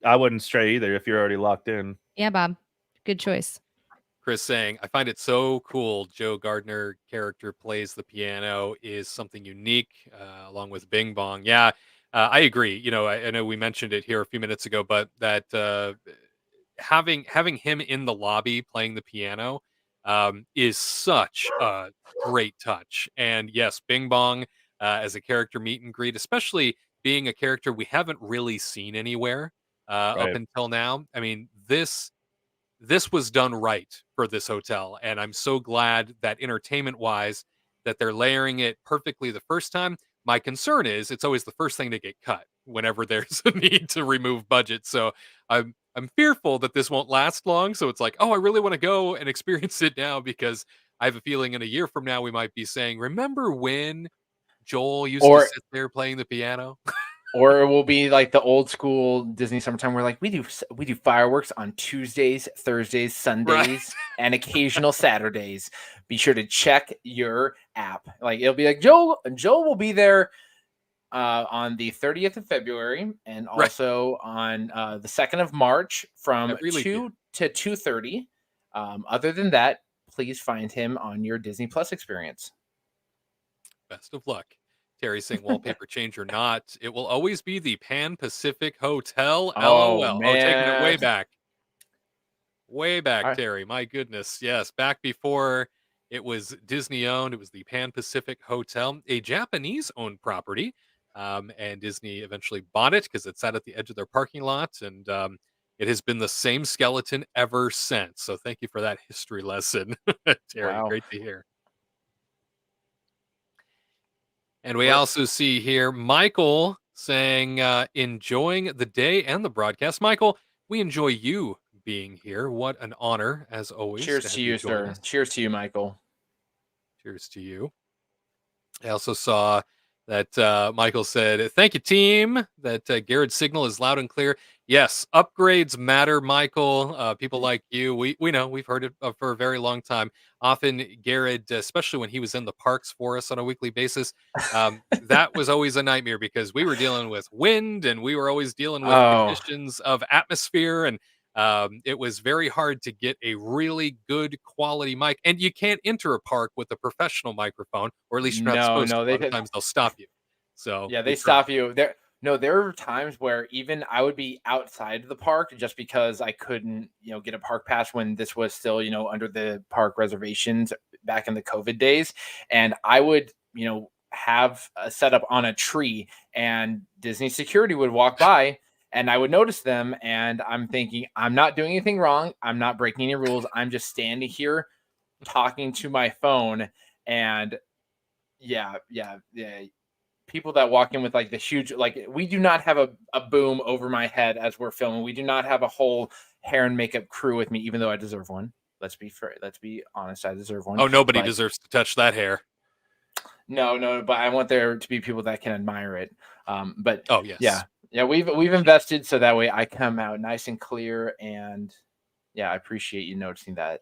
I wouldn't stray either if you're already locked in. Yeah, Bob. Good choice. Chris saying, I find it so cool. Joe Gardner character plays the piano is something unique, along with Bing Bong. Yeah, I agree. You know, I know we mentioned it here a few minutes ago, but that having him in the lobby playing the piano is such a great touch. And yes, Bing Bong as a character meet and greet, especially being a character we haven't really seen anywhere up Right. until now. I mean, this was done right for this hotel, and I'm so glad that entertainment wise that they're layering it perfectly the first time. My concern is it's always the first thing to get cut whenever there's a need to remove budget. So I'm fearful that this won't last long. So it's like, oh, I really want to go and experience it now because I have a feeling in a year from now we might be saying, remember when Joel used to Or sit there playing the piano? or it will be like the old school Disney summertime where like we do fireworks on Tuesdays, Thursdays, Sundays, and occasional Saturdays. Be sure to check your app. Like it'll be like Joel will be there on the 30th of February and also on the 2nd of March from 2 to 2:30. Other than that, please find him on your Disney Plus experience. Best of luck. Terry saying wallpaper change or not, it will always be the Pan Pacific Hotel. Oh, LOL. man. Oh, taking it way back. Way back, All right. Terry. My goodness. Yes, back before it was Disney owned, it was the Pan Pacific Hotel, a Japanese owned property. And Disney eventually bought it because it sat at the edge of their parking lot. And it has been the same skeleton ever since. So thank you for that history lesson, Terry. Wow. Great to hear. And we also see here Michael saying, enjoying the day and the broadcast. Michael, we enjoy you being here. What an honor, as always. Cheers to you, sir. Cheers to you, Michael. Cheers to you. I also saw that Michael said, thank you, team, that Garrett's signal is loud and clear. Yes, upgrades matter, Michael. People like you, we know, we've heard it for a very long time. Often Garrett, especially when he was in the parks for us on a weekly basis, that was always a nightmare because we were dealing with wind and we were always dealing with conditions of atmosphere. And it was very hard to get a really good quality mic. And you can't enter a park with a professional microphone, or at least you're not supposed to. A lot of times they'll stop you. So yeah, they stop you. There were times where even I would be outside the park just because I couldn't, get a park pass when this was still, under the park reservations back in the COVID days. And I would, have a setup on a tree and Disney security would walk by and I would notice them. And I'm thinking, I'm not doing anything wrong. I'm not breaking any rules. I'm just standing here talking to my phone. And yeah. People that walk in with like the huge, like we do not have a boom over my head as we're filming. We do not have a whole hair and makeup crew with me, even though I deserve one. Let's be fair. Let's be honest. I deserve one. Oh, nobody deserves to touch that hair. No, but I want there to be people that can admire it. But Oh, yes. yeah, we've invested so that way I come out nice and clear, and yeah, I appreciate you noticing that.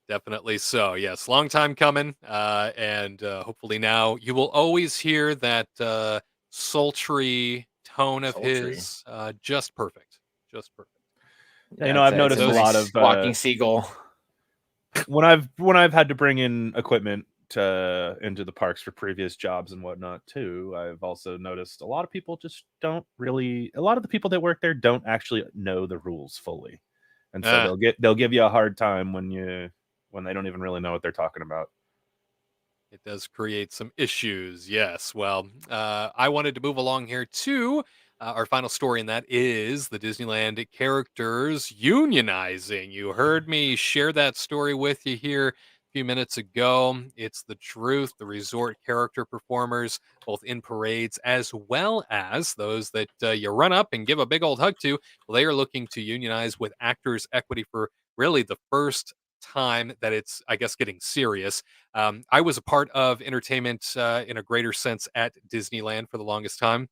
Definitely so. Yes, long time coming, and hopefully now you will always hear that sultry tone of Sultry. his. Just perfect. Just perfect. Yeah, Yeah, I've it's noticed a a lot of nice walking seagull. when I've had to bring in equipment into the parks for previous jobs and whatnot too. I've also noticed a lot of people just don't really. A lot of the people that work there don't actually know the rules fully, and so Ah. they'll give you a hard time when they don't even really know what they're talking about. It does create some issues. Yes. Well, I wanted to move along here to our final story, and that is the Disneyland characters unionizing. You heard me share that story with you here a few minutes ago. It's the truth. The resort character performers, both in parades as well as those that you run up and give a big old hug to, well, they are looking to unionize with Actors Equity for really the first time that it's, I guess, getting serious. I was a part of entertainment in a greater sense at Disneyland for the longest time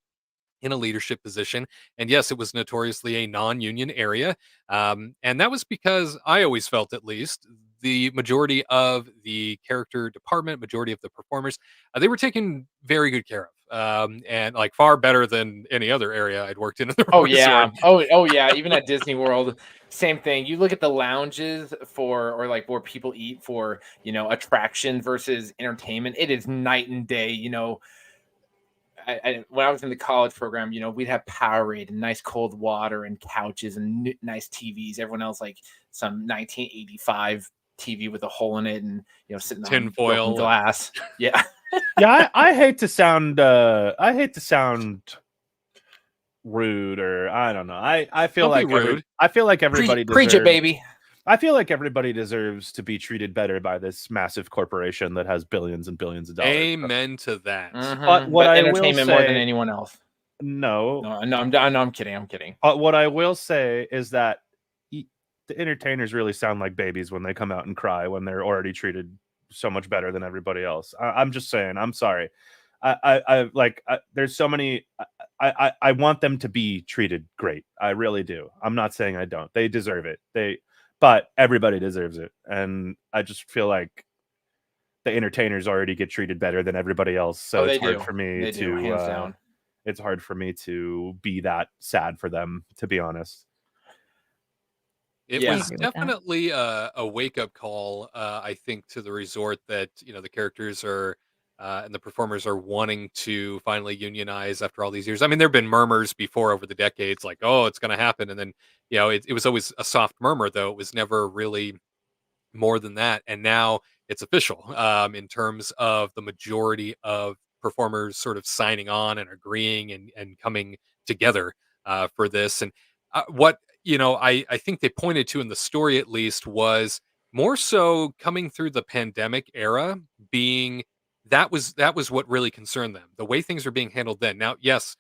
in a leadership position. And yes, it was notoriously a non union area. And that was because I always felt, at least, the majority of the character department, majority of the performers, they were taken very good care of. And like far better than any other area I'd worked in the Oh resort. yeah. Oh yeah. Even at Disney World, same thing. You look at the lounges for, or like where people eat for, attraction versus entertainment. It is night and day. When I was in the college program, we'd have Powerade and nice cold water and couches and nice TVs. Everyone else like some 1985 TV with a hole in it, and sitting on broken Tinfoil. glass. Yeah. Yeah, I hate to sound rude, or I don't know. I feel Don't be like rude. I feel like everybody Preach it, deserves. baby. I feel like everybody deserves to be treated better by this massive corporation that has billions and billions of dollars. Amen to that. But what I will entertainment more than say, anyone else. no, I'm kidding. I'm kidding. what I will say is that the entertainers really sound like babies when they come out and cry when they're already treated so much better than everybody else. I'm just saying. I'm sorry. There's so many. I want them to be treated great. I really do. I'm not saying I don't. They deserve it. But everybody deserves it, and I just feel like the entertainers already get treated better than everybody else. So it's hard for me They do, hands down. It's hard for me to be that sad for them, to be honest. It Yeah. was I agree with that. definitely a wake-up call, I think, to the resort that, the characters are and the performers are wanting to finally unionize after all these years. I mean, there've been murmurs before over the decades, like, "Oh, it's gonna happen," and then, it was always a soft murmur, though. It was never really more than that, and now it's official, in terms of the majority of performers sort of signing on and agreeing and coming together for this. And what I think they pointed to in the story, at least, was more so coming through the pandemic era, being that was what really concerned them, the way things are being handled then. Now, yes,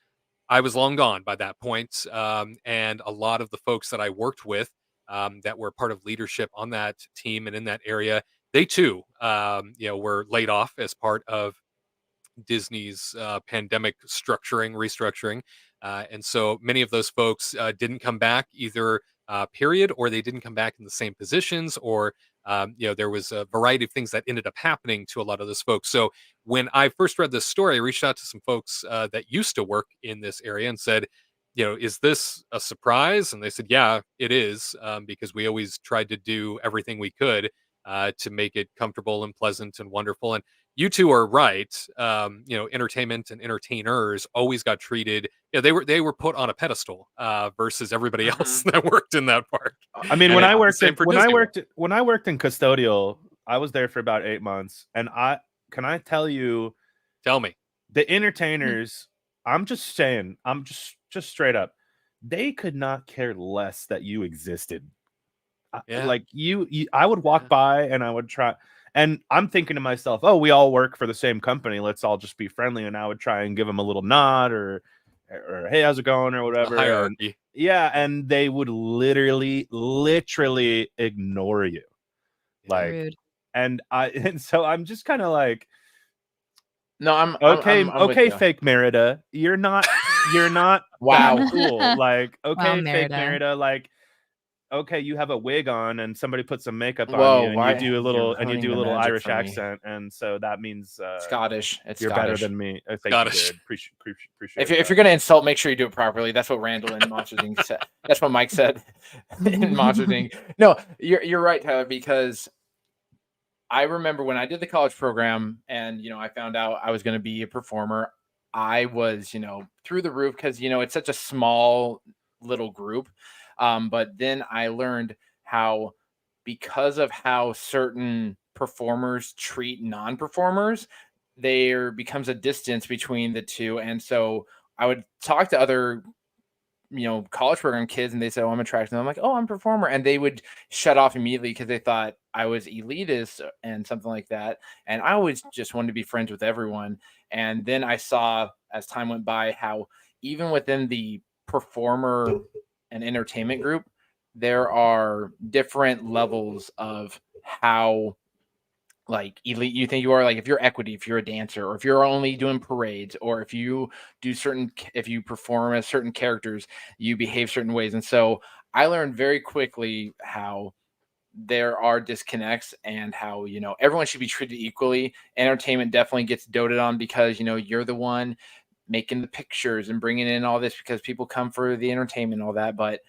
I was long gone by that point, and a lot of the folks that I worked with, that were part of leadership on that team and in that area, they too, were laid off as part of Disney's pandemic restructuring, and so many of those folks didn't come back either. Period, or they didn't come back in the same positions, or there was a variety of things that ended up happening to a lot of those folks. So when I first read this story, I reached out to some folks that used to work in this area and said, is this a surprise? And they said, yeah, it is, because we always tried to do everything we could to make it comfortable and pleasant and wonderful. And you two are right. Entertainment and entertainers always got treated. They were put on a pedestal versus everybody else that worked in that park. I mean, And when it's I the worked same for Disney World. when I worked in custodial, I was there for about 8 months, and I tell you, Tell me. the entertainers. I'm just saying. I'm just straight up. They could not care less that you existed. Yeah. Like I would walk by and I would try. And I'm thinking to myself, oh, we all work for the same company. Let's all just be friendly. And I would try and give them a little nod or hey, how's it going, or whatever. The hierarchy. And they would literally ignore you. Like, Rude. and so I'm just kind of like, No, I'm Okay, I'm with okay, you. fake Merida, you're not Wow. that cool. Like, okay, fake Merida. Merida, like, okay, you have a wig on and somebody puts some makeup on Whoa, you and why you do a little you're ruining the Irish magic for me. accent, and so that means Scottish. It's you're Scottish. better than me. I think Scottish. you did. Appreciate If you're gonna insult, make sure you do it properly. That's what Randall and Monster Inc. said. That's what Mike said in Monster Inc. No, you're right, Tyler, because I remember when I did the college program and I found out I was going to be a performer. I was through the roof because it's such a small little group. But then I learned how, because of how certain performers treat non-performers, there becomes a distance between the two. And so I would talk to other college program kids, and they said, "Oh, I'm attracted." And I'm like, "Oh, I'm a performer," and they would shut off immediately because they thought I was elitist and something like that. And I always just wanted to be friends with everyone. And then I saw, as time went by, how even within the performer and entertainment group, there are different levels of how like elite you think you are. Like if you're equity, if you're a dancer, or if you're only doing parades, or if you if you perform as certain characters, you behave certain ways. And so I learned very quickly how there are disconnects, and how everyone should be treated equally. Entertainment definitely gets doted on because you're the one making the pictures and bringing in all this, because people come for the entertainment and all that. But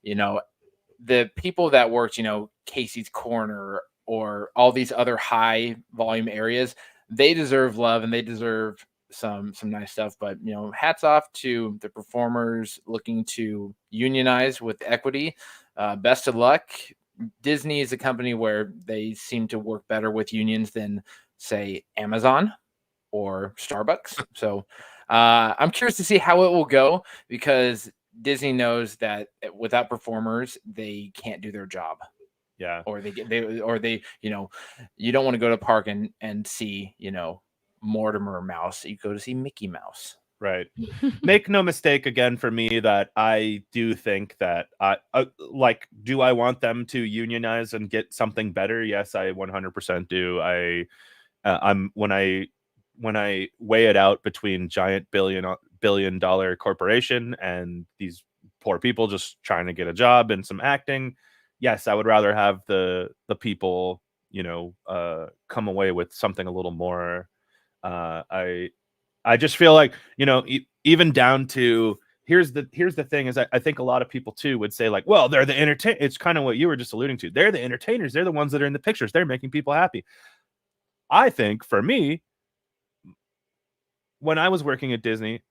the people that worked, Casey's Corner or all these other high volume areas, they deserve love and they deserve some nice stuff. But hats off to the performers looking to unionize with equity. Best of luck. Disney is a company where they seem to work better with unions than, say, Amazon or Starbucks. So I'm curious to see how it will go, because Disney knows that without performers, they can't do their job. Yeah. Or they you don't want to go to a park and see, Mortimer Mouse. You go to see Mickey Mouse. Right. Make no mistake again for me that I do think that do I want them to unionize and get something better? Yes, I 100% do. I'm when I weigh it out between giant billion dollar corporation and these poor people just trying to get a job and some acting, yes, I would rather have the people come away with something a little more. I just feel like even down to here's the thing is I think a lot of people too would say like, well, they're the entertain. It's kind of what you were just alluding to. They're the entertainers. They're the ones that are in the pictures. They're making people happy. I think for me, when I was working at Disney,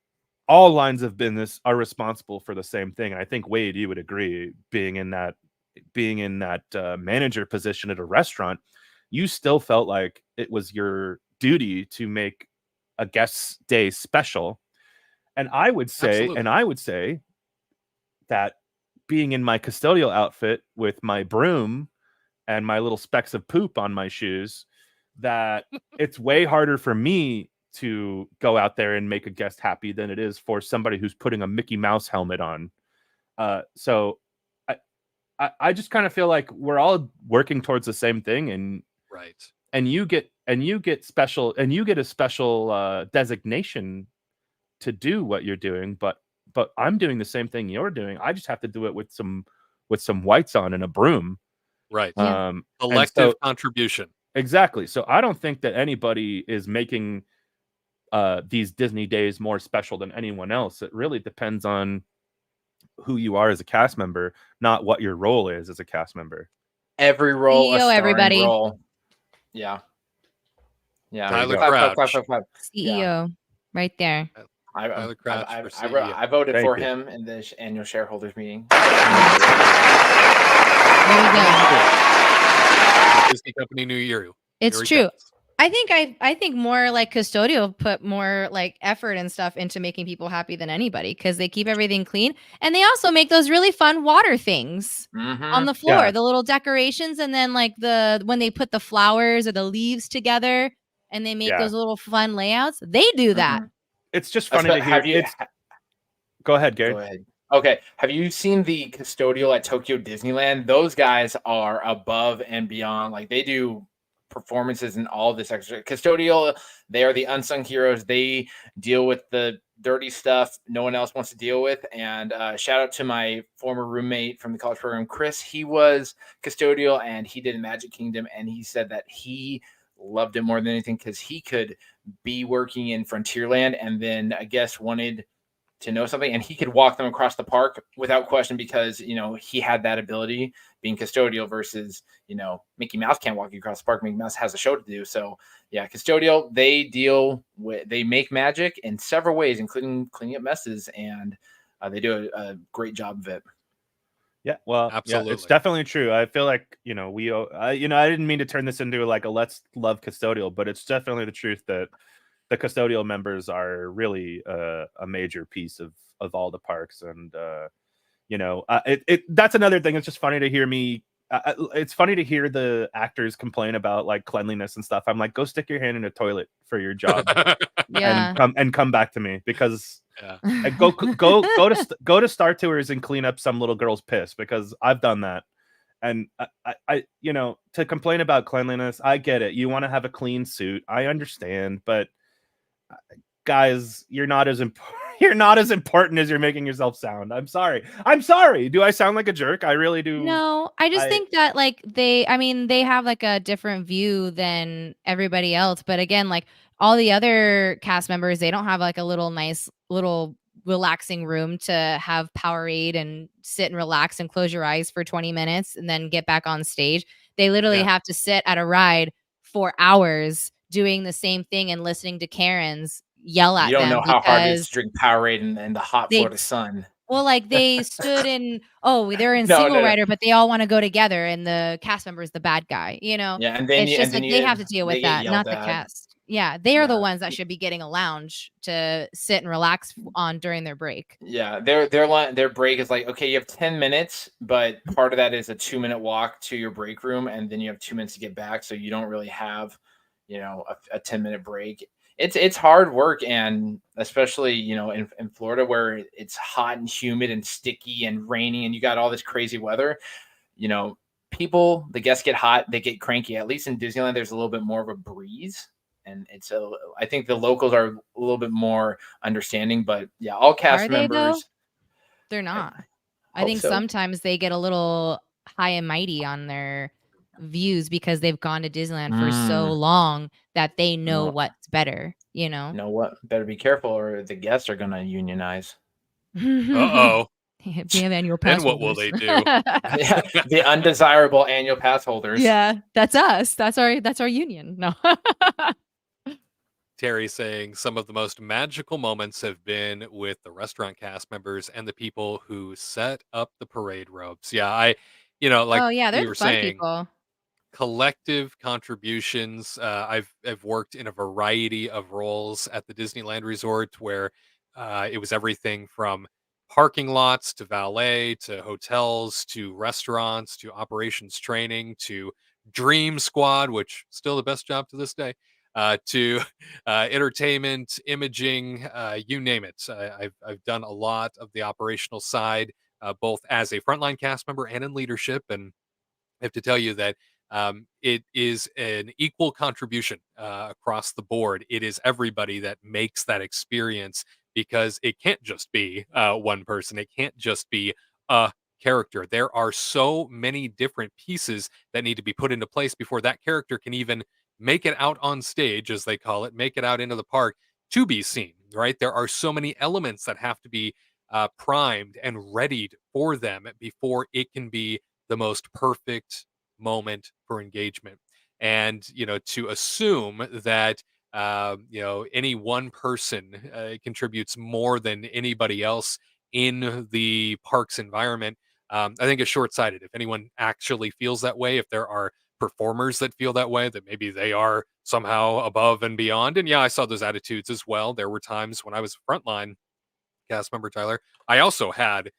all lines of business are responsible for the same thing. And I think Wade, you would agree, being in that manager position at a restaurant, you still felt like it was your duty to make a guest day special. And I would say that being in my custodial outfit with my broom and my little specks of poop on my shoes, that it's way harder for me to go out there and make a guest happy than it is for somebody who's putting a Mickey Mouse helmet on. So I just kind of feel like we're all working towards the same thing, and right. And you get a special designation to do what you're doing, but I'm doing the same thing you're doing. I just have to do it with some whites on and a broom. Right. Yeah. Elective contribution. Exactly. So I don't think that anybody is making these Disney days more special than anyone else. It really depends on who you are as a cast member, not what your role is as a cast member. Every role, CEO, everybody. role. Yeah. Tyler Crouch. CEO, right there. Tyler Crouch for CEO. I voted Thank for you. him in the annual shareholders meeting. There you go. Disney Company New Year. It's true. I think more like custodial put more like effort and stuff into making people happy than anybody, because they keep everything clean, and they also make those really fun water things on the floor, the little decorations, and then like when they put the flowers or the leaves together and they make those little fun layouts. They do that. It's just funny to hear. Go ahead, Gary. Go ahead. Okay. Have you seen the custodial at Tokyo Disneyland? Those guys are above and beyond. Like they do performances and all this extra. Custodial, they are the unsung heroes. They deal with the dirty stuff no one else wants to deal with. And shout out to my former roommate from the college program, Chris. He was custodial and he did Magic Kingdom, and he said that he loved it more than anything because he could be working in Frontierland and then I guess wanted to know something, and he could walk them across the park without question because, he had that ability being custodial versus, Mickey Mouse can't walk you across the park. Mickey Mouse has a show to do. So yeah, custodial, they make magic in several ways, including cleaning up messes, and they do a great job of it. Yeah, well, Absolutely. yeah, it's definitely true. I feel like, I didn't mean to turn this into like a let's love custodial, but it's definitely the truth that the custodial members are really a major piece of all the parks. And, that's another thing. It's just funny to hear it's funny to hear the actors complain about like cleanliness and stuff. I'm like, go stick your hand in a toilet for your job Yeah. and come back to me because go to Star Tours and clean up some little girl's piss because I've done that. And I to complain about cleanliness, I get it. You want to have a clean suit. I understand, but guys, you're not as important as you're making yourself sound. I'm sorry. Do I sound like a jerk? I really do. No, I just think that like they have like a different view than everybody else. But again, like all the other cast members, they don't have like a nice little relaxing room to have Powerade and sit and relax and close your eyes for 20 minutes and then get back on stage. They literally have to sit at a ride for hours doing the same thing and listening to Karens yell at them. You don't know how hard it is to drink Powerade in the hot Florida sun. Well, like they stood in, they're in single rider, but they all want to go together, and the cast member is the bad guy, Yeah, and then it's just like they have to deal with that, not the cast. Yeah, they are the ones that should be getting a lounge to sit and relax on during their break. Yeah, their break is like, okay, you have 10 minutes, but part of that is a 2-minute walk to your break room, and then you have 2 minutes to get back, so you don't really have, a 10-minute break. It's hard work, and especially in Florida where it's hot and humid and sticky and rainy, and you got all this crazy weather. The guests get hot, they get cranky. At least in Disneyland, there's a little bit more of a breeze. And I think the locals are a little bit more understanding, but yeah, all cast members. Though? They're not. I think sometimes they get a little high and mighty on their views because they've gone to Disneyland for so long that they know what's better, Know what? Better be careful or the guests are going to unionize. Uh-oh. We have annual pass Then what will they do? Yeah, the undesirable annual pass holders. Yeah, that's us. That's our union. No. Terry saying some of the most magical moments have been with the restaurant cast members and the people who set up the parade ropes. Yeah, they're we were fun saying, people. Collective contributions. I've worked in a variety of roles at the Disneyland Resort where it was everything from parking lots to valet to hotels to restaurants to operations training to Dream Squad, which still the best job to this day. To entertainment, imaging, you name it. I've done a lot of the operational side, both as a frontline cast member and in leadership. And I have to tell you that it is an equal contribution across the board. It is everybody that makes that experience because it can't just be one person. It can't just be a character. There are so many different pieces that need to be put into place before that character can even make it out on stage, as they call it, make it out into the park to be seen, right? There are so many elements that have to be primed and readied for them before it can be the most perfect moment for engagement. And, to assume that, any one person contributes more than anybody else in the park's environment, I think is short-sighted. If anyone actually feels that way, if there are performers that feel that way, that maybe they are somehow above and beyond. And yeah, I saw those attitudes as well. There were times when I was a frontline cast member, Tyler, I also had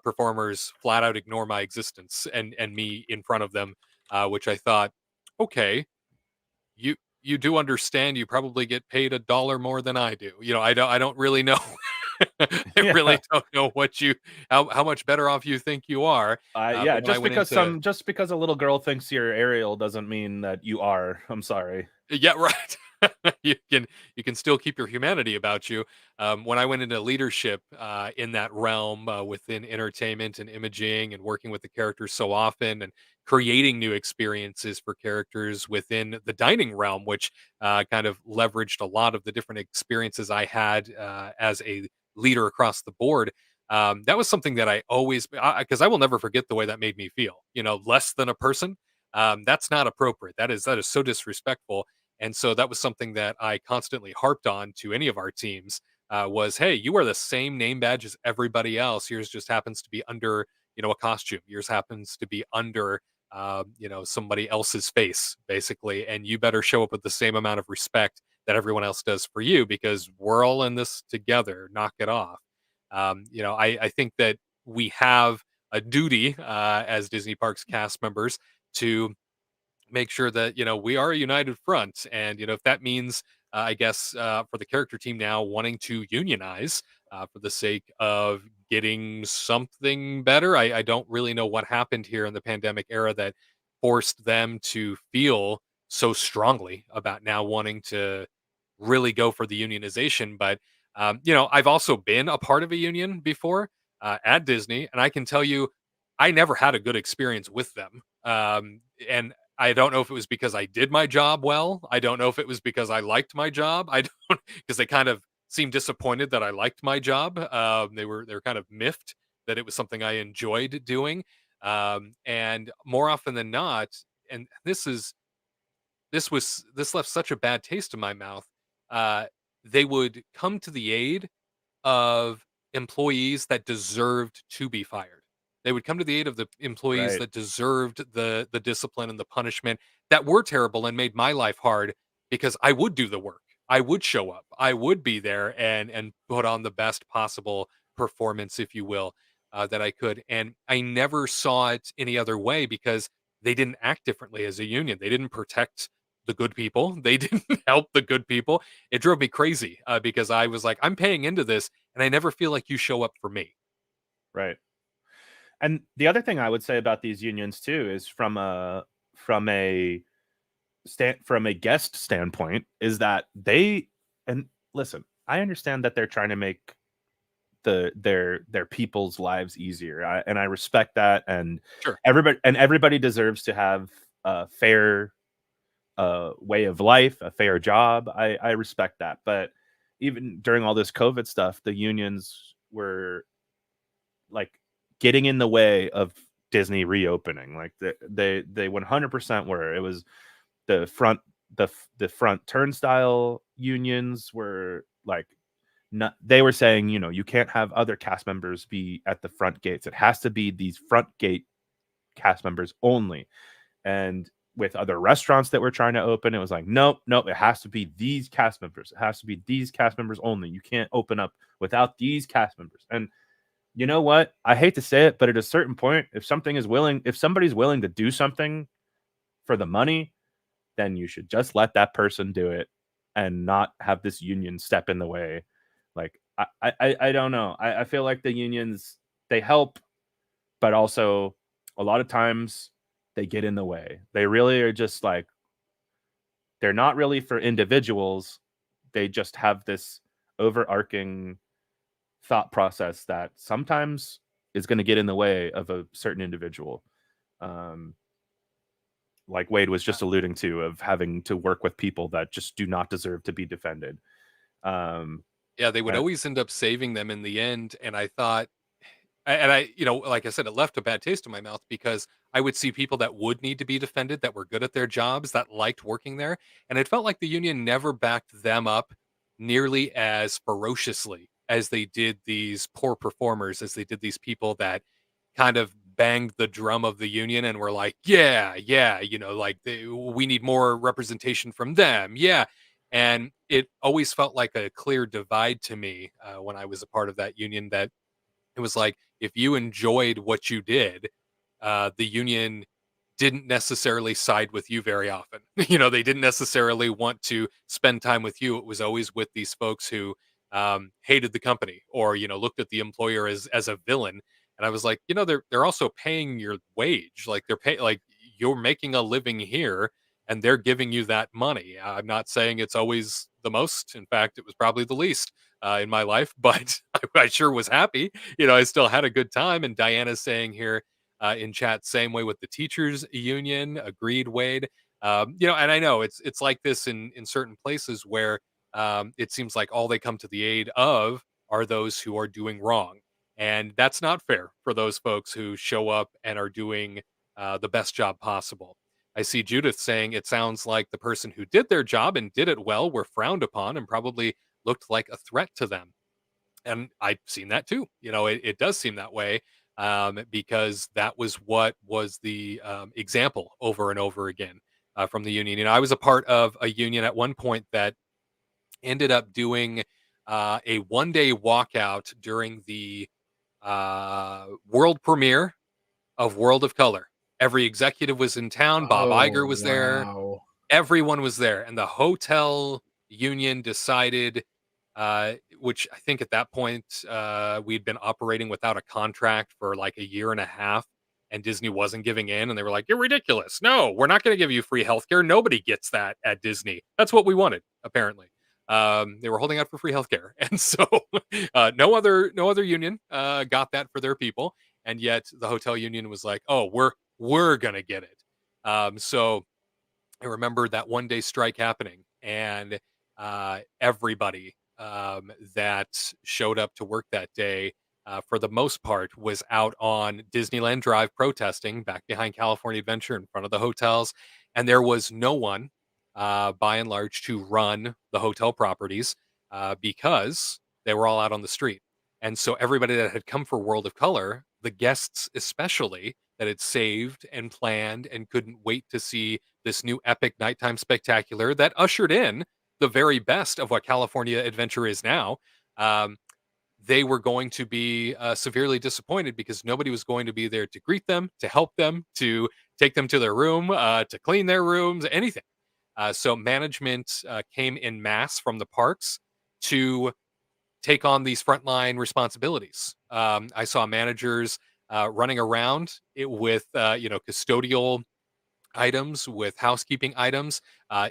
performers flat out ignore my existence and me in front of them, which I thought, okay, you do understand you probably get paid $1 more than I do. I don't really know I Yeah. really don't know how much better off you think you are. Yeah, But when I went into just because a little girl thinks you're Ariel doesn't mean that you are. I'm sorry. Yeah, right. You can still keep your humanity about you. When I went into leadership in that realm within entertainment and imaging and working with the characters so often and creating new experiences for characters within the dining realm, which kind of leveraged a lot of the different experiences I had as a leader across the board. That was something that I always, because I will never forget the way that made me feel. Less than a person. That's not appropriate. That is so disrespectful, and so that was something that I constantly harped on to any of our teams was, hey, you are the same name badge as everybody else. Yours just happens to be under, a costume. Yours happens to be under, somebody else's face, basically. And you better show up with the same amount of respect that everyone else does for you because we're all in this together. Knock it off. I think that we have a duty as Disney Parks cast members to make sure that we are a united front, and if that means I guess for the character team now wanting to unionize for the sake of getting something better. I don't really know what happened here in the pandemic era that forced them to feel so strongly about now wanting to really go for the unionization. But I've also been a part of a union before at Disney, and I can tell you I never had a good experience with them. And I don't know if it was because I did my job well. I don't know if it was because I liked my job. I don't, because they kind of seemed disappointed that I liked my job. They were kind of miffed that it was something I enjoyed doing. And more often than not, and this left such a bad taste in my mouth. Uh, they would come to the aid of employees that deserved to be fired. They would come to the aid of the employees Right. that deserved the discipline and the punishment that were terrible and made my life hard because I would do the work. I would show up. I would be there and put on the best possible performance, if you will, that I could. And I never saw it any other way because they didn't act differently as a union. They didn't protect the good people. They didn't help the good people. It drove me crazy because I was like, I'm paying into this, and I never feel like you show up for me. Right. And the other thing I would say about these unions too is from a guest standpoint is that they and listen, I understand that they're trying to make their people's lives easier. And I respect that, and Sure. everybody deserves to have a fair way of life, a fair job. I respect that. But even during all this COVID stuff, the unions were like getting in the way of Disney reopening. Like they 100% were. It was the front turnstile unions were like not, they were saying, you can't have other cast members be at the front gates. It has to be these front gate cast members only. And with other restaurants that were trying to open, it was like, nope, it has to be these cast members. It has to be these cast members only. You can't open up without these cast members. And you know what? I hate to say it, but at a certain point, if somebody's willing to do something for the money, then you should just let that person do it and not have this union step in the way. Like, I don't know. I feel like the unions, they help, but also a lot of times they get in the way. They really are just like, they're not really for individuals. They just have this overarching thought process that sometimes is going to get in the way of a certain individual. Like Wade was just alluding to, of having to work with people that just do not deserve to be defended. Yeah, they would and- always end up saving them in the end. And I thought, and I, like I said, it left a bad taste in my mouth because I would see people that would need to be defended, that were good at their jobs, that liked working there. And it felt like the union never backed them up nearly as ferociously as they did these poor performers, as they did these people that kind of banged the drum of the union and were like, yeah, like we need more representation from them. Yeah. And it always felt like a clear divide to me when I was a part of that union, that it was like, if you enjoyed what you did, the union didn't necessarily side with you very often. They didn't necessarily want to spend time with you. It was always with these folks who hated the company or, looked at the employer as a villain. And I was like, they're also paying your wage. Like like you're making a living here and they're giving you that money. I'm not saying it's always the most. In fact, it was probably the least in my life, but I sure was happy. I still had a good time. And Diana's saying here in chat, same way with the teachers union. Agreed, Wade. And I know it's like this in certain places where it seems like all they come to the aid of are those who are doing wrong. And that's not fair for those folks who show up and are doing the best job possible. I see Judith saying it sounds like the person who did their job and did it well were frowned upon and probably looked like a threat to them. And I've seen that too. It does seem that way because that was what was the example over and over again from the union. I was a part of a union at one point that ended up doing a one-day walkout during the world premiere of World of Color. Every executive was in town. Bob Iger was there. Everyone was there. And the hotel union decided, which I think at that point we'd been operating without a contract for like a year and a half. And Disney wasn't giving in. And they were like, you're ridiculous. No, we're not going to give you free healthcare. Nobody gets that at Disney. That's what we wanted, apparently. They were holding out for free healthcare. And so no other union got that for their people. And yet the hotel union was like, oh, we're going to get it. So I remember that one day strike happening and everybody that showed up to work that day, for the most part, was out on Disneyland Drive protesting back behind California Adventure in front of the hotels. And there was no one, by and large, to run the hotel properties because they were all out on the street. And so everybody that had come for World of Color, the guests especially, that had saved and planned and couldn't wait to see this new epic nighttime spectacular that ushered in the very best of what California Adventure is now, they were going to be severely disappointed because nobody was going to be there to greet them, to help them, to take them to their room, to clean their rooms, anything. So management came in mass from the parks to take on these frontline responsibilities. I saw managers running around with custodial items, with housekeeping items,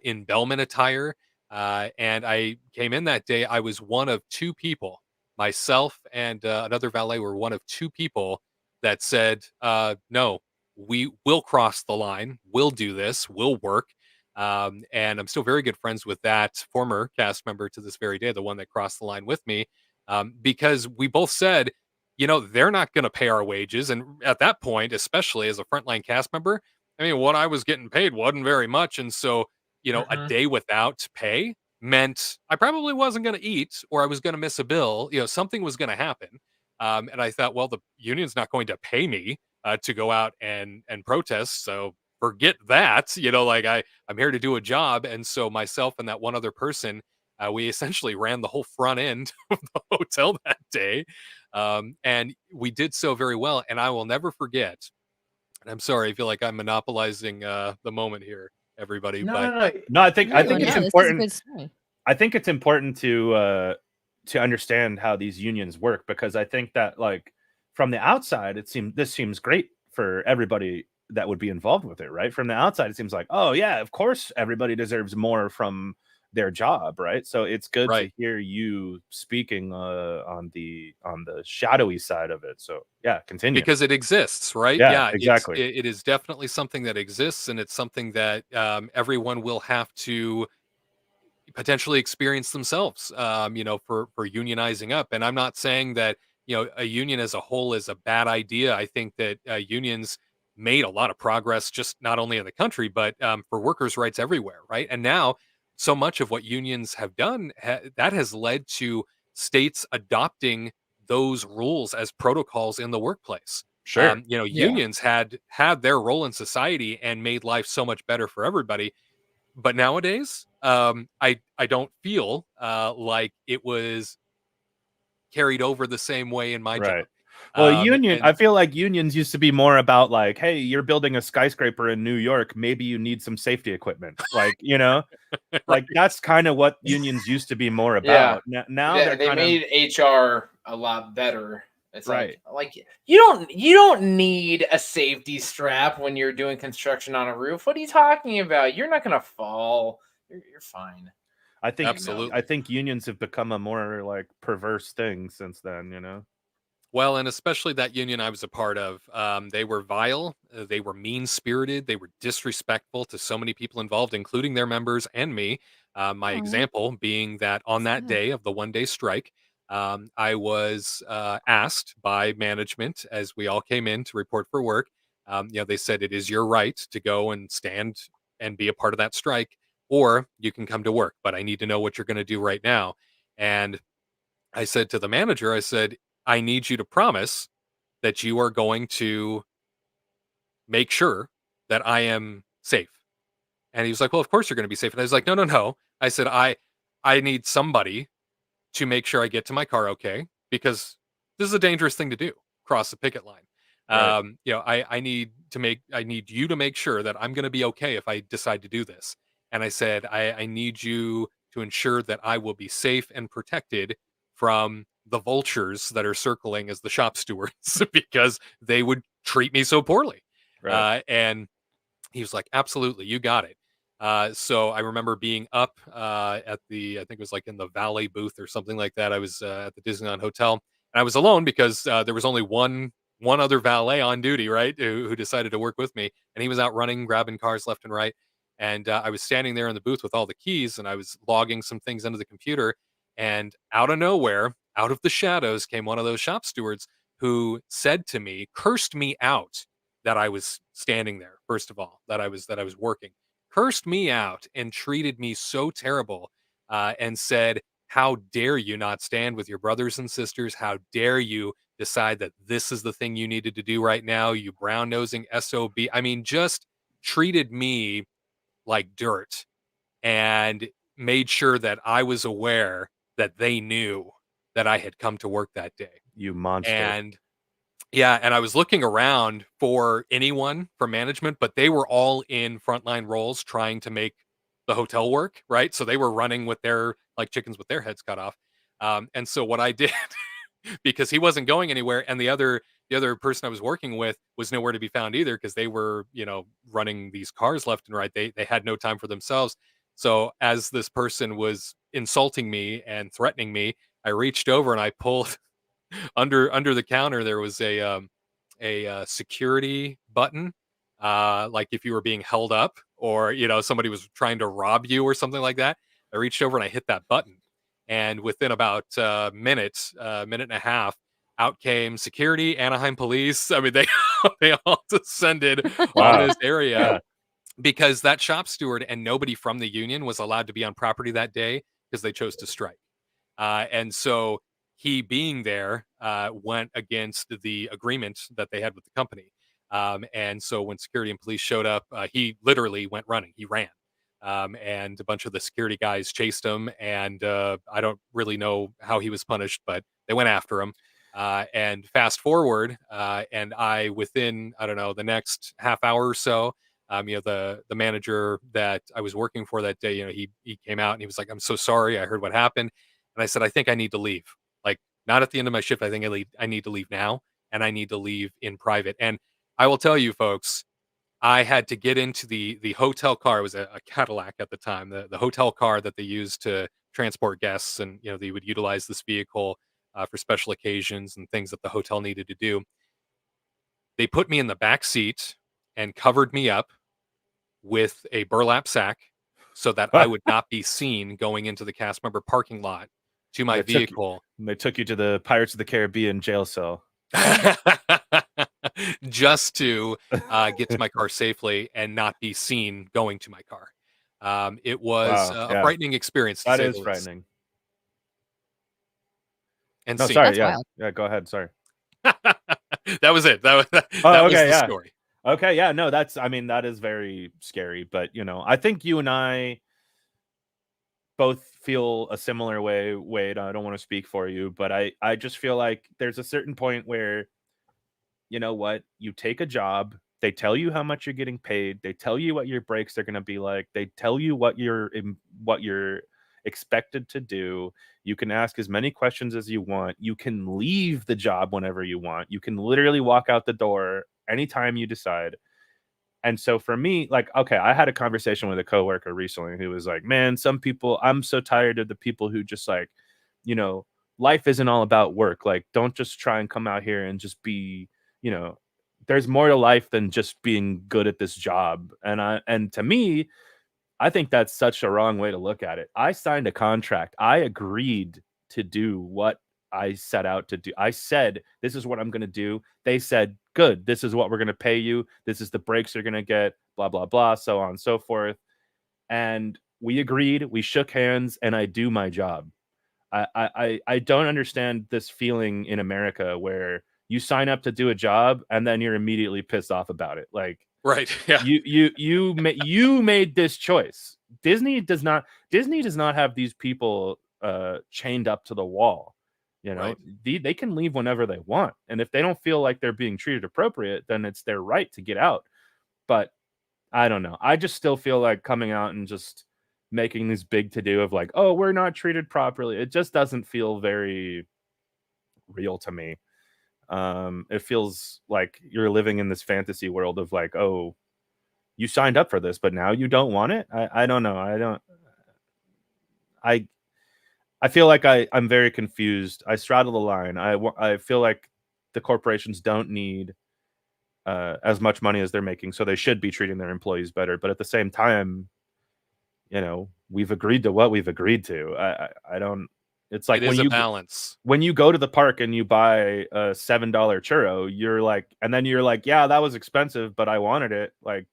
in bellman attire. And I came in that day. I was one of two people. Myself and another valet were one of two people that said, no, we will cross the line. We'll do this. We'll work. And I'm still very good friends with that former cast member to this very day, the one that crossed the line with me, because we both said, they're not going to pay our wages. And at that point, especially as a frontline cast member, I mean, what I was getting paid wasn't very much. And so, a day without pay meant I probably wasn't going to eat or I was going to miss a bill. Something was going to happen. And I thought, well, the union's not going to pay me to go out and protest. So forget that, I'm here to do a job. And so myself and that one other person, we essentially ran the whole front end of the hotel that day. And we did so very well. And I will never forget. And I'm sorry, I feel like I'm monopolizing the moment here, everybody. No, I think it's important. I think it's important to understand how these unions work, because I think that, like, from the outside, this seems great for everybody that would be involved with it, right? From the outside, it seems like, oh yeah, of course everybody deserves more from their job, right? So it's good to hear you speaking on the shadowy side of it. So yeah, continue, because it exists, right? Yeah, exactly. It is definitely something that exists, and it's something that everyone will have to potentially experience themselves, for unionizing up. And I'm not saying that a union as a whole is a bad idea. I think that unions made a lot of progress, just not only in the country, but for workers' rights everywhere, right? And now, so much of what unions have done that has led to states adopting those rules as protocols in the workplace. Sure. Unions had their role in society and made life so much better for everybody. But nowadays, I don't feel like it was carried over the same way in my job. Well, union. And I feel like unions used to be more about like, hey, you're building a skyscraper in New York. Maybe you need some safety equipment. Like, you know, right. like that's kind of what unions used to be more Yeah. about. Now they're They kind made HR a lot better. It's Right. like you don't need a safety strap when you're doing construction on a roof. What are you talking about? You're not gonna fall. You're fine. I think Absolutely. I think unions have become a more like perverse thing since then, you know. Well, and especially that union I was a part of, they were vile, they were mean-spirited, they were disrespectful to so many people involved, including their members and me. My Aw. example being that on that Sad. day of the one-day strike, I was asked by management as we all came in to report for work. They said it is your right to go and stand and be a part of that strike, or you can come to work, but I need to know what you're going to do right now. And I said to the manager, I said, I need you to promise that you are going to make sure that I am safe. And he was like, well, of course you're going to be safe. And I was like, no, no, no. I said, I need somebody to make sure I get to my car okay, because this is a dangerous thing to do, cross the picket line. Right. I need you to make sure that I'm going to be okay if I decide to do this. And I said, I need you to ensure that I will be safe and protected from the vultures that are circling as the shop stewards because they would treat me so poorly. Right. And he was like, absolutely, you got it. So I remember being up at I think it was like in the Valley booth or something like that. I was at the Disneyland Hotel, and I was alone because there was only one other valet on duty, right, who decided to work with me, and he was out running, grabbing cars left and right. And I was standing there in the booth with all the keys, and I was logging some things into the computer. And out of nowhere, out of the shadows, came one of those shop stewards who said to me, cursed me out that I was standing there. First of all, that I was working, cursed me out and treated me so terrible, and said, "How dare you not stand with your brothers and sisters? How dare you decide that this is the thing you needed to do right now? You brown nosing SOB." I mean, just treated me like dirt and made sure that I was aware that they knew that I had come to work that day. You monster. And yeah, and I was looking around for anyone from management, but they were all in frontline roles trying to make the hotel work, right? So they were running with their like chickens with their heads cut off. And so what I did, because he wasn't going anywhere, and the other person I was working with was nowhere to be found either, because they were running these cars left and right. They had no time for themselves. So as this person was insulting me and threatening me, I reached over and I pulled under the counter. There was a security button, like if you were being held up, or somebody was trying to rob you or something like that. I reached over and I hit that button, and within about minute and a half, out came security, Anaheim police. I mean, they they all descended on Wow. this area. Yeah. Because that shop steward and nobody from the union was allowed to be on property that day because they chose to strike. And so he being there went against the agreement that they had with the company. And so when security and police showed up, he literally went running. He ran. And a bunch of the security guys chased him. And I don't really know how he was punished, but they went after him. And fast forward, and within, I don't know, the next half hour or so, the manager that I was working for that day, he came out and he was like, "I'm so sorry. I heard what happened." And I said, "I think I need to leave. Like, not at the end of my shift. I think I need to leave now, and I need to leave in private." And I will tell you, folks, I had to get into the hotel car. It was a Cadillac at the time, the hotel car that they used to transport guests, and they would utilize this vehicle for special occasions and things that the hotel needed to do. They put me in the back seat and covered me up with a burlap sack so that I would not be seen going into the cast member parking lot to my vehicle. They took you to the Pirates of the Caribbean jail cell. Just to get to my car safely and not be seen going to my car. It was Wow, a frightening experience. That is frightening. And no, see, sorry, That's yeah, wild. yeah. Go ahead. Sorry. that was it. That was okay, the yeah. story. Okay, yeah, no, that is very scary, but I think you and I both feel a similar way. Wade, I don't want to speak for you, but I just feel like there's a certain point where you know what? You take a job. They tell you how much you're getting paid. They tell you what your breaks are going to be like. They tell you what you're expected to do. You can ask as many questions as you want. You can leave the job whenever you want. You can literally walk out the door anytime you decide. And so for me, like, okay, I had a conversation with a coworker recently who was like, man, some people, I'm so tired of the people who just like, you know, life isn't all about work. Like, don't just try and come out here and just be, you know, there's more to life than just being good at this job. And to me, I think that's such a wrong way to look at it. I signed a contract. I agreed to do what I set out to do. I said, this is what I'm going to do. They said, good, this is what we're going to pay you. This is the breaks you're going to get, blah, blah, blah, so on and so forth. And we agreed, we shook hands, and I do my job. I don't understand this feeling in America where you sign up to do a job and then you're immediately pissed off about it. Like, Right. Yeah. you made this choice. Disney does not have these people chained up to the wall. You know, Right. they can leave whenever they want. And if they don't feel like they're being treated appropriate, then it's their right to get out. But I don't know. I just still feel like coming out and just making this big to-do of like, oh, we're not treated properly. It just doesn't feel very real to me. It feels like you're living in this fantasy world of like, oh, you signed up for this, but now you don't want it. I don't know. I feel like I'm very confused. I straddle the line. I feel like the corporations don't need as much money as they're making, so they should be treating their employees better. But at the same time, you know, we've agreed to what we've agreed to. I don't. It's like It is a balance. when you go to the park and you buy a $7 churro, you're like, and then you're like, yeah, that was expensive, but I wanted it. Like,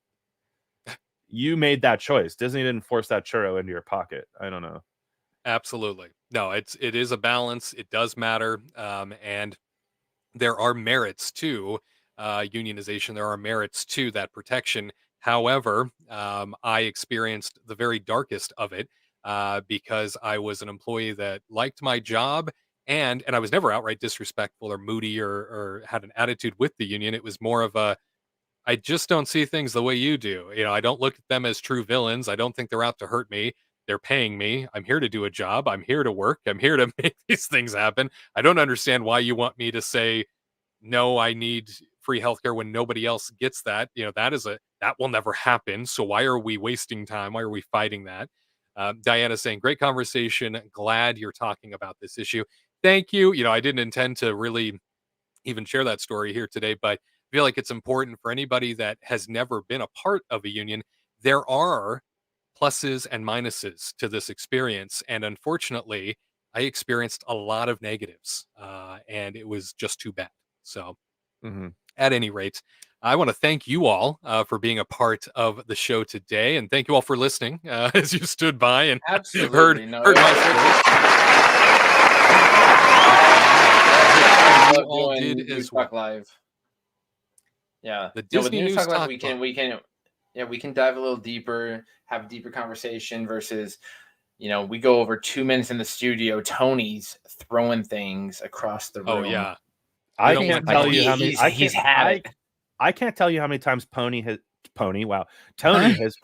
you made that choice. Disney didn't force that churro into your pocket. I don't know. Absolutely. No, it is a balance. It does matter. And there are merits to unionization. There are merits to that protection. However, I experienced the very darkest of it because I was an employee that liked my job, and I was never outright disrespectful or moody or had an attitude with the union. It was more of a, I just don't see things the way you do. You know, I don't look at them as true villains. I don't think they're out to hurt me. They're paying me. I'm here to do a job. I'm here to work. I'm here to make these things happen. I don't understand why you want me to say, no, I need free healthcare when nobody else gets that. You know, that will never happen. So why are we wasting time? Why are we fighting that? Diana saying, great conversation. Glad you're talking about this issue. Thank you. You know, I didn't intend to really even share that story here today, but I feel like it's important for anybody that has never been a part of a union. There are pluses and minuses to this experience. And unfortunately, I experienced a lot of negatives, and it was just too bad. So, at any rate, I want to thank you all for being a part of the show today, and thank you all for listening as you stood by and heard my story. You all did as well. Live. Yeah, the Disney News Talk we can dive a little deeper, have a deeper conversation versus, you know, we go over 2 minutes in the studio. Tony's throwing things across the room. Oh yeah. I can't tell you how many. I can't tell you how many times Tony has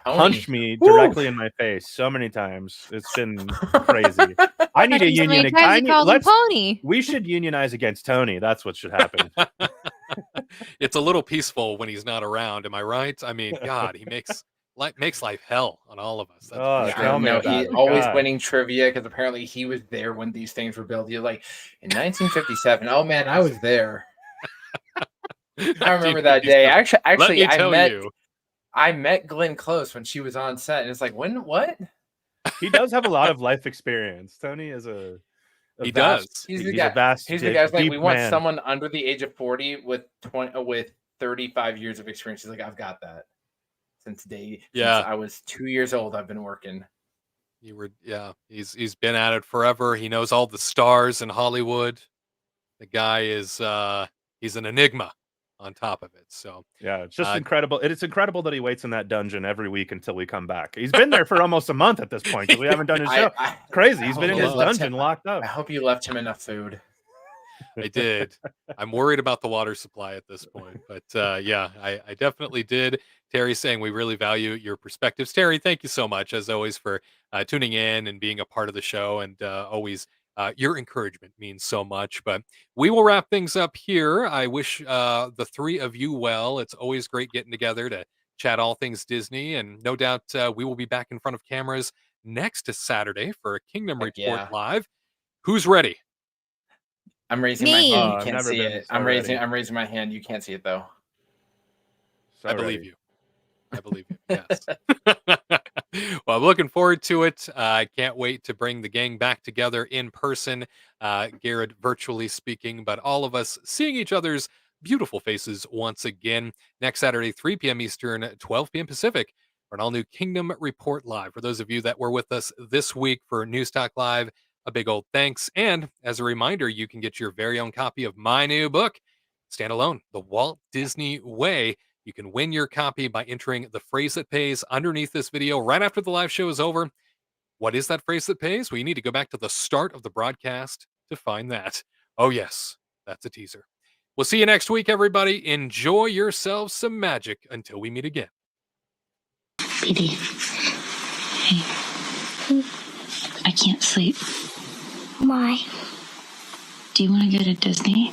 punched me directly in my face so many times. It's been crazy. I need a union. We should unionize against Tony. That's what should happen. It's a little peaceful when he's not around. Am I right? I mean, God, he makes life hell on all of us. He's always winning trivia because apparently he was there when these things were built. You're like, in 1957. Oh man, I was there. I remember that day. Actually, I met Glenn Close when she was on set, and it's like, what? He does have a lot of life experience. Tony is he does. He's the guy. He's the guy's like, we want someone under the age of 40 with 35 years of experience. He's like, I've got that. Since I was 2 years old, I've been working. He's been at it forever. He knows all the stars in Hollywood. The guy is he's an enigma on top of it. So yeah, it's just incredible. It's incredible that he waits in that dungeon every week until we come back. He's been there for almost a month at this point because we haven't done his show. Crazy. He's been in his dungeon locked up. I hope you left him enough food. I did. I'm worried about the water supply at this point, but yeah, I definitely did. Terry saying we really value your perspectives. Terry, thank you so much as always for tuning in and being a part of the show, and always your encouragement means so much. But we will wrap things up here. I wish the three of you well. It's always great getting together to chat all things Disney, and no doubt we will be back in front of cameras next Saturday for a Kingdom Heck Report yeah. Live. Who's ready? I'm raising my Me. hand. Oh, You I've can't never see been it. so I'm raising. ready. I'm raising my hand. You can't see it though. I believe Alrighty. you. I believe you. Yes. Well, I'm looking forward to it. I can't wait to bring the gang back together in person. Garrett virtually speaking, but all of us seeing each other's beautiful faces once again next Saturday, 3 p.m. Eastern, 12 p.m. Pacific, for an all-new Kingdom Report Live. For those of you that were with us this week for News Talk Live, a big old thanks. And as a reminder, you can get your very own copy of my new book, Standalone, The Walt Disney Way. You can win your copy by entering the phrase that pays underneath this video right after the live show is over. What is that phrase that pays? Well, you need to go back to the start of the broadcast to find that. Oh, yes, that's a teaser. We'll see you next week, everybody. Enjoy yourselves some magic until we meet again. PD. Hey. I can't sleep. Why? Do you want to go to Disney?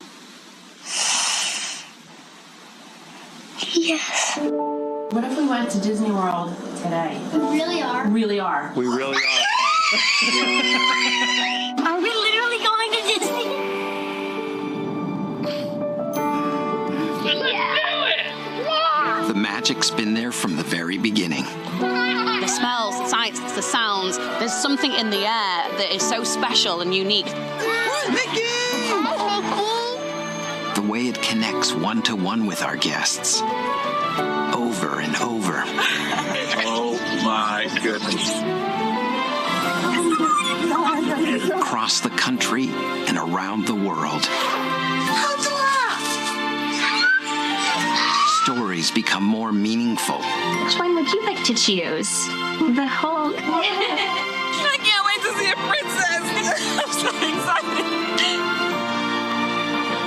Yes. What if we went to Disney World today? We really are. Really are. We really are. Are we literally going to Disney? The magic's been there from the very beginning. The smells, the sights, the sounds. There's something in the air that is so special and unique. The way it connects one-to-one with our guests. Over and over. Oh my goodness. Across the country and around the world. Stories become more meaningful. Which one would you like to choose? The Hulk. I can't wait to see a princess. I'm so excited.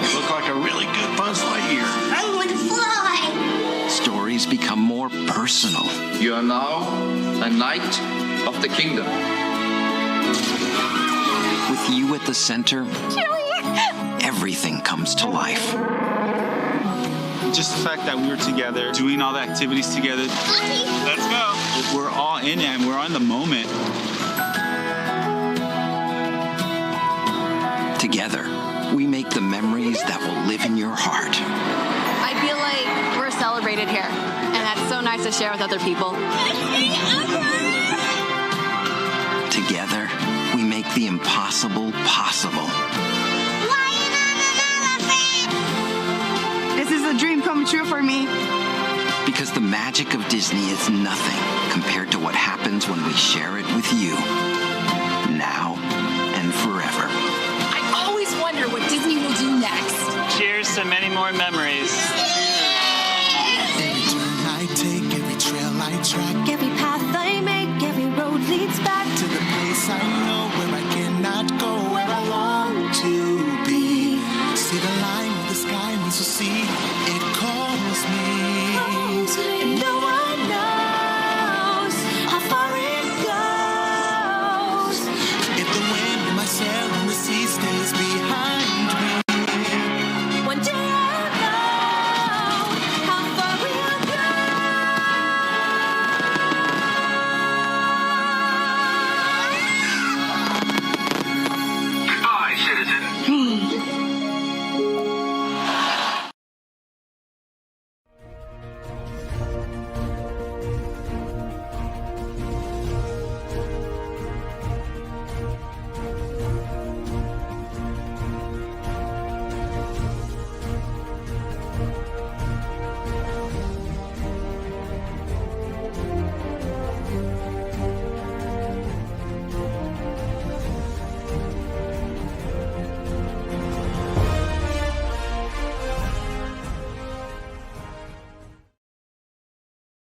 You look like a really good Buzz Lightyear. I want to fly. Stories become more personal. You are now a knight of the kingdom. With you at the center, everything comes to life. Just the fact that we were together, doing all the activities together. Let's go. We're all in it and we're on the moment. Together, we make the memories that will live in your heart. I feel like we're celebrated here, and that's so nice to share with other people. Together, we make the impossible possible. This is a dream come true for me. Because the magic of Disney is nothing compared to what happens when we share it with you. Now and forever. I always wonder what Disney will do next. Cheers to many more memories.